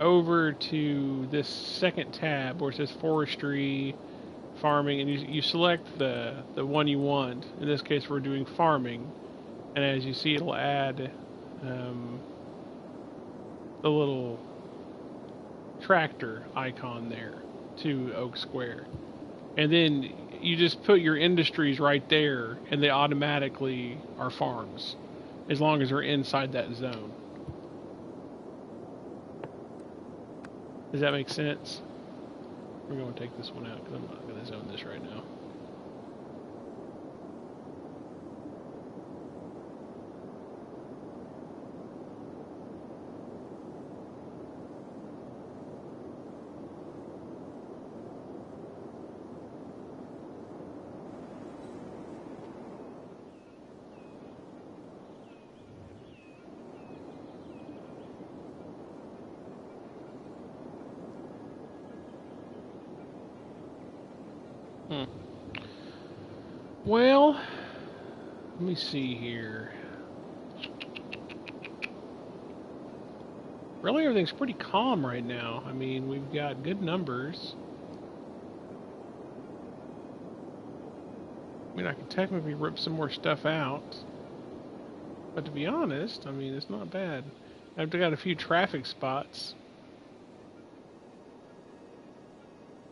over to this second tab where it says forestry, farming, and you select the one you want. In this case, we're doing farming, and as you see, it'll add the little tractor icon there to Oak Square, and then you just put your industries right there, and they automatically are farms as long as they're inside that zone. Does that make sense? We're going to take this one out because I'm not going to zone this right now. Well, let me see here. Really, everything's pretty calm right now. I mean, we've got good numbers. I mean, I could technically rip some more stuff out. But to be honest, I mean, it's not bad. I've got a few traffic spots.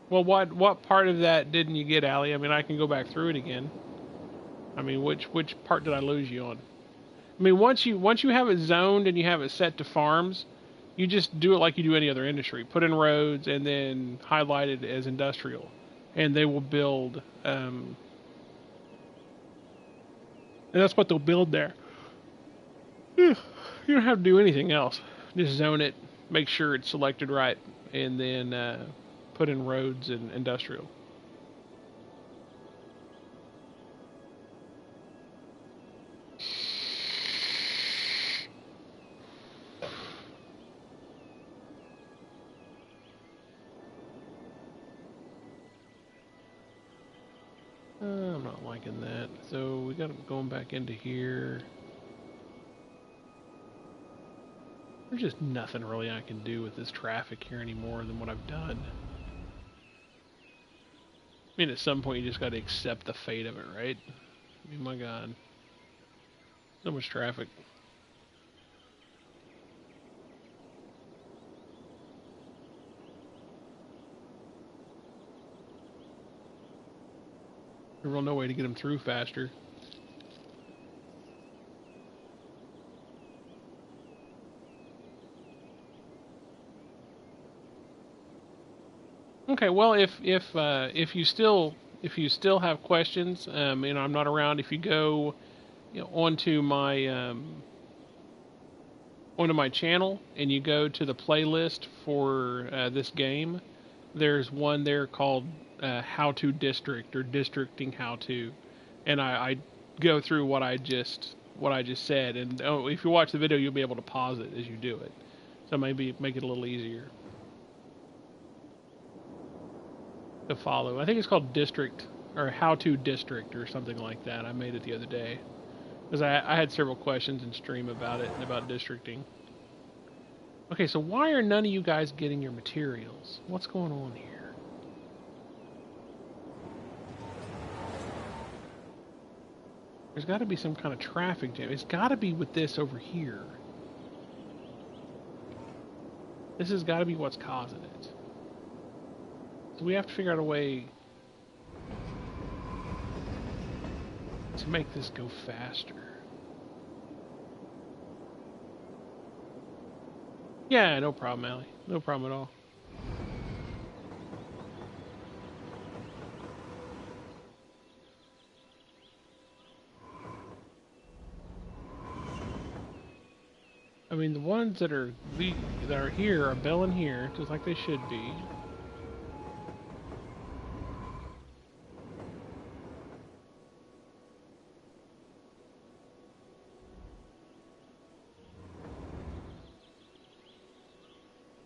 Well, what part of that didn't you get, Allie? I mean, I can go back through it again. I mean, which part did I lose you on? I mean, once you have it zoned and you have it set to farms, you just do it like you do any other industry. Put in roads and then highlight it as industrial, and they will build. And that's what they'll build there. You don't have to do anything else. Just zone it, make sure it's selected right, and then put in roads and industrial. I'm not liking that. So we got it going back into here. There's just nothing really I can do with this traffic here anymore than what I've done. I mean, at some point you just got to accept the fate of it, right? I mean, my God. So much traffic. There's really no way to get them through faster. Okay, well, if you still have questions, and I'm not around, if you go, onto my channel and you go to the playlist for this game, there's one there called How to District or Districting How to, and I go through what I just said, and if you watch the video, you'll be able to pause it as you do it, so maybe make it a little easier to follow. I think it's called District or How to District or something like that. I made it the other day because I had several questions in stream about it and about districting. Okay, so why are none of you guys getting your materials? What's going on here? There's got to be some kind of traffic jam. It's got to be with this over here. This has got to be what's causing it. So we have to figure out a way to make this go faster. Yeah, no problem, Allie. No problem at all. I mean, the ones that are here are billing here, just like they should be.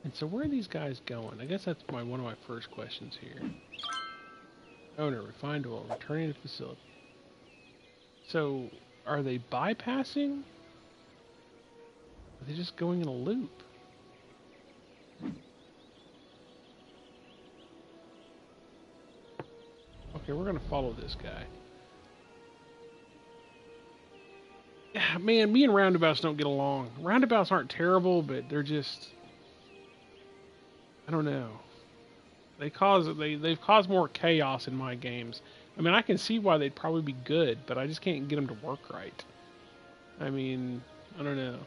And so where are these guys going? I guess that's one of my first questions here. Owner, refined oil, returning to facility. So, are they bypassing? Are they just going in a loop? Okay, we're gonna follow this guy. Yeah, man, me and roundabouts don't get along. Roundabouts aren't terrible, but they're just... I don't know. They've caused more chaos in my games. I mean, I can see why they'd probably be good, but I just can't get them to work right. I mean, I don't know.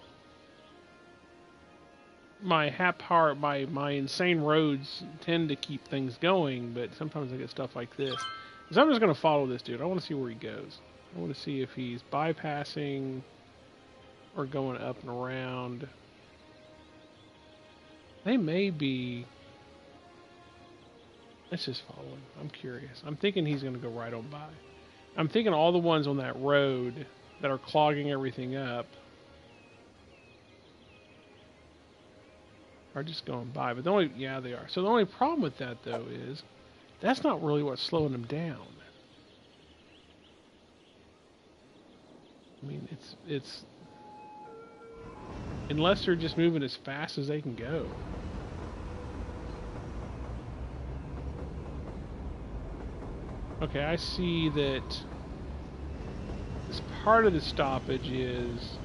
My insane roads tend to keep things going, but sometimes I get stuff like this. So I'm just going to follow this dude. I want to see where he goes. I want to see if he's bypassing or going up and around. They may be... Let's just follow him. I'm curious. I'm thinking he's going to go right on by. I'm thinking all the ones on that road that are clogging everything up are just going by. But yeah, they are. So the only problem with that, though, is that's not really what's slowing them down. I mean, it's unless they're just moving as fast as they can go. Okay, I see that this part of the stoppage is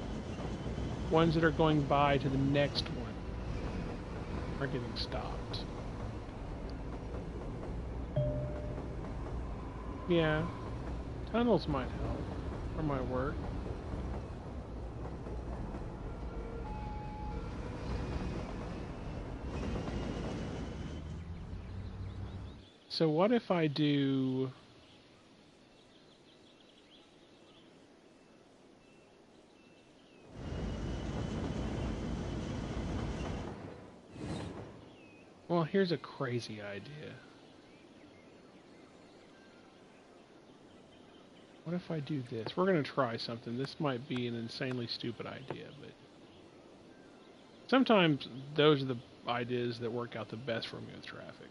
ones that are going by to the next one are getting stopped. Yeah, tunnels might help, or might work. So what if I do... Well, here's a crazy idea. What if I do this? We're going to try something. This might be an insanely stupid idea, but... sometimes those are the ideas that work out the best for me with traffic.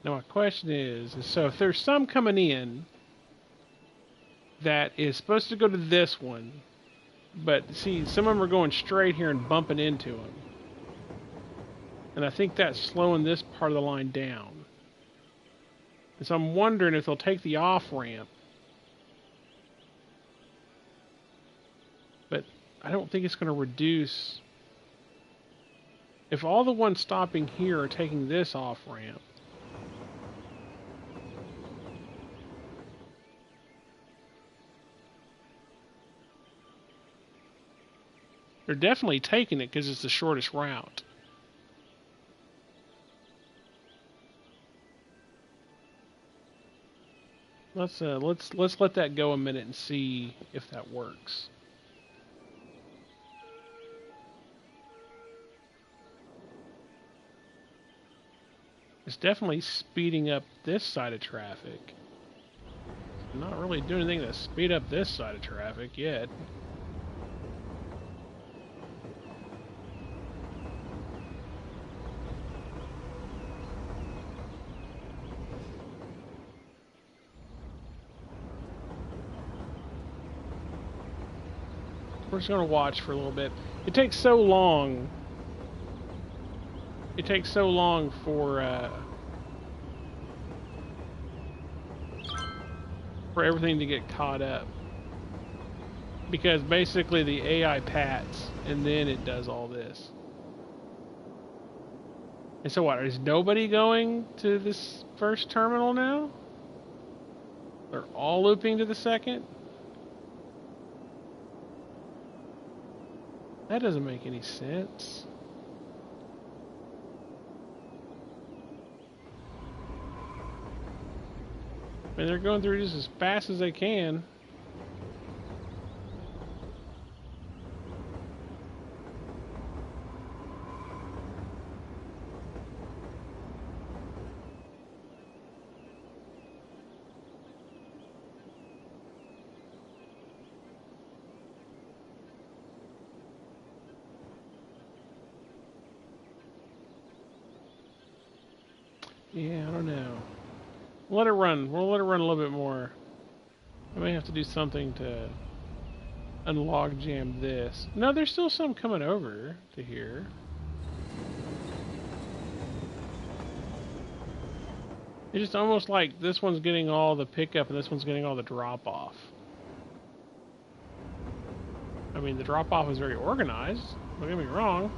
Now my question is so if there's some coming in that is supposed to go to this one, but see, some of them are going straight here and bumping into them. And I think that's slowing this part of the line down. And so I'm wondering if they'll take the off-ramp. But I don't think it's going to reduce... if all the ones stopping here are taking this off-ramp, they're definitely taking it because it's the shortest route. Let's let that go a minute and see if that works. It's definitely speeding up this side of traffic. Not really doing anything to speed up this side of traffic yet. We're just going to watch for a little bit. It takes so long. It takes so long for everything to get caught up. Because basically the AI pats, and then it does all this. And so what, is nobody going to this first terminal now? They're all looping to the second? That doesn't make any sense. I mean, they're going through just as fast as they can. Yeah, I don't know. We'll let it run. We'll let it run a little bit more. I may have to do something to unlog jam this. No, there's still some coming over to here. It's just almost like this one's getting all the pickup and this one's getting all the drop off. I mean, the drop off is very organized. Don't get me wrong.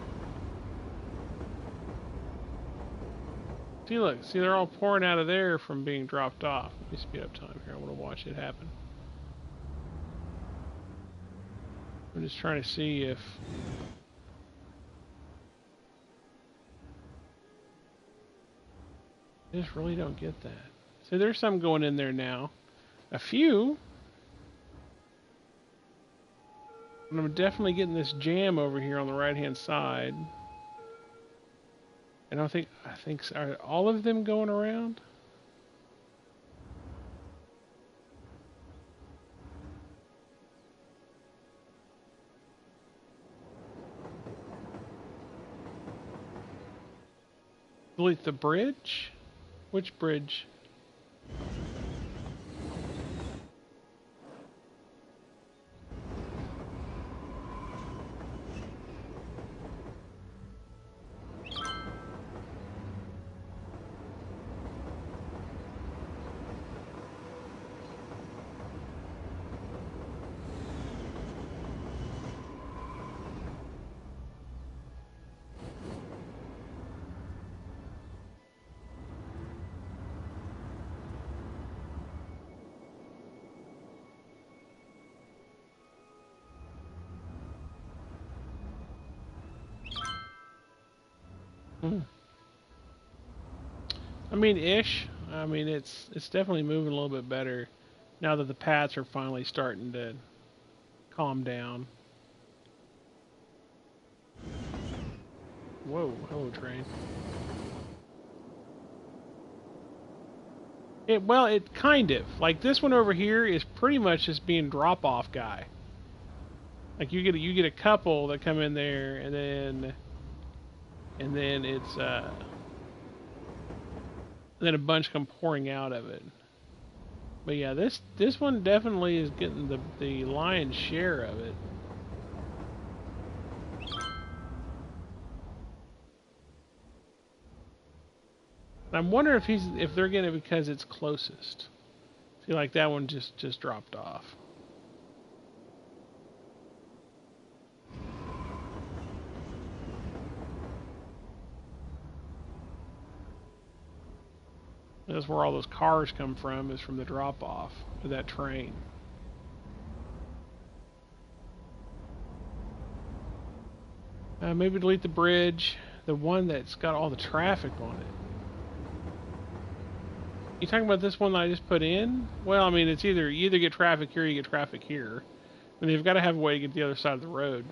See, look. See, they're all pouring out of there from being dropped off. Let me speed up time here. I want to watch it happen. I'm just trying to see if I just really don't get that. So there's some going in there now. A few. And I'm definitely getting this jam over here on the right-hand side. And I think, are all of them going around? Delete the bridge? Which bridge? Hmm. I mean, ish. I mean, it's definitely moving a little bit better now that the paths are finally starting to calm down. Whoa, hello train. It kind of like this one over here is pretty much just being drop off guy. Like you get a couple that come in there and then it's then a bunch come pouring out of it. But yeah, this one definitely is getting the lion's share of it. I'm wondering if they're getting it because it's closest. I feel like that one just dropped off. That's where all those cars come from, is from the drop off of that train. Maybe delete the bridge, the one that's got all the traffic on it. You talking about this one that I just put in? Well, I mean, it's you either get traffic here or you get traffic here. And they've got to have a way to get the other side of the road.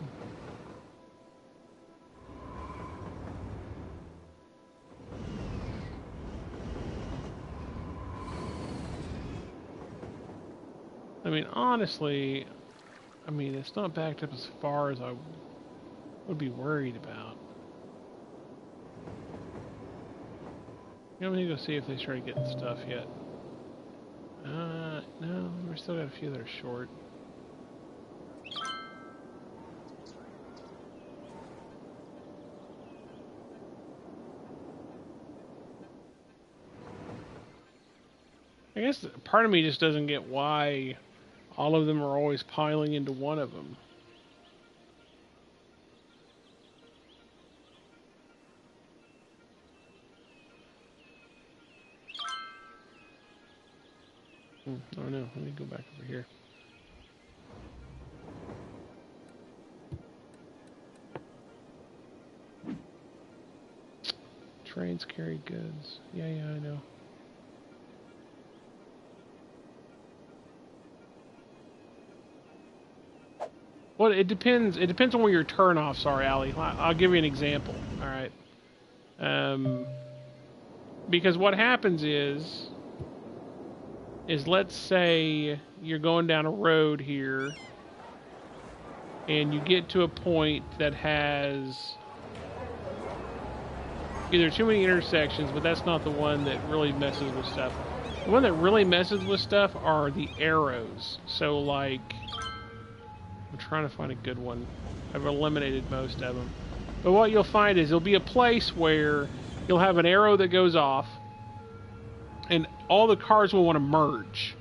I mean, honestly, I mean, it's not backed up as far as I would be worried about. You know, we need to go see if they started getting stuff yet. No, we still got a few that are short. I guess part of me just doesn't get why all of them are always piling into one of them. Oh no, let me go back over here. Trains carry goods. Yeah, I know. Well, it depends. It depends on where your turnoffs are, Allie. I'll give you an example. All right. Because what happens is let's say you're going down a road here, and you get to a point that has either too many intersections, but that's not the one that really messes with stuff. The one that really messes with stuff are the arrows. So, like, I'm trying to find a good one. I've eliminated most of them. But what you'll find is there'll be a place where you'll have an arrow that goes off, and all the cars will want to merge,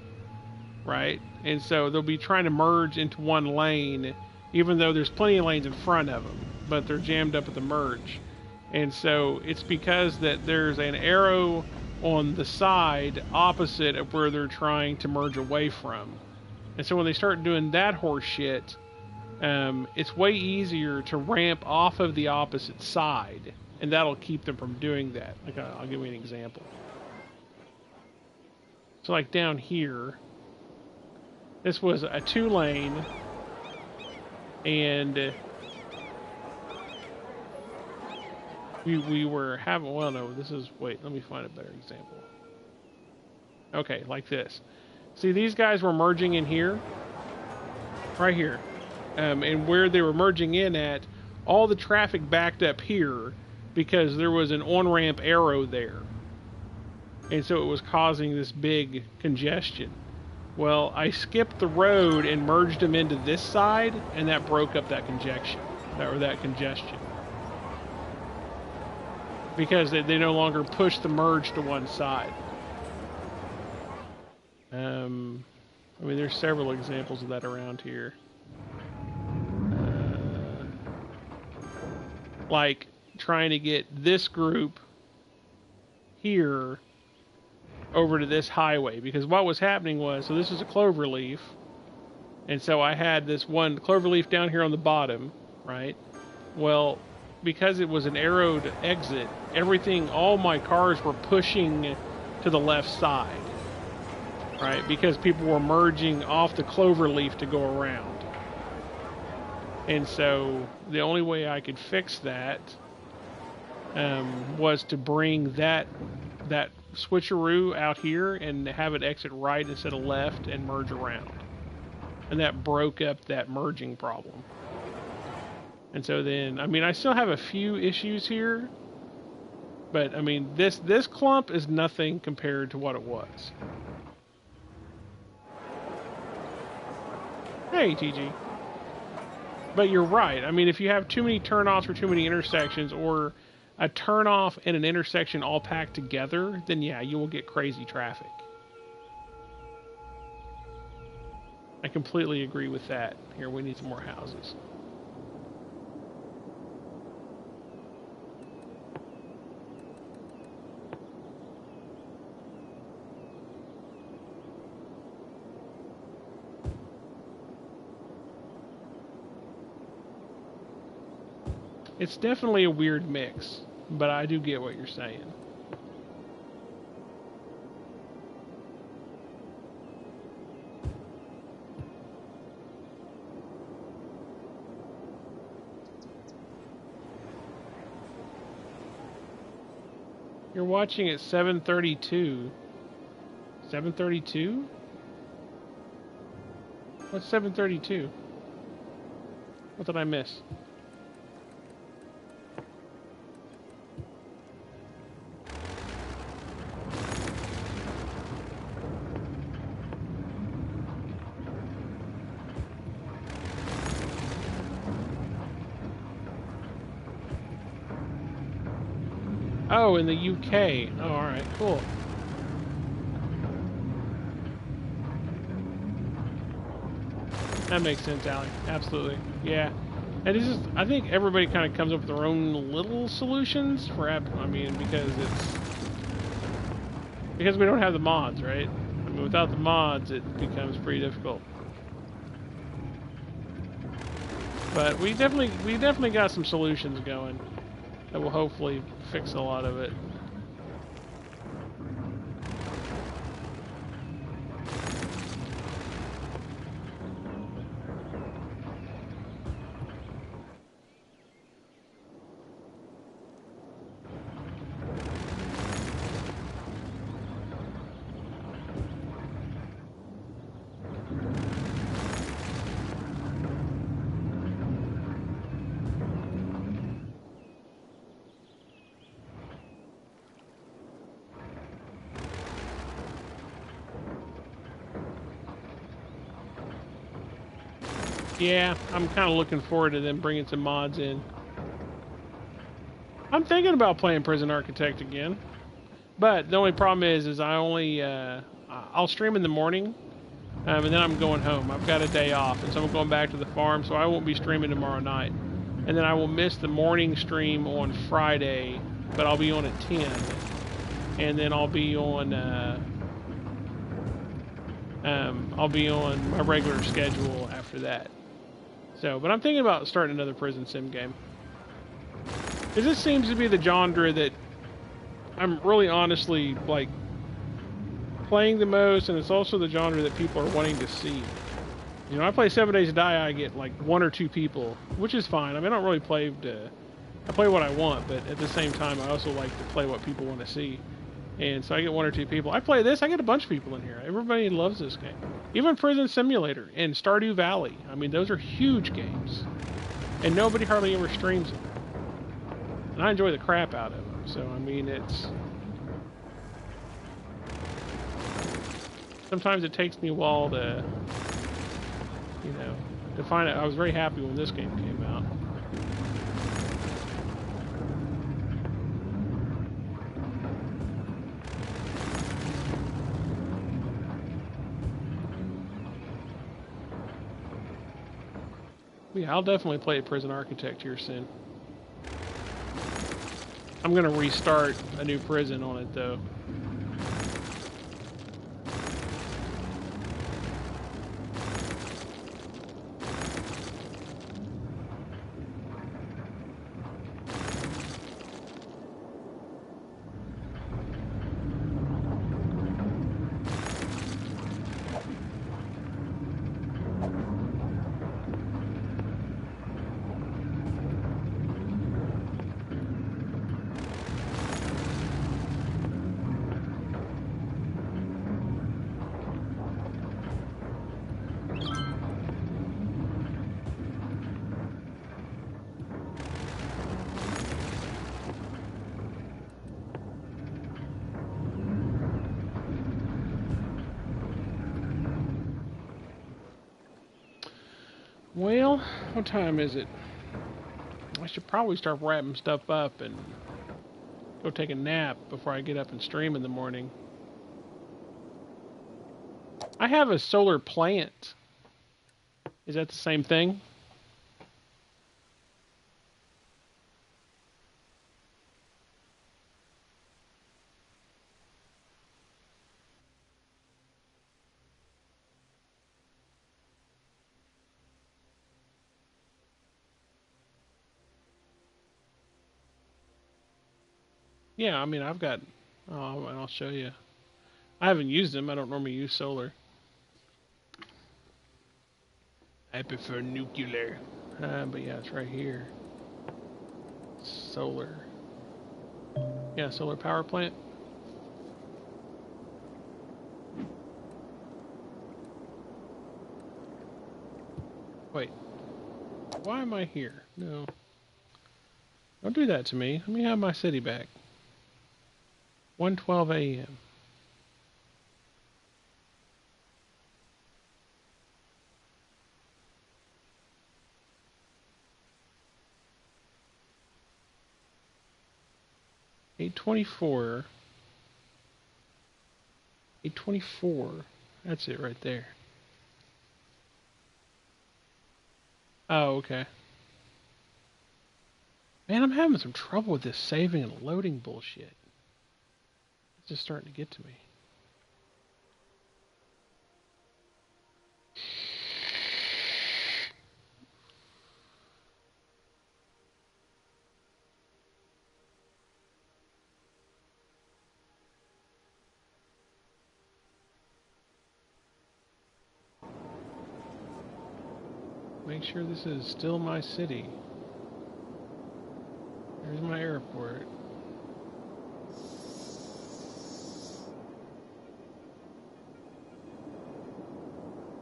right? And so they'll be trying to merge into one lane, even though there's plenty of lanes in front of them, but they're jammed up at the merge. And so it's because that there's an arrow on the side opposite of where they're trying to merge away from. And so when they start doing that horse shit, it's way easier to ramp off of the opposite side, and that'll keep them from doing that. Like, I'll give you an example. So like down here, this was a 2-lane, and we were having, well, no, this is, wait, let me find a better example. Okay, like this. See, these guys were merging in here, right here. And where they were merging in at, all the traffic backed up here because there was an on-ramp arrow there. And so it was causing this big congestion. Well, I skipped the road and merged them into this side, and that broke up that congestion. Because they no longer push the merge to one side. I mean, there's several examples of that around here. Like trying to get this group here over to this highway, because what was happening was, so this is a clover leaf, and so I had this one clover leaf down here on the bottom, right? Well, because it was an arrowed exit, all my cars were pushing to the left side, right? Because people were merging off the clover leaf to go around. And so the only way I could fix that was to bring that switcheroo out here and have it exit right instead of left and merge around. And that broke up that merging problem. And so then, I mean, I still have a few issues here, but I mean, this clump is nothing compared to what it was. Hey, TG. But you're right. I mean, if you have too many turnoffs or too many intersections, or a turnoff and an intersection all packed together, then yeah, you will get crazy traffic. I completely agree with that. Here, we need some more houses. It's definitely a weird mix, but I do get what you're saying. You're watching at 7:32. 7:32? What's 7:32? What did I miss? Oh, in the UK. Oh, alright, cool. That makes sense, Allie. Absolutely. Yeah. And it's just, I think everybody kind of comes up with their own little solutions for I mean, because we don't have the mods, right? I mean, without the mods, it becomes pretty difficult. But we definitely got some solutions going that will hopefully fix a lot of it. Yeah, I'm kind of looking forward to them bringing some mods in. I'm thinking about playing Prison Architect again, but the only problem is I only I'll stream in the morning, and then I'm going home. I've got a day off, and so I'm going back to the farm, so I won't be streaming tomorrow night. And then I will miss the morning stream on Friday, but I'll be on at 10, and then I'll be on my regular schedule after that. So, but I'm thinking about starting another prison sim game. Because this seems to be the genre that I'm really honestly, like, playing the most, and it's also the genre that people are wanting to see. You know, I play 7 Days to Die, I get like 1 or 2 people, which is fine. I mean, I don't really play I play what I want, but at the same time, I also like to play what people want to see. And so I get 1 or 2 people. I play this, I get a bunch of people in here. Everybody loves this game. Even Prison Simulator and Stardew Valley. I mean, those are huge games. And nobody hardly ever streams them. And I enjoy the crap out of them. So, I mean, it's... Sometimes it takes me a while to, you know, to find it. I was very happy when this game came out. Yeah, I'll definitely play Prison Architect here soon. I'm going to restart a new prison on it, though. Well, what time is it? I should probably start wrapping stuff up and go take a nap before I get up and stream in the morning. I have a solar plant. Is that the same thing? Yeah, I mean, I've got... Oh, and I'll show you. I haven't used them. I don't normally use solar. I prefer nuclear. But yeah, it's right here. Solar. Yeah, solar power plant. Wait. Why am I here? No. Don't do that to me. Let me have my city back. 1:12 a.m. $8:24. 8:24. That's it right there. Oh, okay. Man, I'm having some trouble with this saving and loading bullshit. It's just starting to get to me. Make sure this is still my city. There's my airport.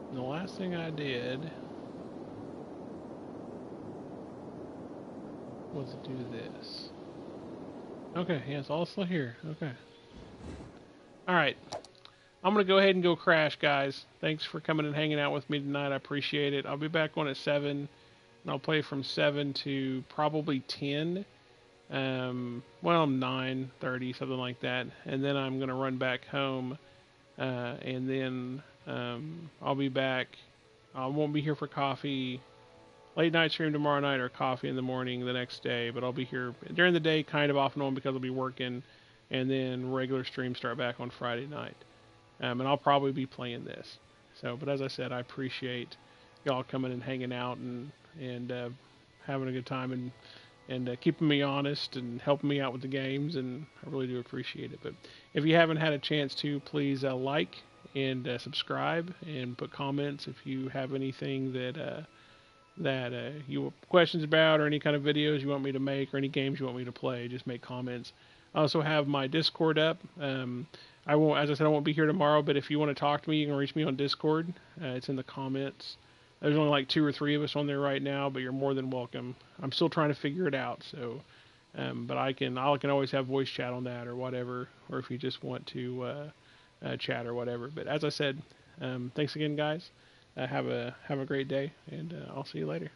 And the last thing I did was to do this. Okay, yeah, it's all still here. Okay. Alright. I'm going to go ahead and go crash, guys. Thanks for coming and hanging out with me tonight. I appreciate it. I'll be back on at 7, and I'll play from 7 to probably 10. Well, 9:30, something like that. And then I'm going to run back home, and then I'll be back. I won't be here for coffee. Late night stream tomorrow night or coffee in the morning the next day, but I'll be here during the day kind of off and on because I'll be working, and then regular streams start back on Friday night. And I'll probably be playing this. So, but as I said, I appreciate y'all coming and hanging out and having a good time. And and keeping me honest and helping me out with the games, and I really do appreciate it. But if you haven't had a chance to, please like and subscribe and put comments if you have anything that you have questions about, or any kind of videos you want me to make, or any games you want me to play. Just make comments. I also have my Discord up. I won't, as I said, I won't be here tomorrow, but if you want to talk to me, you can reach me on Discord. It's in the comments. There's only like 2 or 3 of us on there right now, but you're more than welcome. I'm still trying to figure it out, so but I can always have voice chat on that or whatever, or if you just want to chat or whatever. But as I said, thanks again, guys. Have a great day, and I'll see you later.